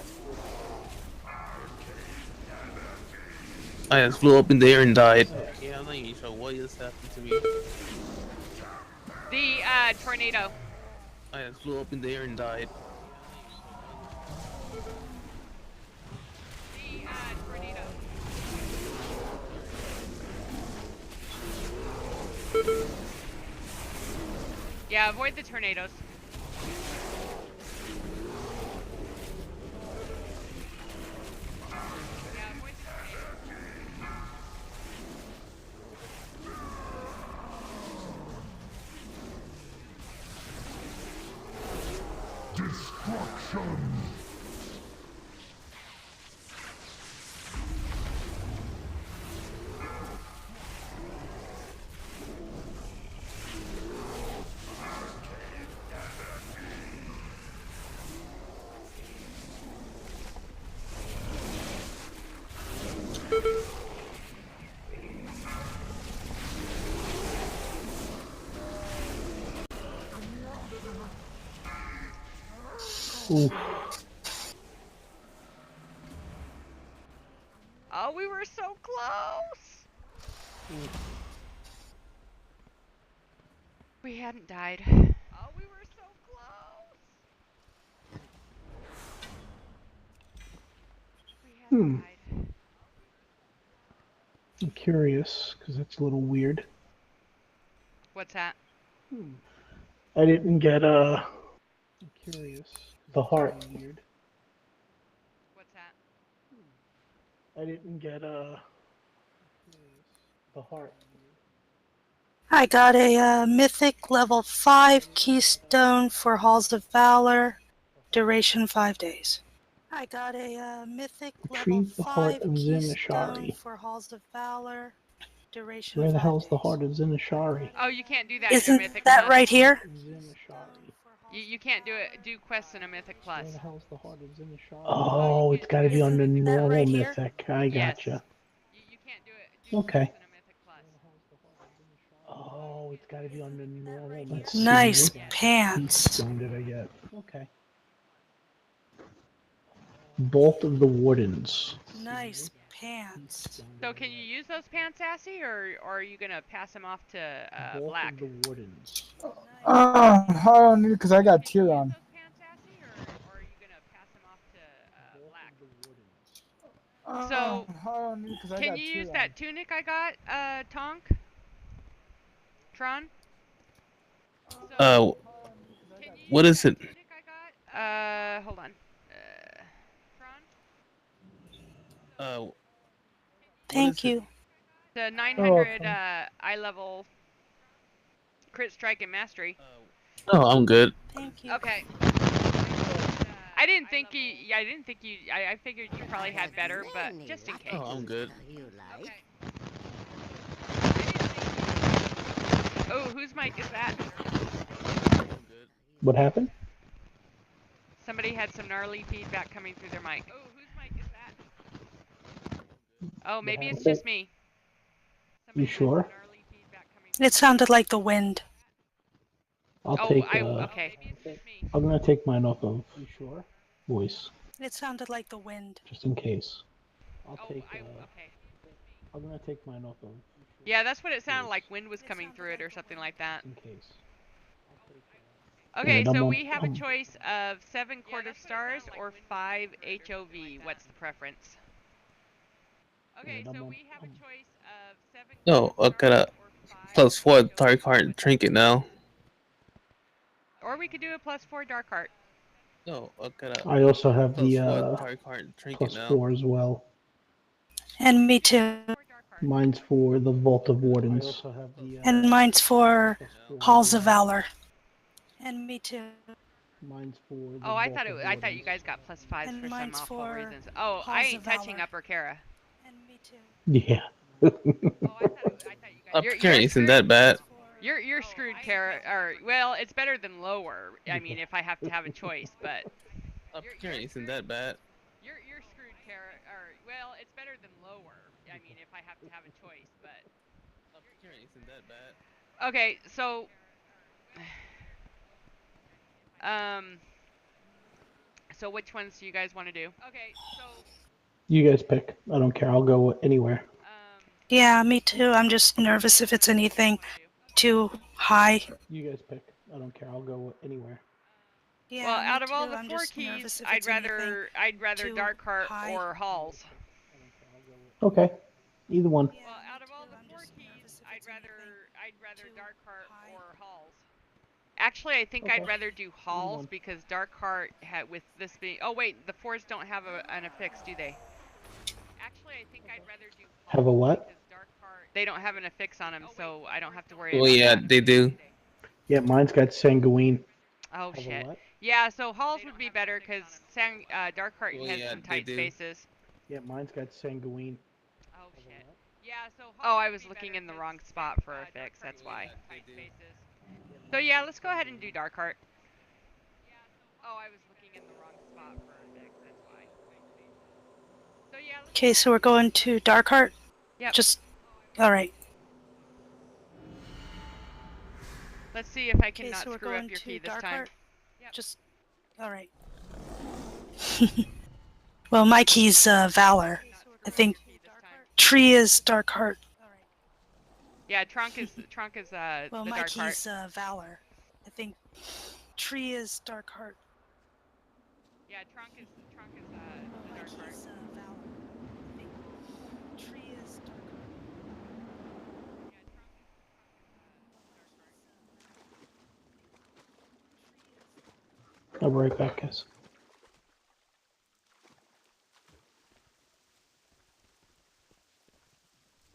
I just flew up in the air and died. Okay, I'm not even sure what just happened to me. The tornado. I just flew up in the air and died. Tornado. Yeah, avoid the tornadoes. Destruction. Oof. Oh, we were so close. We hadn't died. Oh, we were so close. We hadn't died. I'm curious, because that's a little weird. What's that? I didn't get I'm curious. The heart. Weird. What's that? I didn't get the heart. I got a mythic level 5 keystone for Halls of Valor, duration 5 days. I got a mythic level Retrieve the heart 5 of keystone Zinashari. for Halls of Valor, duration Where the 5 hell's days. the heart of Zinashari? Oh, you can't do that in a Isn't Mythic that Plus. right here? Zinashari. You can't do quests in a Mythic Plus. Where the hell's the heart of Zinashari? Oh, it's got to be on the Isn't that normal right here? mythic. I Yes. gotcha. You can't do Okay. quests in a Mythic Plus. Oh, it's got to be on the normal. Let's Nice see. pants. Keystone did I get? Okay. Bolt of the Wardens. Nice pants. So can you use those pants, Sassy, or are you gonna pass them off to Bolt Black? of the Wardens. I don't need because I got tier on. Those pants, Sassy, or are you gonna pass them off to Black? So I don't need because I can got you tier use on. that tunic I got, Tonk? Tron? What is it? Hold on. Tron? Thank you. The 900 eye level crit strike and mastery. Oh, I'm good. Thank you. Okay. I didn't think you. I figured you probably had better, but just in case. Oh, I'm good. Oh, whose mic is that? What happened? Somebody had some gnarly feedback coming through their mic. Oh, whose mic is that? Oh, maybe it's just me. You sure? It sounded like the wind. I'll Oh, take. okay. I'm gonna take mine off of. You sure? Voice, It sounded like the wind. just in case. I'll Oh, take. okay. I'm gonna take mine off of. Yeah, that's what it sounded like. Wind was coming through it or something like that. In case. Okay, Alright, I'm so on- we have a I'm- choice of 7 Court of Stars or 5 HOV. What's the preference? Okay, so we have a choice of 7 No, I got a +4 dark heart trinket now. Or we could do a +4 Dark Heart. No, I got a I also have the +4 dark heart trinket now. +4 as well. And me too. Mine's for the Vault of Wardens. And mine's for Halls of Valor. And me too. Mine's for. The Oh, I Vault thought of I thought you Wardens. guys got +5s And for some mine's awful for reasons. Oh, Halls I of ain't touching Valor. Upper Kara. And me too. Yeah. Upper Kara isn't that bad. You're screwed, Kara. Or well, it's better than lower. I mean, if I have to have a choice, but Upper Kara isn't that bad. you're screwed, Kara. Or well, it's better than lower. I mean, if I have to have a choice, but Upper Kara isn't that bad. okay. So, so which ones do you guys want to do? Okay, so You guys pick. I don't care. I'll go anywhere. Yeah, me too. I'm just nervous if it's anything too high. You guys pick. I don't care. I'll go anywhere. Yeah, well, me out of all too. the I'm 4 just keys, nervous if I'd it's anything rather too Dark Heart high. or Halls. Okay. Either one. Well, out of all the 4 keys, I'd rather Dark Heart or Halls. Actually, I think I'd Okay. rather do Halls because Dark Heart had with this being. Oh wait, the 4s don't have an affix, do they? Actually, I think I'd rather do Halls Have a what? because Dark Heart they don't have an affix on them, so I don't have to worry Oh about yeah, that. they do. Yeah, mine's got Sanguine. Oh Have a shit. what? Yeah, so Halls would be better because Dark Heart Oh, has yeah, some they tight do. spaces. Yeah, mine's got Sanguine. Oh shit. Yeah, so oh, I was looking in the wrong spot for a fix. That's why. So yeah, let's go ahead and do Dark Heart. Oh, I was looking in the wrong spot for a fix. That's why. So yeah. Okay, so we're going to Darkheart? Yep. Just. Alright. Let's see if I can Okay, not so we're screw going up your to key this time. Darkheart? Just. Alright. Well, my key's Valor. I think Tree is Darkheart. Yeah, Trunk is Well, the my Dark Heart. key's Valor. I think Tree is Darkheart. Yeah, Trunk is the Dark Heart. Tree is I'll be right back, guys.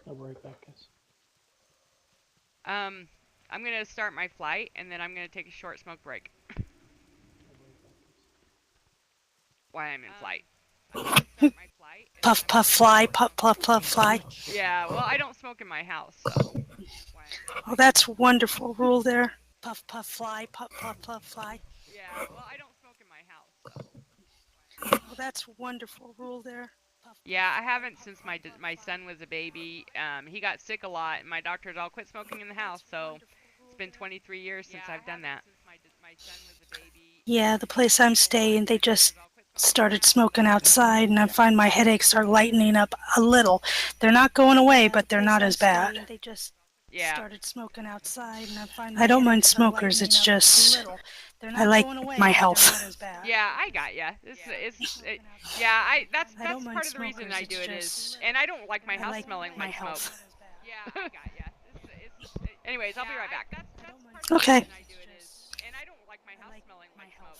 I'll be right back, guys. I'm gonna start my flight, and then I'm gonna take a short smoke break. While I'm in flight. Puff, puff, fly, puff, puff, puff, fly. Yeah, well, I don't smoke in my house, so. Oh, that's wonderful rule there. Puff, puff, fly, puff, puff, puff, fly. Yeah, well, I don't smoke in my house, so. Oh, that's wonderful rule there. Yeah, I haven't since my son was a baby. He got sick a lot, and my doctors all quit smoking in the house, so it's been 23 years since I've done that. Yeah, the place I'm staying, they just started smoking outside, and I find my headaches are lightening up a little. They're not going away, but they're not as bad. They just started smoking outside, and I don't mind smokers. It's just I like my health. Yeah, I got ya. That's part of the reason I do it is, and I don't like my house smelling like smoke. Yeah, I got ya. Anyways, I'll be right back. Okay. And I don't like my house smelling like smoke.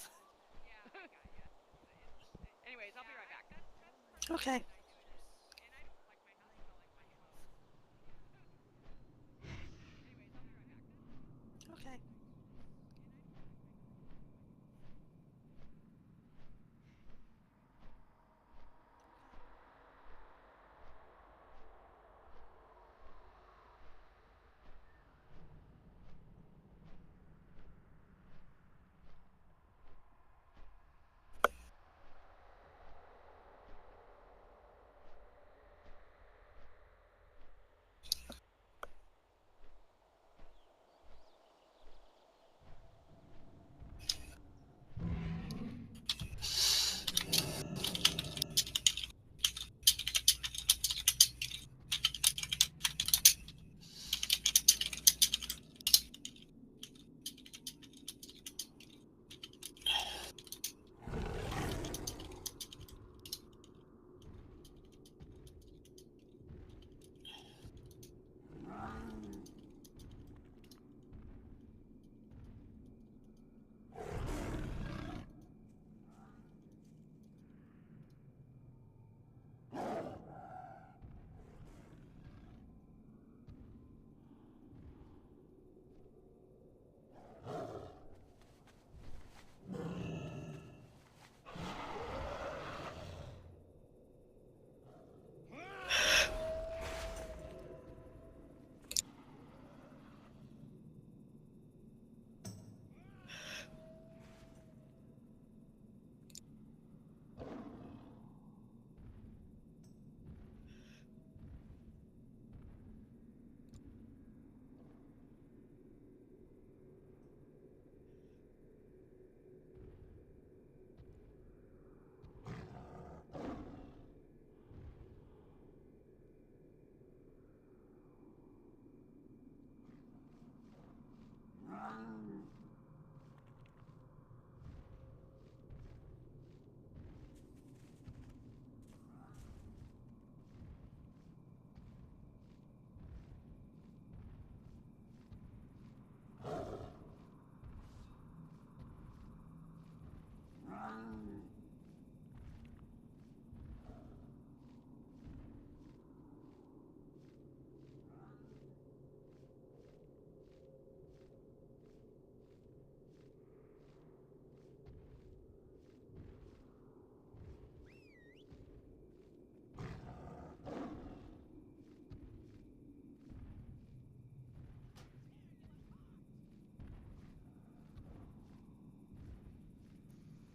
Anyways, I'll be right back. Okay. Okay.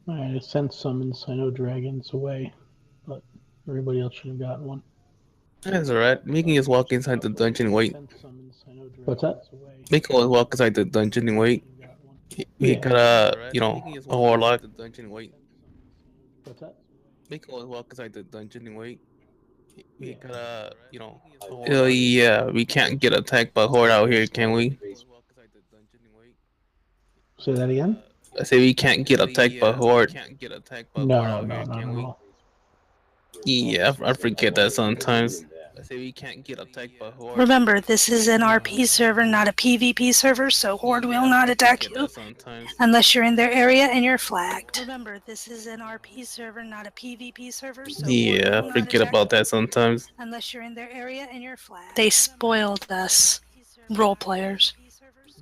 Alright, I sent summons. I know Dragon's away, but everybody else should have gotten one. That's alright. We can just walk inside the dungeon and wait. What's that? We can always walk inside the dungeon and wait. We got a warlock. What's that? We can always walk inside the dungeon and wait. We got yeah, we can't get attacked by horde out here, can we? Say that again? I say we can't get attacked by horde. No, not at all. Yeah, I forget that sometimes. I say we can't get attacked by hordes. Remember, this is an RP server, not a PvP server, so Horde will not attack you unless you're in their area and you're flagged. Remember, this is an RP server, not a PvP server, so Yeah, I forget about that sometimes. unless you're in their area and you're flagged. They spoiled us, role players.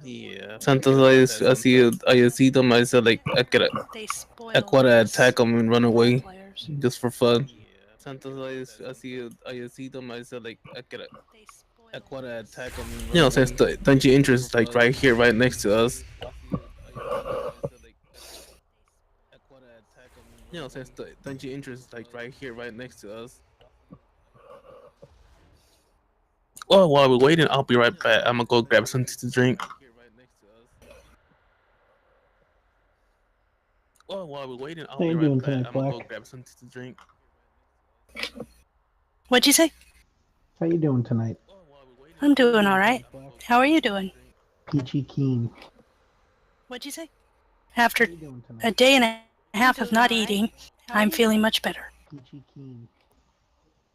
Yeah. Sometimes I see them, I say like I gotta attack them and run away just for fun. Sometimes I see them, I say like I gotta attack them. You know, since the dungeon entrance is like right here, right next to us. You know, since the dungeon entrance is like right here, right next to us. Well, while we're waiting, I'll be right back. I'm gonna go grab something to drink. Well, while we're waiting, I'll How be you right doing back. tonight, I'm gonna go Black? grab something to drink. What'd you say? How you doing tonight? I'm doing alright. How are you doing? Peachy keen. What'd you say? After a day and a half of not eating, I'm feeling much better. Peachy keen.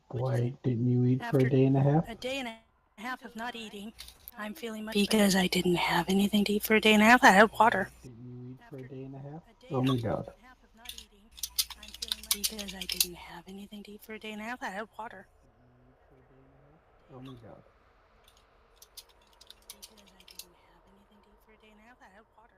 Why didn't you eat for a day and a half? A day and a half of not eating, I'm feeling much better. Because I didn't have anything to eat for a day and a half. I had water. Didn't you eat for a day and a half? Oh my god. Because I didn't have anything to eat for a day and a half. I had water. Oh my god. Because I didn't have anything to eat for a day and a half. I had water.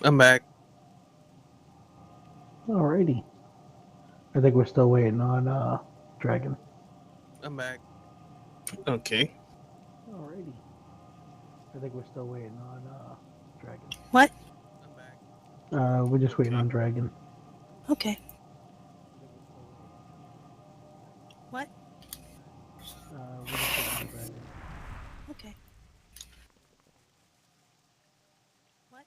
I'm back. Alrighty. I think we're still waiting on Dragon. I'm back. Okay. Alrighty. I think we're still waiting on Dragon. What? We're just waiting on Dragon. Okay. What? We're just waiting on Dragon. Okay. What?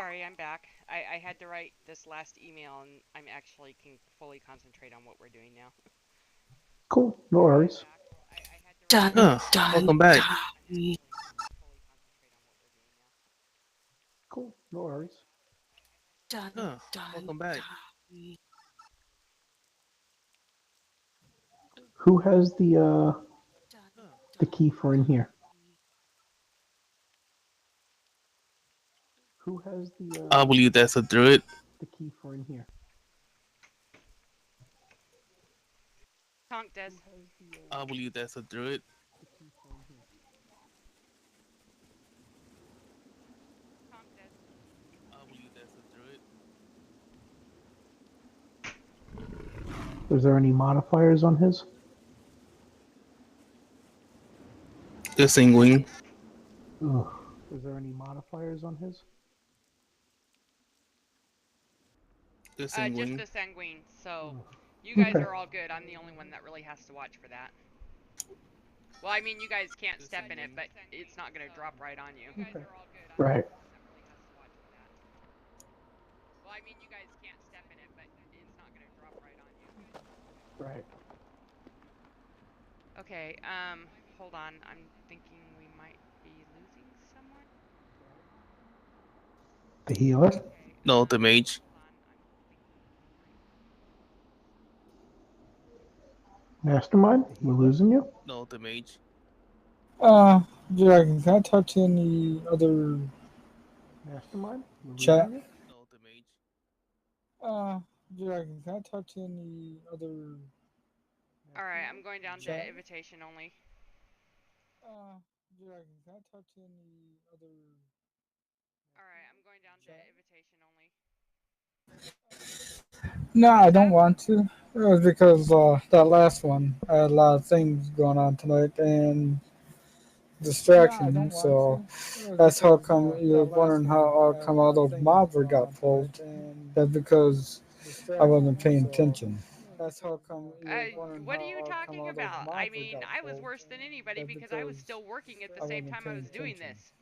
sorry, I'm back. I had to write this last email, and I'm actually can fully concentrate on what we're doing now. Cool. No worries. Dun, Welcome back. Cool. No worries. Welcome back. Who has the key for in here? Who has the I believe that's a druid. the key for in here? Tonk does. I believe that's a druid. I believe that's a druid. Is there any modifiers on his? The sanguine. Ugh. Is there any modifiers on his? The Just sanguine. the sanguine. So you guys Okay. are all good. I'm the only one that really has to watch for that. Well, I mean, you guys can't step in it, but it's not gonna drop right on you. Okay. Right. Well, I mean, you guys can't step in it, but it's not gonna drop right on you. Right. Okay. Hold on. I'm thinking we might be losing someone. The healer? No, the mage. Mastermind? We're losing you? No, the mage. Dragon, can I talk to any other Mastermind? We're chat? losing you? No, the mage. Dragon, can I talk to any other All right. I'm going down to Chat? invitation only. Dragon, can I talk to any other All right. I'm going down to invitation only. No, I don't want to. It was because that last one, I had a lot of things going on tonight and distraction. So that's how come you're wondering how come all those mobs were got pulled. That's because I wasn't paying attention. That's how come you're wondering What are you how come talking all those about? mobs I were mean, got I was pulled. worse than anybody That's because I was because still working at I the same wasn't time I was paying doing attention. this.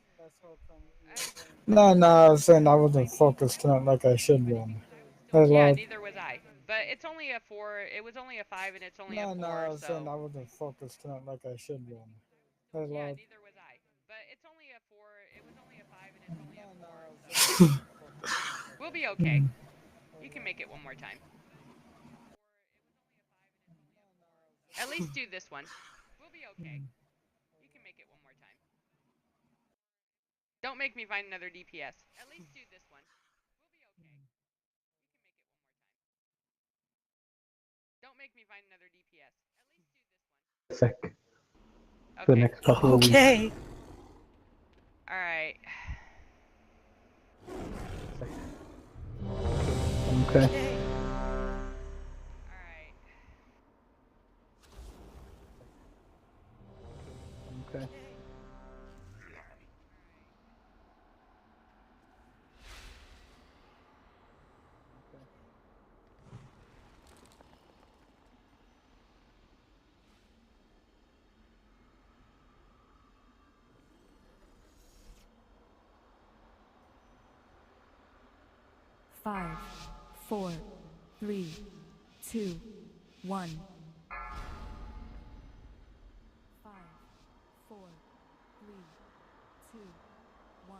No, I was saying I wasn't focused tonight like I should be. That's Yeah, why. neither was I. But it's only a 4. It was only a 5, and it's only a 4. No, I was saying I So wasn't focused tonight like I should be. That's yeah, why. neither was I. But it's only a 4. It was only a 5, and it's only a 4. So we'll be okay. You can make it one more time. At least do this one. We'll be okay. You can make it one more time. Don't make me find another DPS. At least do this one. We'll be okay. You can make it one more time. Don't make me find another DPS. At least do this one. Sick. For the Okay. next couple of weeks. Okay. Alright. Okay. Alright. Okay. Five, 4, 3, 2, 1. 5, 4, 3, 2, 1.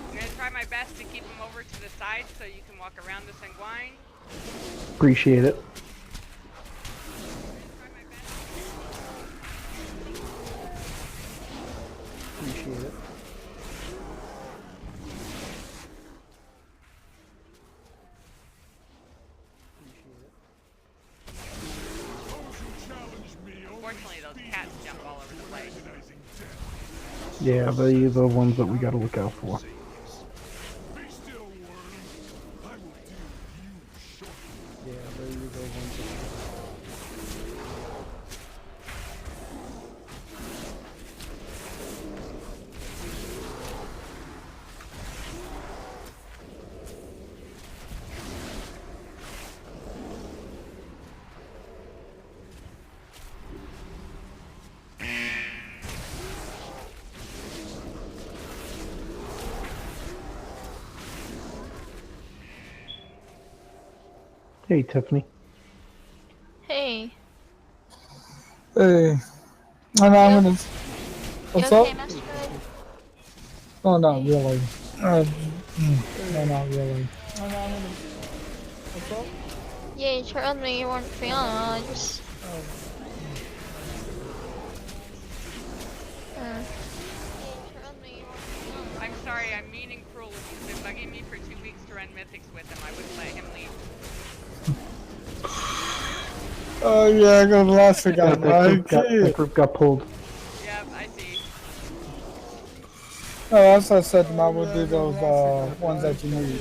I'm gonna try my best to keep them over to the side so you can walk around the Sanguine. Appreciate it. Appreciate it. Yeah, they're the ones that we gotta look out for. Hey, Tiffany. Hey. Hey. I'm gonna. What's You okay, up? Master Code? Oh, not really. No, not really. What's up? Yeah, you told me you weren't feeling well. I just. I'm sorry, I'm mean and cruel. He's been bugging me for 2 weeks to run mythics with him. I wouldn't let him leave. Oh yeah, because last week I that group got pulled. Yep, I see. As I said, I will do those ones that you need.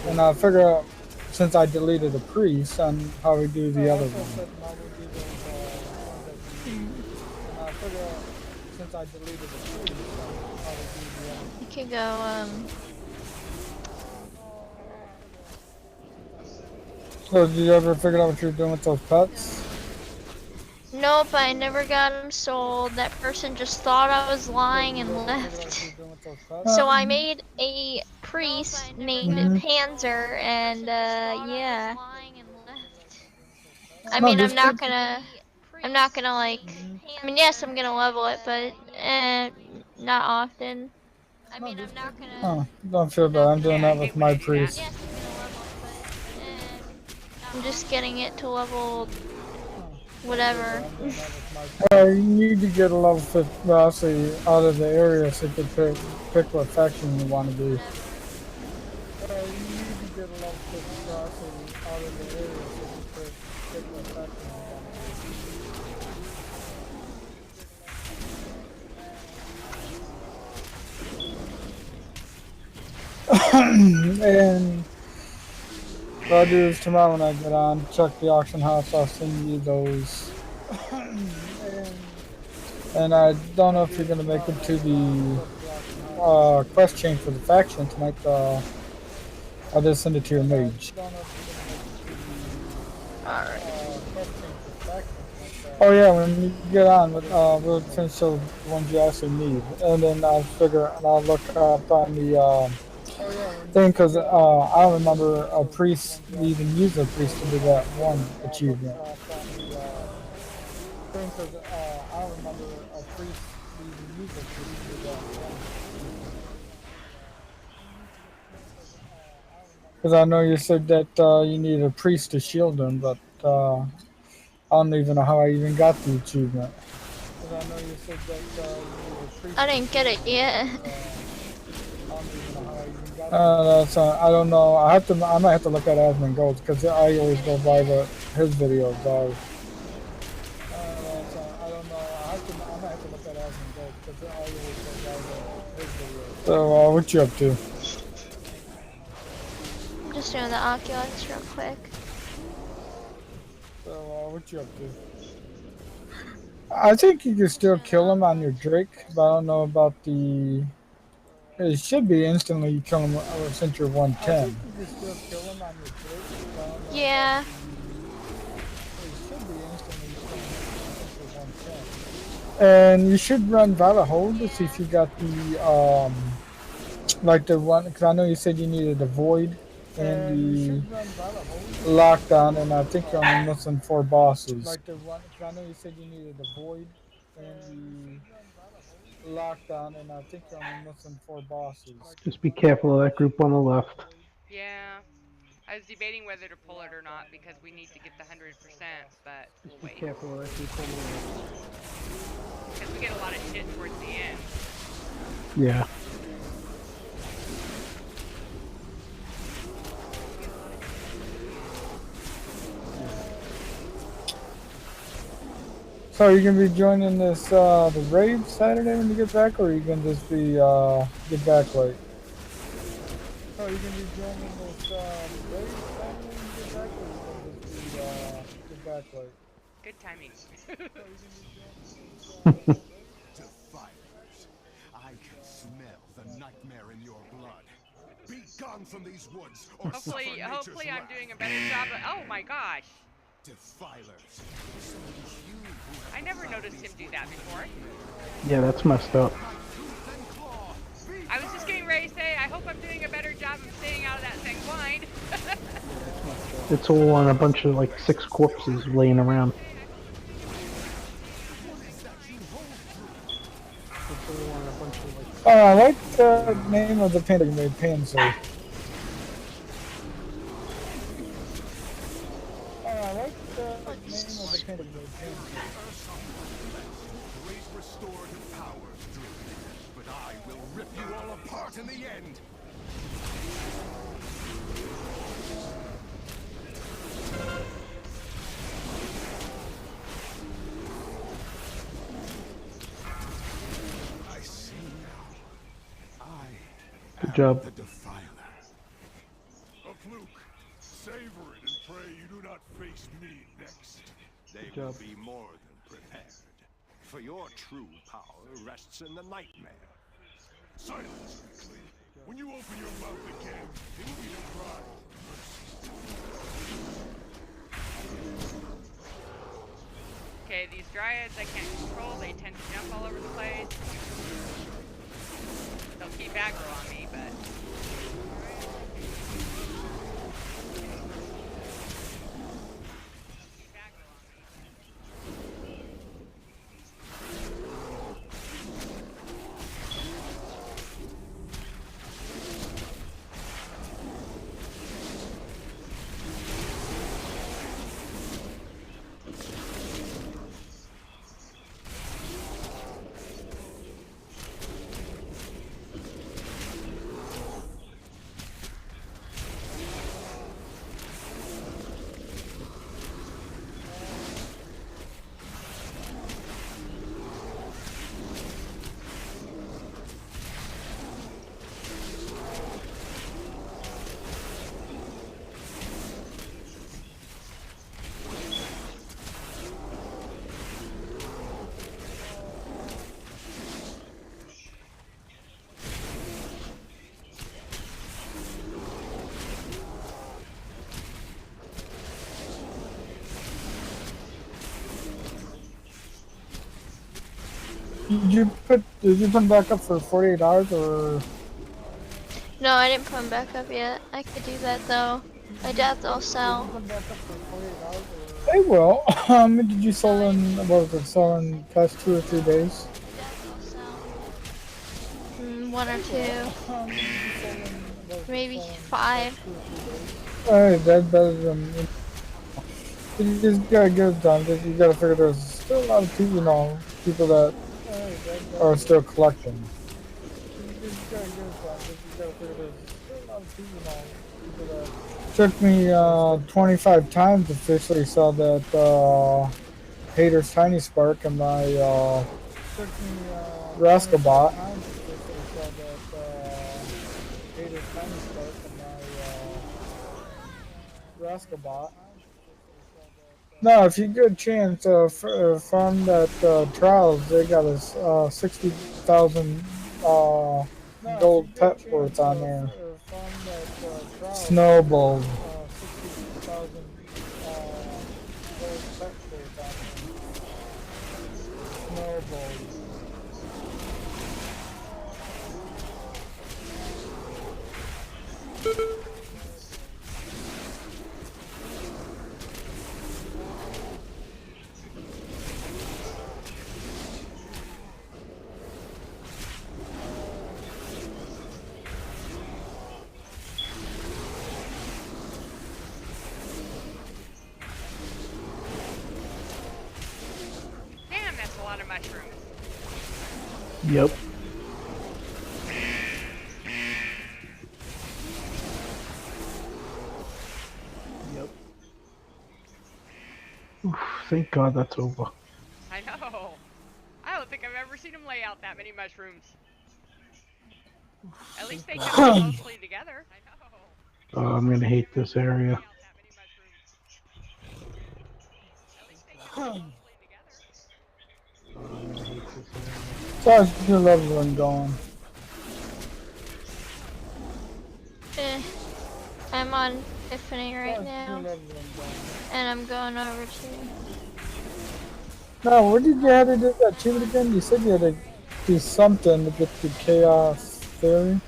And I figure out, since I deleted the priest, and how we do the other one. You could go, So did you ever figure out what you were doing with those pets? Nope, I never got them sold. That person just thought I was lying and left. So I made a priest named Panzer, and yeah. I mean, I'm not gonna like. I mean, yes, I'm gonna level it, but not often. I mean, I'm not gonna. Oh, don't feel bad. I'm doing that with my priest. I'm just getting it to level whatever. You need to get a level 50 velocity out of the area so you can pick what faction you want to be. You need to get a level 50 velocity out of the area so you can pick what faction you want to be. And what I'll do is tomorrow when I get on, check the auction house, I'll send you those. And I don't know if you're going to make it to the quest chain for the faction tonight. I'll just send it to your mage. Alright. Oh yeah, when you get on, we'll finish the ones you actually need. And then I'll look up on the thing, because I don't remember a priest, even use a priest to do that one achievement. Because I know you said that you need a priest to shield him, but I don't even know how I even got the achievement. I didn't get it yet. I don't know. I might have to look at Asmongold, because I always go by his videos. So what you up to? I'm just doing the Oculus real quick. So what you up to? I think you can still kill him on your Drake, but I don't know about the. It should be instantly you kill him since you're 110. Yeah. And you should run Valahalla to see if you got the like the one, because I know you said you needed the Void and the Lockdown, and I think you're only missing 4 bosses. Like the one, because I know you said you needed the Void and the Lockdown, and I think you're only missing 4 bosses. Just be careful of that group on the left. Yeah. I was debating whether to pull it or not because we need to get the 100%, but we'll wait. Be careful of that group on the left. Because we get a lot of shit towards the end. Yeah. So are you gonna be joining this the raid Saturday when you get back, or are you gonna just be get back late? So are you gonna be joining this the raid Saturday when you get back, or are you gonna just be get back late? Good timing. Defilers, I can smell the nightmare in your blood. Be gone from these woods, or Hopefully, suffer nature's hopefully I'm wrath. doing a better job. Oh my gosh! Defilers. I never noticed him do that before. Yeah, that's messed up. I was just getting ready to say, I hope I'm doing a better job of staying out of that thing blind. It's all on a bunch of like 6 corpses laying around. I like the name of the panda you made, Pansy. I like the name of the panda you made, Pansy. Great restorative powers, Druid, but I will rip you all apart in the end. I see now. Good job. The Defiler. A fluke. Savor it and pray you do not face me next. They will be more than prepared. For your true power rests in the nightmare. Silence, Rickley. When you open your mouth again, it will be a cry. Okay, these dryads I can't control. They tend to jump all over the place. They'll keep aggro on me, but... Did you put them back up for 48 hours or? No, I didn't put them back up yet. I could do that though. I doubt they'll sell. They will. How many did you sell in? What was it? Sell in past 2 or 3 days? 1 or 2, maybe 5. Alright, that's better than. You just gotta get it done. You gotta figure there's still a lot of people, people that are still collecting. Took me 25 times to officially sell that Hater's Tiny Spark and my Rascalbot. No, if you get a chance, farm that Trials, they got a 60,000 gold pet worth on there. Snowball. Damn, that's a lot of mushrooms. Yep. Oof, thank God that's over. I know. mushrooms. At least they come closely together. I know. Oh, I'm gonna hate this area. So how's your leveling going? I'm on Epiphany right now, and I'm going over to. No, where did you have to do that achievement again? You said you had to do something to get the chaos theory.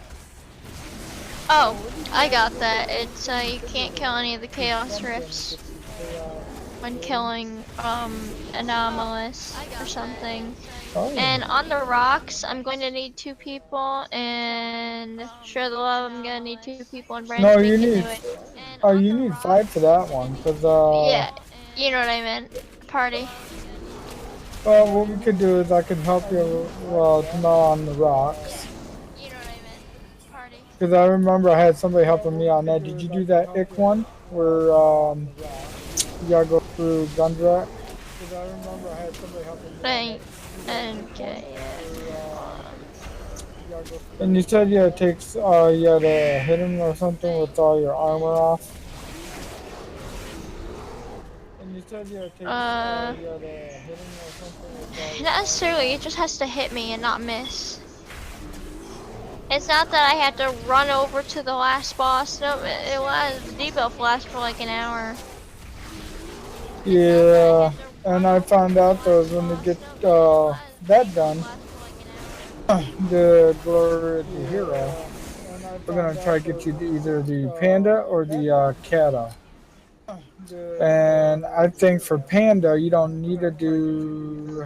Oh, I got that. It's you can't kill any of the chaos rifts when killing anomalous or something. Oh. And on the rocks, I'm going to need 2 people, and sure the love, I'm gonna need 2 people, and Brandon No, you can need. do it. Oh, you need 5 for that one, cause Yeah, you know what I meant. Party. Well, what we could do is I can help you tomorrow on the rocks. You know what I meant. Party. Cause I remember I had somebody helping me on that. Did you do that ick one where you gotta go through Gundrak? Cause I remember I had somebody helping me. Okay. And you said you had to take, you had to hit him or something with all your armor off. And you said you had to take, you had to hit him or something with all your Not necessarily, it just has to hit me and not miss. It's not that I have to run over to the last boss. No, it was the debuff lasts for like an hour. Yeah, and I found out though when we get that done, the Glory of the Hero, we're gonna try to get you to either the Panda or the Kata. And I think for Panda, you don't need to do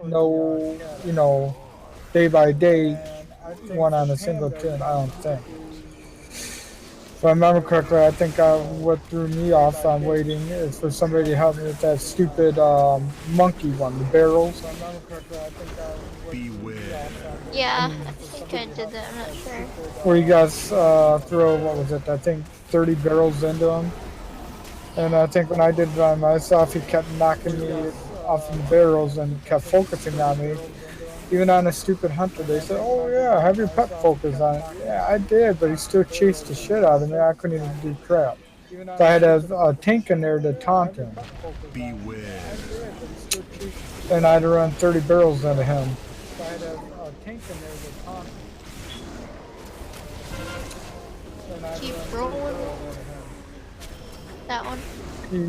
no, day by day one on a single tune. I don't think. If I remember correctly, I think what threw me off on waiting is for somebody to help me with that stupid monkey one, the barrels. Beware. Yeah, I think I did that, I'm not sure. Where you guys throw, what was it, I think 30 barrels into them. And I think when I did it by myself, he kept knocking me off the barrels and kept focusing on me. Even on a stupid hunter, they said, oh yeah, have your pet focus on it. Yeah, I did, but he still chased the shit out of me. I couldn't even do crap. So I had a tank in there to taunt him. Beware. And I had to run 30 barrels into him. So I had a tank in there to taunt him. Keep rolling. That one.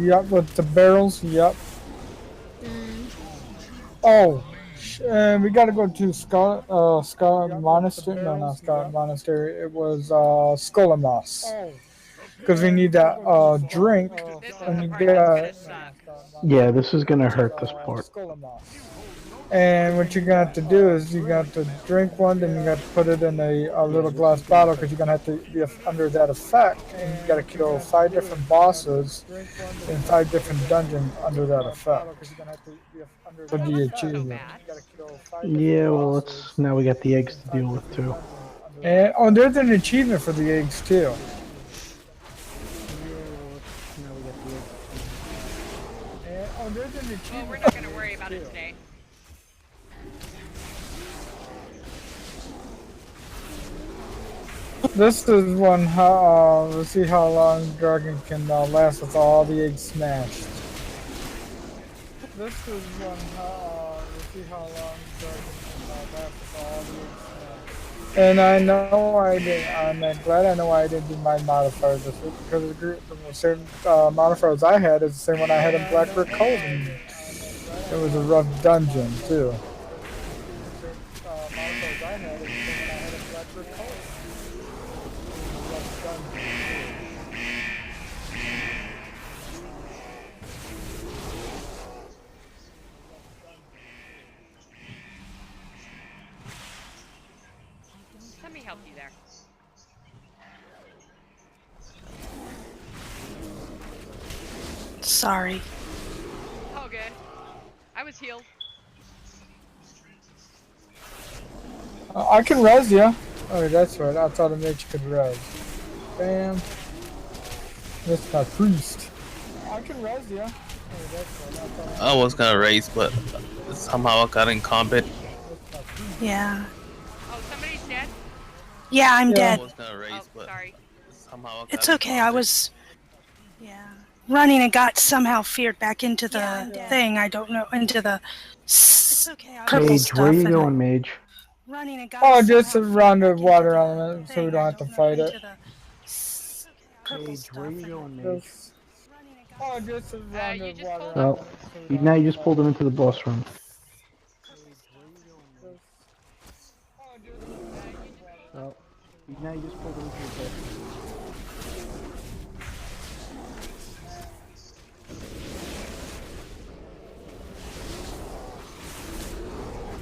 Yep, with the barrels, yep. Oh. We gotta go to Scarlet Monastery. No, not Scarlet Monastery. It was Skolamos. Because we need that drink. And you get. Yeah, this is gonna hurt this part. And what you're gonna have to do is you're gonna have to drink one, then you got to put it in a little glass bottle because you're gonna have to be under that effect, and you gotta kill 5 different bosses in 5 different dungeons under that effect. For the achievement. Yeah, well, now we got the eggs to deal with too. And there's an achievement for the eggs too. There's an achievement. Well, we're not gonna worry about it today. This is one. Let's see how long Dragon can last with all the eggs smashed. This is one. Let's see how long Dragon can last with all the eggs smashed. And I know I didn't. I'm glad I know I didn't do my modifiers this week because the certain modifiers I had is the same one I had in Blackbird Code. And it was a rough dungeon too. Let me help you there. Sorry. All good. I was healed. I can res you. Oh, that's right. I thought it meant you could res. Bam. That's my priest. I can res you. I was gonna race, but somehow I got in combat. Yeah. Oh, somebody's dead? Yeah, I'm I dead. was gonna raise, but Sorry. somehow I It's got okay. I was, running and got somehow feared back into the thing. I don't know, into the purple Mage, stuff. where you and going, Mage? Running and got Oh, just somehow around the feared back water into element so we don't have to fight it. purple Mage, stuff. where you and- going, Mage? Oh, just around the water Oh, element. so we don't now have you to just pulled him into the boss room. Oh, now you just pulled him into the boss room.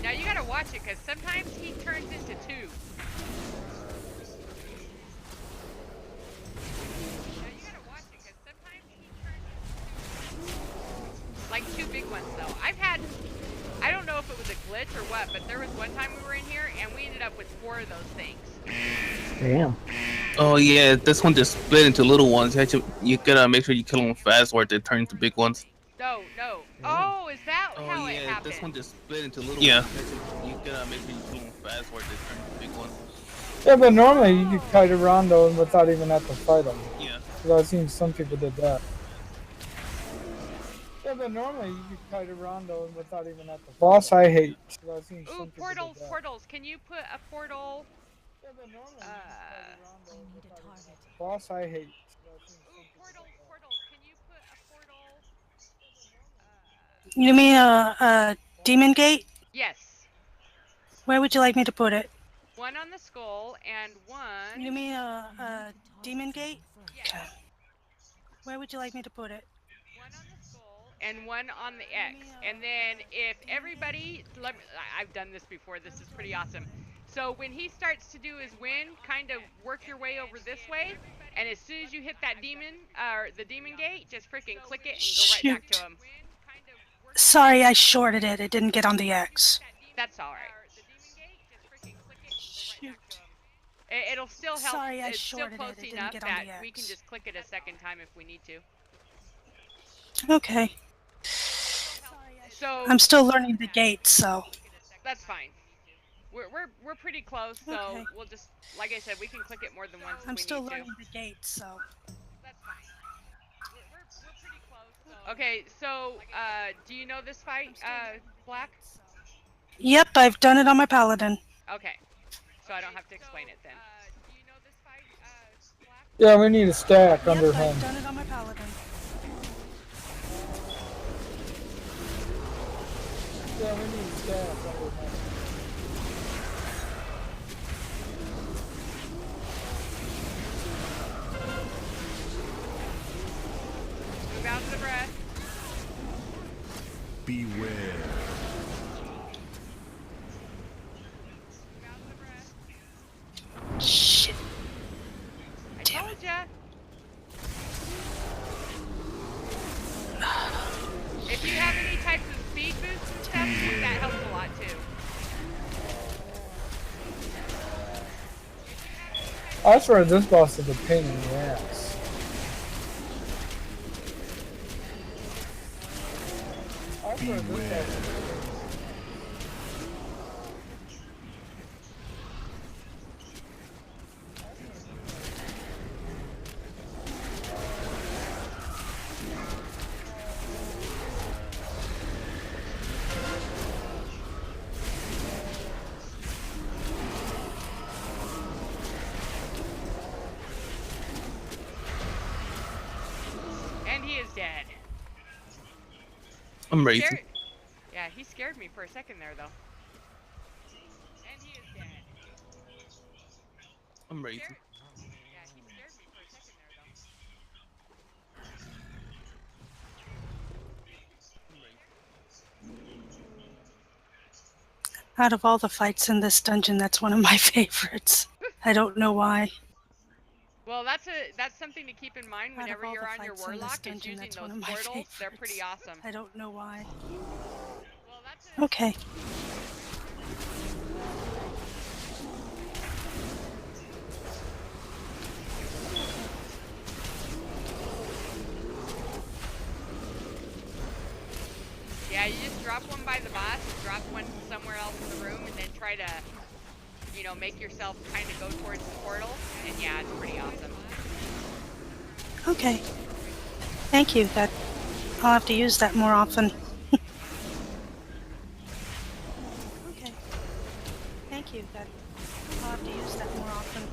Now you gotta watch it, because sometimes he turns into two. Like two big ones, though. I don't know if it was a glitch or what, but there was one time we were in here, and we ended up with 4 of those things. Damn. Oh yeah, this one just split into little ones. You gotta make sure you kill them fast, or they turn into big ones. No. Oh, is that how it Yeah, happened? this one just split into little ones. You gotta make sure you kill them fast, or they turn into big ones. Yeah, but normally you could kite around those without even have to fight them. Yeah. Because I've seen some people did that. Yeah, but normally you could kite around those without even have to. Boss, I hate. 'Cause I've seen some Ooh, people portals, did that. portals. Can you put a portal? Yeah, but normally you could kite around those without even have to. Boss, I hate. 'Cause I've seen some people Portals, did that. portals. Can you put a portal? You mean a demon gate? Yes. Where would you like me to put it? One on the skull and one. You mean a demon gate? Okay. Where would you like me to put it? One on the skull and one on the X. And then if everybody, I've done this before. This is pretty awesome. So when he starts to do his win, kind of work your way over this way, and as soon as you hit that demon, or the demon gate, just freaking click it and go right back to him. Sorry, I shorted it. It didn't get on the X. That's all right. It'll still help. Sorry, I it's still shorted close it. It didn't enough get on that the we can X. just click it a second time if we need to. Okay. So I'm still learning the gate, so. that's fine. We're pretty close, so Okay. we'll just, like I said, we can click it more than once if I'm we still need learning to. the gate, so. That's fine. We're pretty close. So. Okay, so do you know this fight, Black? Yep, I've done it on my paladin. Okay, so I don't have to explain it then. Do you know this fight, Black? Yeah, we need a stack under Yep, him. I've done it on my paladin. Yeah, we need a stack under him. Move out to the breath. Beware. Shit. I told ya. If you have any types of speed boosts and stuff, that helps a lot too. I swear this boss is a pain in the ass. I swear this boss is a pain. And he is dead. I'm raising. Scared- Yeah, he scared me for a second there, though. And he is dead. I'm raising. Yeah, he scared me for a second there, though. Out of all the fights in this dungeon, that's one of my favorites. I don't know why. Well, that's something to keep in mind whenever all you're the on your fights in this warlock is dungeon, using that's one those of my portals. They're pretty awesome. I don't know why. Well, that's Okay. Yeah, you just drop drop one by the boss, drop one somewhere else in the room, and then try to, you know, make yourself kind of go towards the portal. And yeah, it's pretty awesome. Okay. Thank you. That I'll have to use that more often. Okay. Thank you. That I'll have to use that more often.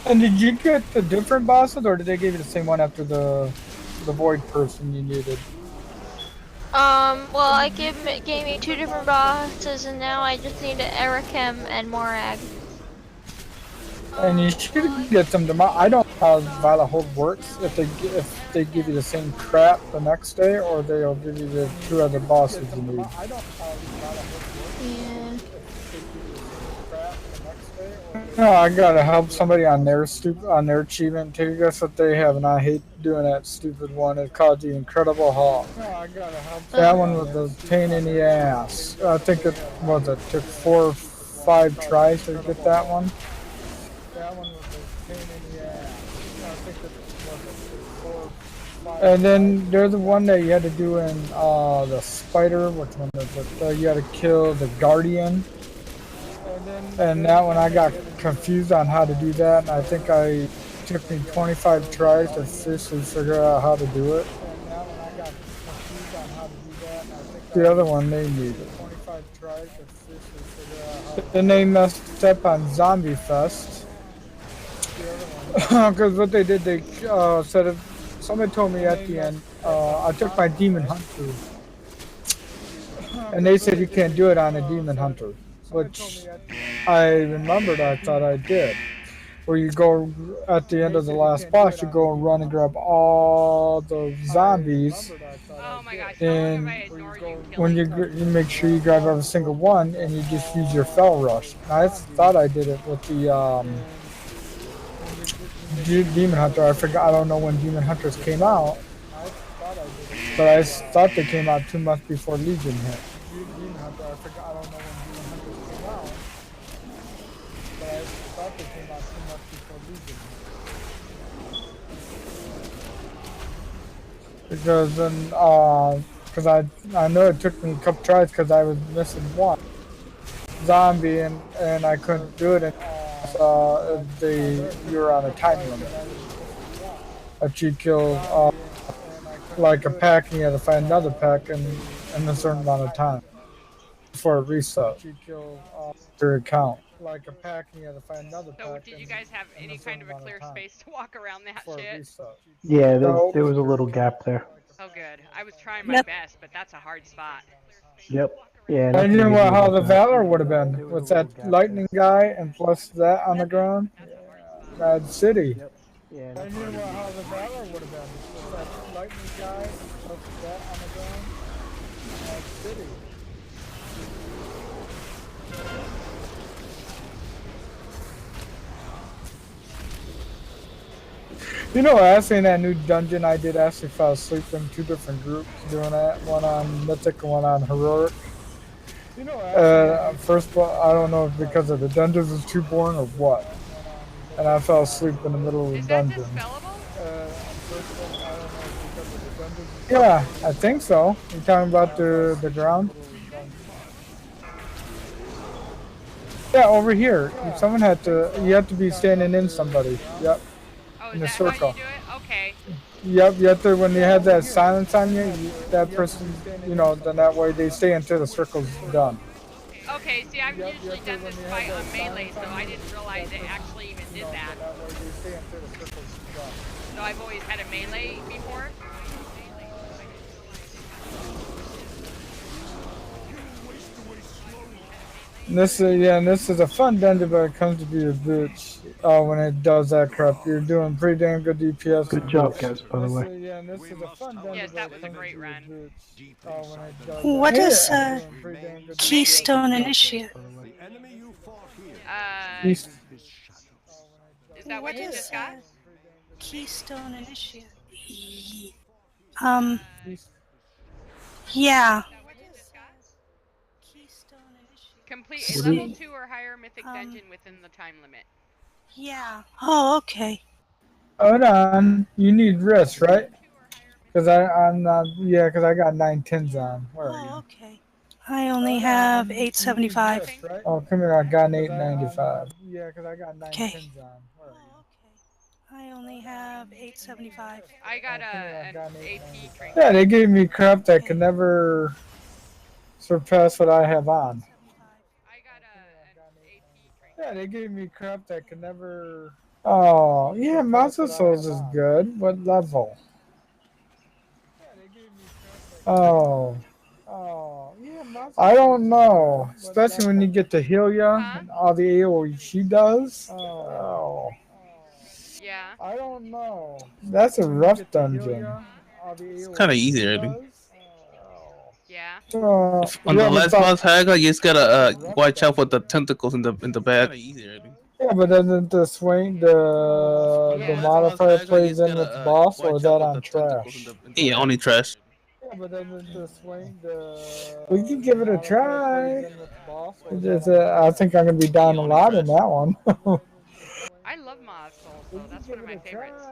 And did you get the different bosses, or did they give you the same one after the void person you needed? Well, I gave me 2 different bosses, and now I just need Erichem and Morag. And you should get them tomorrow. I don't know how Violet Hold works. If they give you the same crap the next day, or they'll give you the 2 other bosses you need. Yeah. No, I gotta help somebody on their achievement too. Guess what they have, and I hate doing that stupid one. It's called the Incredible Hawk. No, I gotta help. That one was a pain in the ass. I think it took 4 or 5 tries to get that one. That one was a pain in the ass. I think it took 4 or 5. And then there's the one that you had to do in the spider. Which one is it? You had to kill the Guardian. And that one I got confused on how to do that, and I think it took me 25 tries to officially figure out how to do it. The other one they needed 25 tries to officially figure out how to do it. Then they messed up on Zombie Fest. Because what they did, they said somebody told me at the end, I took my Demon Hunter, and they said you can't do it on a Demon Hunter. Which I remembered, I thought I did. Where you go at the end of the last boss, you go and run and grab all the zombies. Oh my gosh! And when you make sure you grab every single one, and you just use your Fell Rush. I thought I did it with the Demon Hunter. I forgot. I don't know when Demon Hunters came out, but I thought they came out 2 months before Legion hit. Demon Hunter. I forgot. I don't know when Demon Hunters came out, but I thought they came out 2 months before Legion. Because then, because I know it took me a couple tries because I was missing one zombie and I couldn't do it, and you were on a time limit. That you kill like a pack, and you had to find another pack in a certain amount of time before it resets your account. Like a pack, and you had to find another pack. So did you guys have any kind of a clear space to walk around that shit? Yeah, there was a little gap there. Oh good. I was trying my best, but that's a hard spot. Yep. Yeah. And you know how the Valor would have been with that lightning guy and plus that on the ground? Mad City. Yeah. And you know how the Valor would have been with that lightning guy plus that on the ground? Mad City. You know, actually in that new dungeon I did actually fell asleep in 2 different groups doing that. One on Mythic and one on Heroic. You know, first of all, I don't know if because of the dungeons was too boring or what. And I fell asleep in the middle of the dungeon. Yeah, I think so. You're talking about the ground? Yeah, over here. Someone you have to be standing in somebody. Yep. In a circle. Okay. Yep, you have to, when you have that silence on you, that person, you know, then that way they stay until the circle's done. Okay, see, I've usually done this fight on melee, so I didn't realize it actually even did that. So I've always had a melee before. This is a fun dungeon, but it comes to be a bitch when it does that crap. You're doing pretty damn good DPS. Good job, guys, by the way. This is a fun dungeon. Yes, that was a great run. What is Keystone Initiate? Is that what you just got? Keystone Initiate. Yeah. Complete a level 2 or higher mythic dungeon within the time limit. Yeah. Oh, okay. Hold on. You need rest, right? I'm not. Yeah, because I got 910s on. Where are you? Okay. I only have 875. Oh, come here. I got an 895. Yeah, because I got 910s on. Where are you? I only have 875. I got an AP trinket. Yeah, they gave me crap that could never surpass what I have on. Yeah, they gave me crap that could never. Oh, yeah, Master Souls is good. What level? Oh. I don't know. Especially when you get to Hylia and all the AoE she does. Oh. Yeah. I don't know. That's a rough dungeon. It's kind of easy, really. Yeah. On the last boss, Haga, you just gotta watch out for the tentacles in the back. Yeah, but doesn't the swing the modifier plays in with the boss, or is that on trash? Yeah, only trash. Yeah, but doesn't the swing we can give it a try. I think I'm gonna be down a lot in that one. I love Mob Souls, though. That's one of my favorites.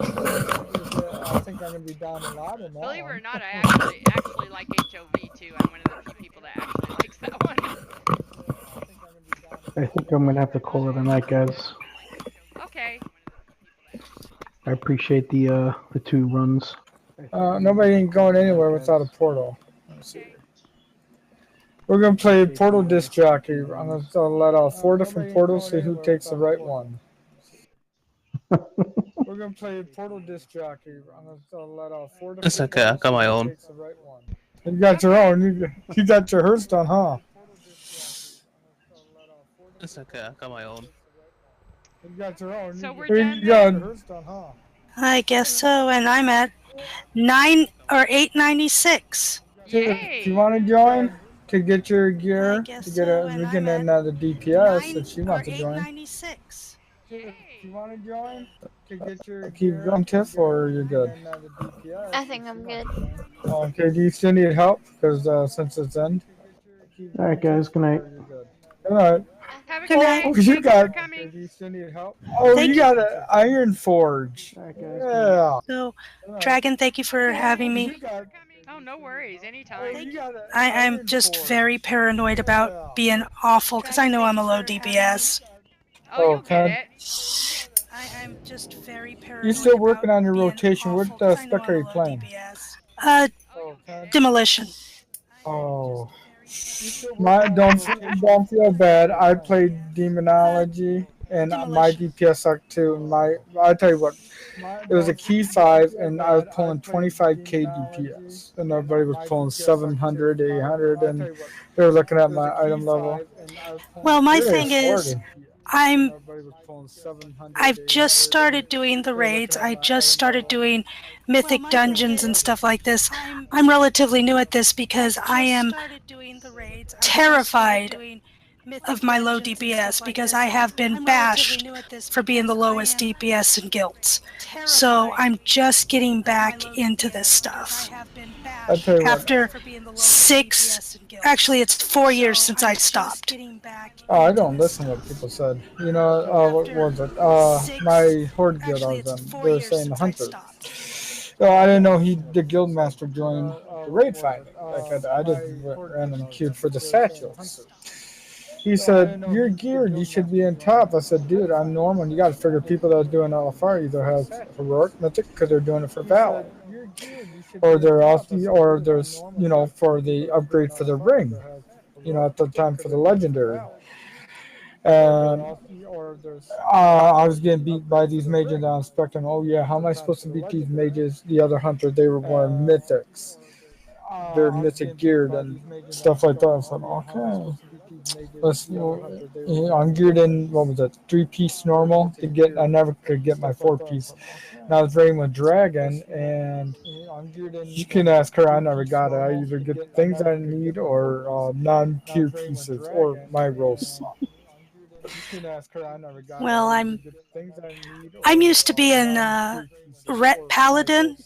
I think I'm gonna be down a lot in that Believe it one. or not, I actually like HOV too. I'm one of the few people that actually likes that one. I think I'm gonna have to call it a night, guys. Okay. I appreciate the 2 runs. Nobody ain't going anywhere without a portal. Let's see. We're gonna play Portal Disc Jockey. I'm gonna let 4 different portals, see who takes the right one. We're gonna play Portal Disc Jockey. I'm gonna let 4 different It's okay, I got my own. takes the right one. You got your own. You got your Hearthstone, huh? It's okay, I got my own. You got your own. So we're You done. got Hearthstone, huh? I guess so, and I'm at 896. Yay! Do you want to join to get your gear? To get we can another DPS if she wants to join. 896. Do you want to join to get your keep going, Tiff, or you're good? I think I'm good. Okay. Do you still need help? Because since it's end. All right, guys. Good night. Good night. Have a Good good night. Oh, you got. coming. Do you still need help? Oh, Thank you you. got an Iron Forge. Yeah. So, Dragon, thank you for having me. Oh, no worries. Anytime. I'm just very paranoid about being awful because I know I'm a low DPS. Oh, you'll get okay. it. I'm just very paranoid. You're still working about on your being rotation. What awful 'cause I know spec are I'm you a low playing? DPS. Okay. Demolition. Oh. Don't feel bad. I played Demonology and my DPS sucked too. I tell you what, it was a key 5 and I was pulling 25k DPS and everybody was pulling 700, 800, and they were looking at my item level. Well, my Really thing is, afforded. I've just started doing the raids. I just started doing mythic dungeons and stuff like this. I'm relatively new at this because I am terrified of my low DPS because I have been bashed for being the lowest DPS in guilds. So I'm just getting back into this stuff. I tell you what, After 4 years since I stopped. I don't listen to what people said. You know, what was it? My Horde guild I was in, they were saying the Hunter. So I didn't know the guild master joined the raid fight. Like I just ran and queued for the satchels. He said, "You're geared. You should be in top." I said, "Dude, I'm normal. You got to figure people that are doing LFR either have heroic mythic because they're doing it for valor, or they're or there's for the upgrade for the ring, at the time for the legendary." And I was getting beat by these mages on Spectrum. Oh yeah, how am I supposed to beat these mages? The other hunter, they were wearing mythics. They're mythic geared and stuff like that. I said, okay. I'm geared in, 3-piece normal to get. I never could get my 4-piece. And I was raiding with Dragon, and you can ask her. I never got it. I either get things I need or non-tier pieces or my rolls. Well, I'm used to being Ret Paladin.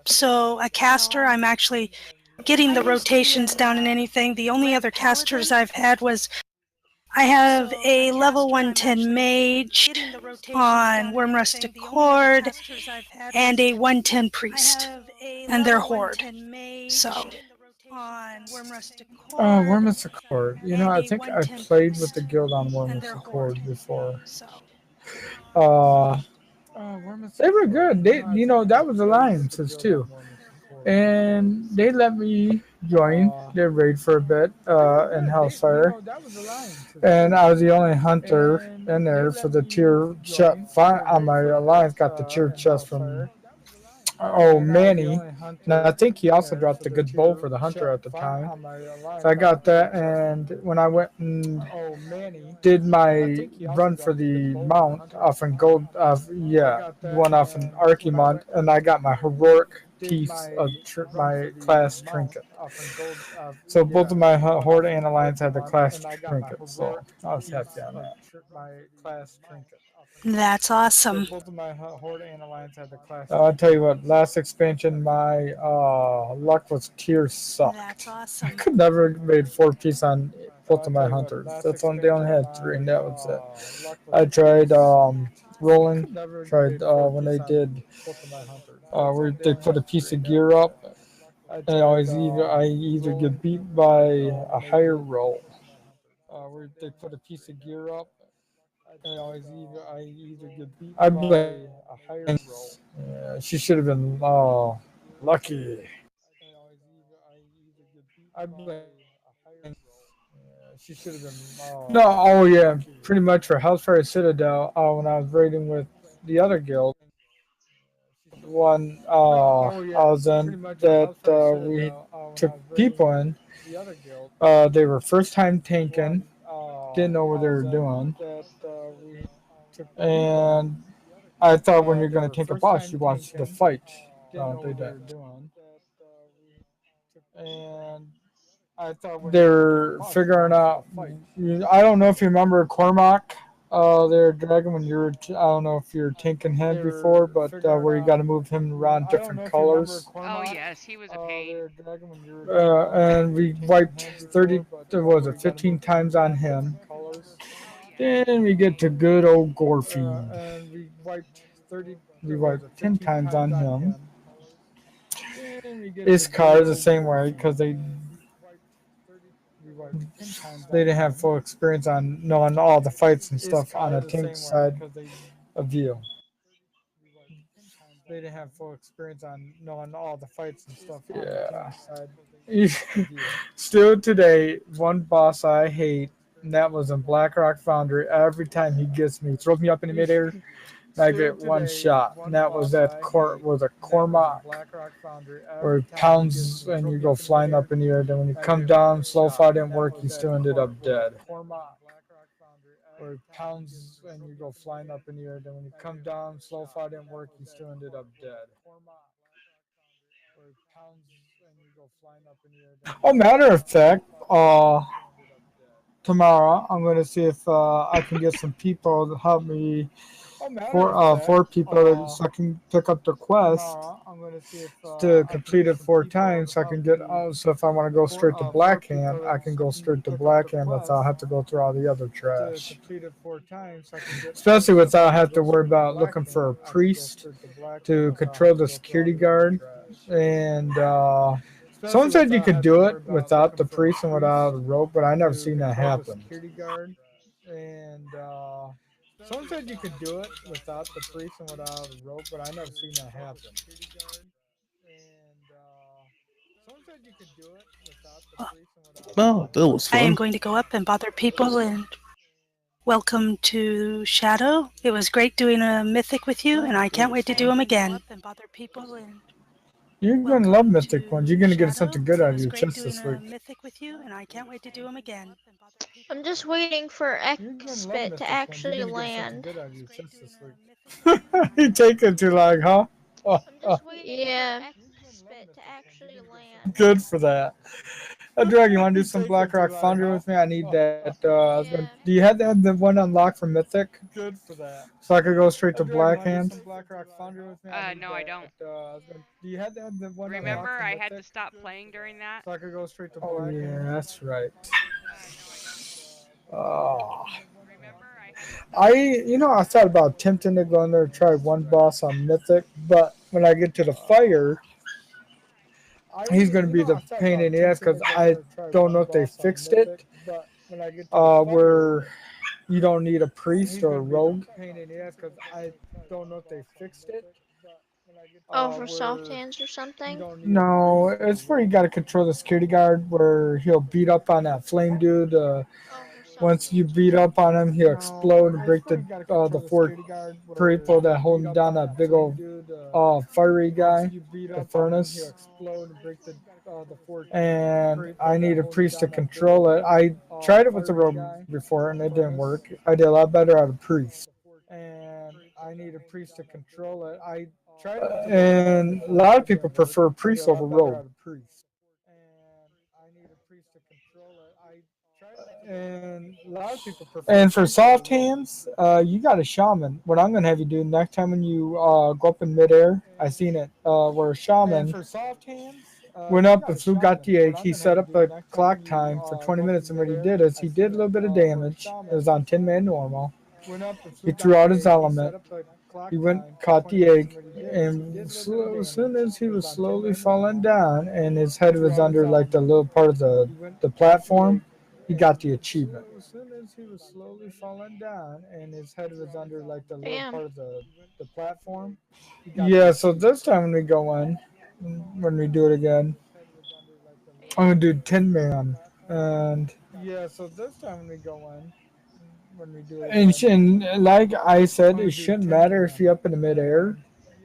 So a caster, I'm actually getting the rotations down and anything. The only other casters I've had was I have a level 110 mage on Worm Rustic Horde and a 110 priest, and they're horde. So. Worm Rustic Horde. You know, I think I played with the guild on Worm Rustic Horde before. They were good. They, you know, that was alliances too, and they let me join their raid for a bit in Hellfire, and I was the only hunter in there for the tier chest. On my alliance, got the tier chest from Manny, and I think he also dropped a good bow for the hunter at the time. So I got that, and when I went and did my run for the mount off in gold, one off in Archimont, and I got my heroic piece of my class trinket. So both of my Horde and Alliance had the class trinket, so I was happy on that. That's awesome. I'll tell you what, last expansion, my luck was tier sucked. That's awesome. I could never have made 4-piece on both of my hunters. That's on they only had 3, and that was it. I tried rolling, tried when they did where they put a piece of gear up, and I either get beat by a higher roll. Where they put a piece of gear up, and I either get beat by a higher roll. Yeah, she should have been lucky. I blame. She should have been. No, pretty much for Hellfire Citadel. When I was raiding with the other guild, one I was in that we took people in. They were first time tanking, didn't know what they were doing, and I thought when you're going to tank a boss, she wants you to fight. They didn't. And they're figuring out. I don't know if you remember Cormac, their dragon. When you're, I don't know if you're tanking him before, but where you got to move him around different colors. Oh yes, he was a pain. And we wiped 15 times on him. Then we get to good old Gorfiend. We wiped 10 times on him. Iskar is the same way because they didn't have full experience on knowing all the fights and stuff on a tank side of you. They didn't have full experience on knowing all the fights and stuff on the tank side. Still today, one boss I hate, and that was in Blackrock Foundry. Every time he gets me, he throws me up in the midair, and I get one shot. And that was a Cormac, where he pounds and you go flying up in the air. Then when you come down, slow fire didn't work, you still ended up dead. Where he pounds and you go flying up in the air. Then when you come down, slow fire didn't work, you still ended up dead. Oh, matter of fact, tomorrow I'm going to see if I can get some people to help me, four people, so I can pick up the quest to complete it 4 times. So I can get. So if I want to go straight to Blackhand, I can go straight to Blackhand without have to go through all the other trash. Especially without have to worry about looking for a priest to control the security guard. And someone said you could do it without the priest and without the rope, but I never seen that happen. And someone said you could do it without the priest and without the rope, but I never seen that happen. Someone said you could do it without the priest and without the rope. Oh, that was fun. I am going to go up and bother people and welcome to Shadow. It was great doing a mythic with you, and I can't wait to do them again. You're going to love Mythic ones. You're going to get something good out of your chest this week. Mythic with you, and I can't wait to do them again. I'm just waiting for Xbit to actually land. You take it too long, huh? Yeah. Xbit to actually land. Good for that. Drag, you want to do some Blackrock Foundry with me? I need that. Do you have the one unlocked for Mythic? Good for that. So I could go straight to Blackhand? No, I don't. Do you have the one? Remember, I had to stop playing during that. So I could go straight to Blackhand. Oh yeah, that's right. Uh, I thought about attempting to go in there and try one boss on Mythic, but when I get to the fire, he's going to be the pain in the ass because I don't know if they fixed it. Where you don't need a priest or a rogue. Oh, for soft hands or something? No, it's where you got to control the security guard, where he'll beat up on that flame dude. Once you beat up on him, he'll explode and break the four people that hold him down. That big old fiery guy, the furnace. And I need a priest to control it. I tried it with the rogue before and it didn't work. I did a lot better out of priest. And I need a priest to control it. And a lot of people prefer priest over rogue. And for soft hands, you got a shaman. What I'm gonna have you do next time when you go up in midair, I seen it where a shaman went up and flew, got the egg. He set up a clock time for 20 minutes, and what he did is he did a little bit of damage. It was on 10-man normal. He threw out his element. He went, caught the egg, and as soon as he was slowly falling down, and his head was under like the little part of the platform, he got the achievement. As soon as he was slowly falling down, and his head was under like the little part of the platform. Yeah, so this time when we go in, when we do it again, I'm gonna do 10-man, and yeah, so this time when we go in. And like I said, it shouldn't matter if you're up in the midair,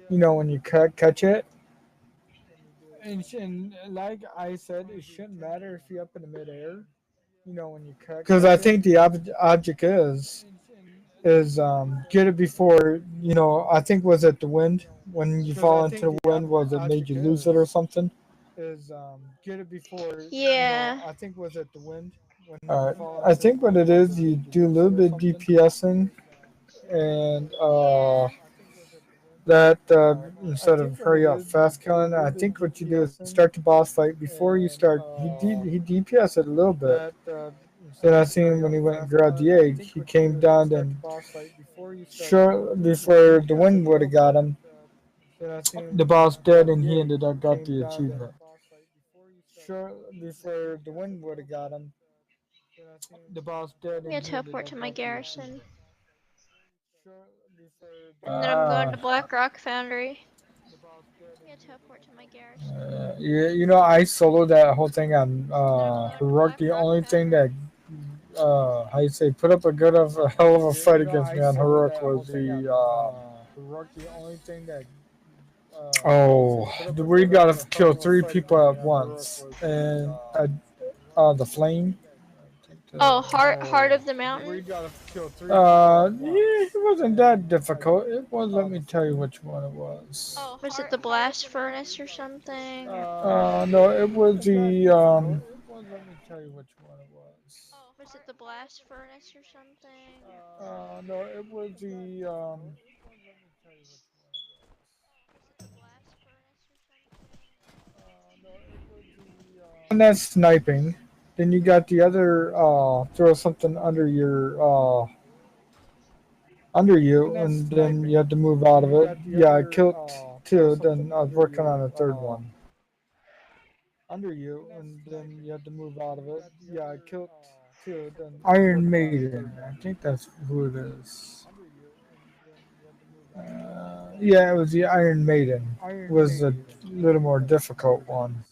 when you catch it. And like I said, it shouldn't matter if you're up in the midair, when you catch it. Because I think the object is get it before, I think was it the wind? When you fall into the wind, was it made you lose it or something? Get it before. Yeah. I think was it the wind? Alright, I think what it is, you do a little bit of DPSing, and instead of hurry up fast killing, I think what you do is start the boss fight before you start. He DPS it a little bit. Then I seen when he went and grabbed the egg, he came down and short before the wind would have got him. The boss dead, and he ended up got the achievement. Short before the wind would have got him. The boss dead. I'm gonna teleport to my garrison. And then I'm going to Black Rock Foundry. I'm gonna teleport to my garrison. I soloed that whole thing on Heroic. The only thing that, how you say, put up a hell of a fight against me on Heroic was we gotta kill 3 people at once, and the flame. Oh, Heart of the Mountain? It wasn't that difficult. It was, let me tell you which one it was. Oh, was it the Blast Furnace or something? No, it was the, let me tell you which one it was. Oh, was it the Blast Furnace or something? No, it was the, and that's sniping. Then you got the other, throw something under your, under you, and then you have to move out of it. Yeah, I killed 2, then I was working on a 3rd one. Under you, and then you have to move out of it. Yeah, I killed 2, then Iron Maiden. I think that's who it is. Yeah, it was the Iron Maiden. It was a little more difficult one.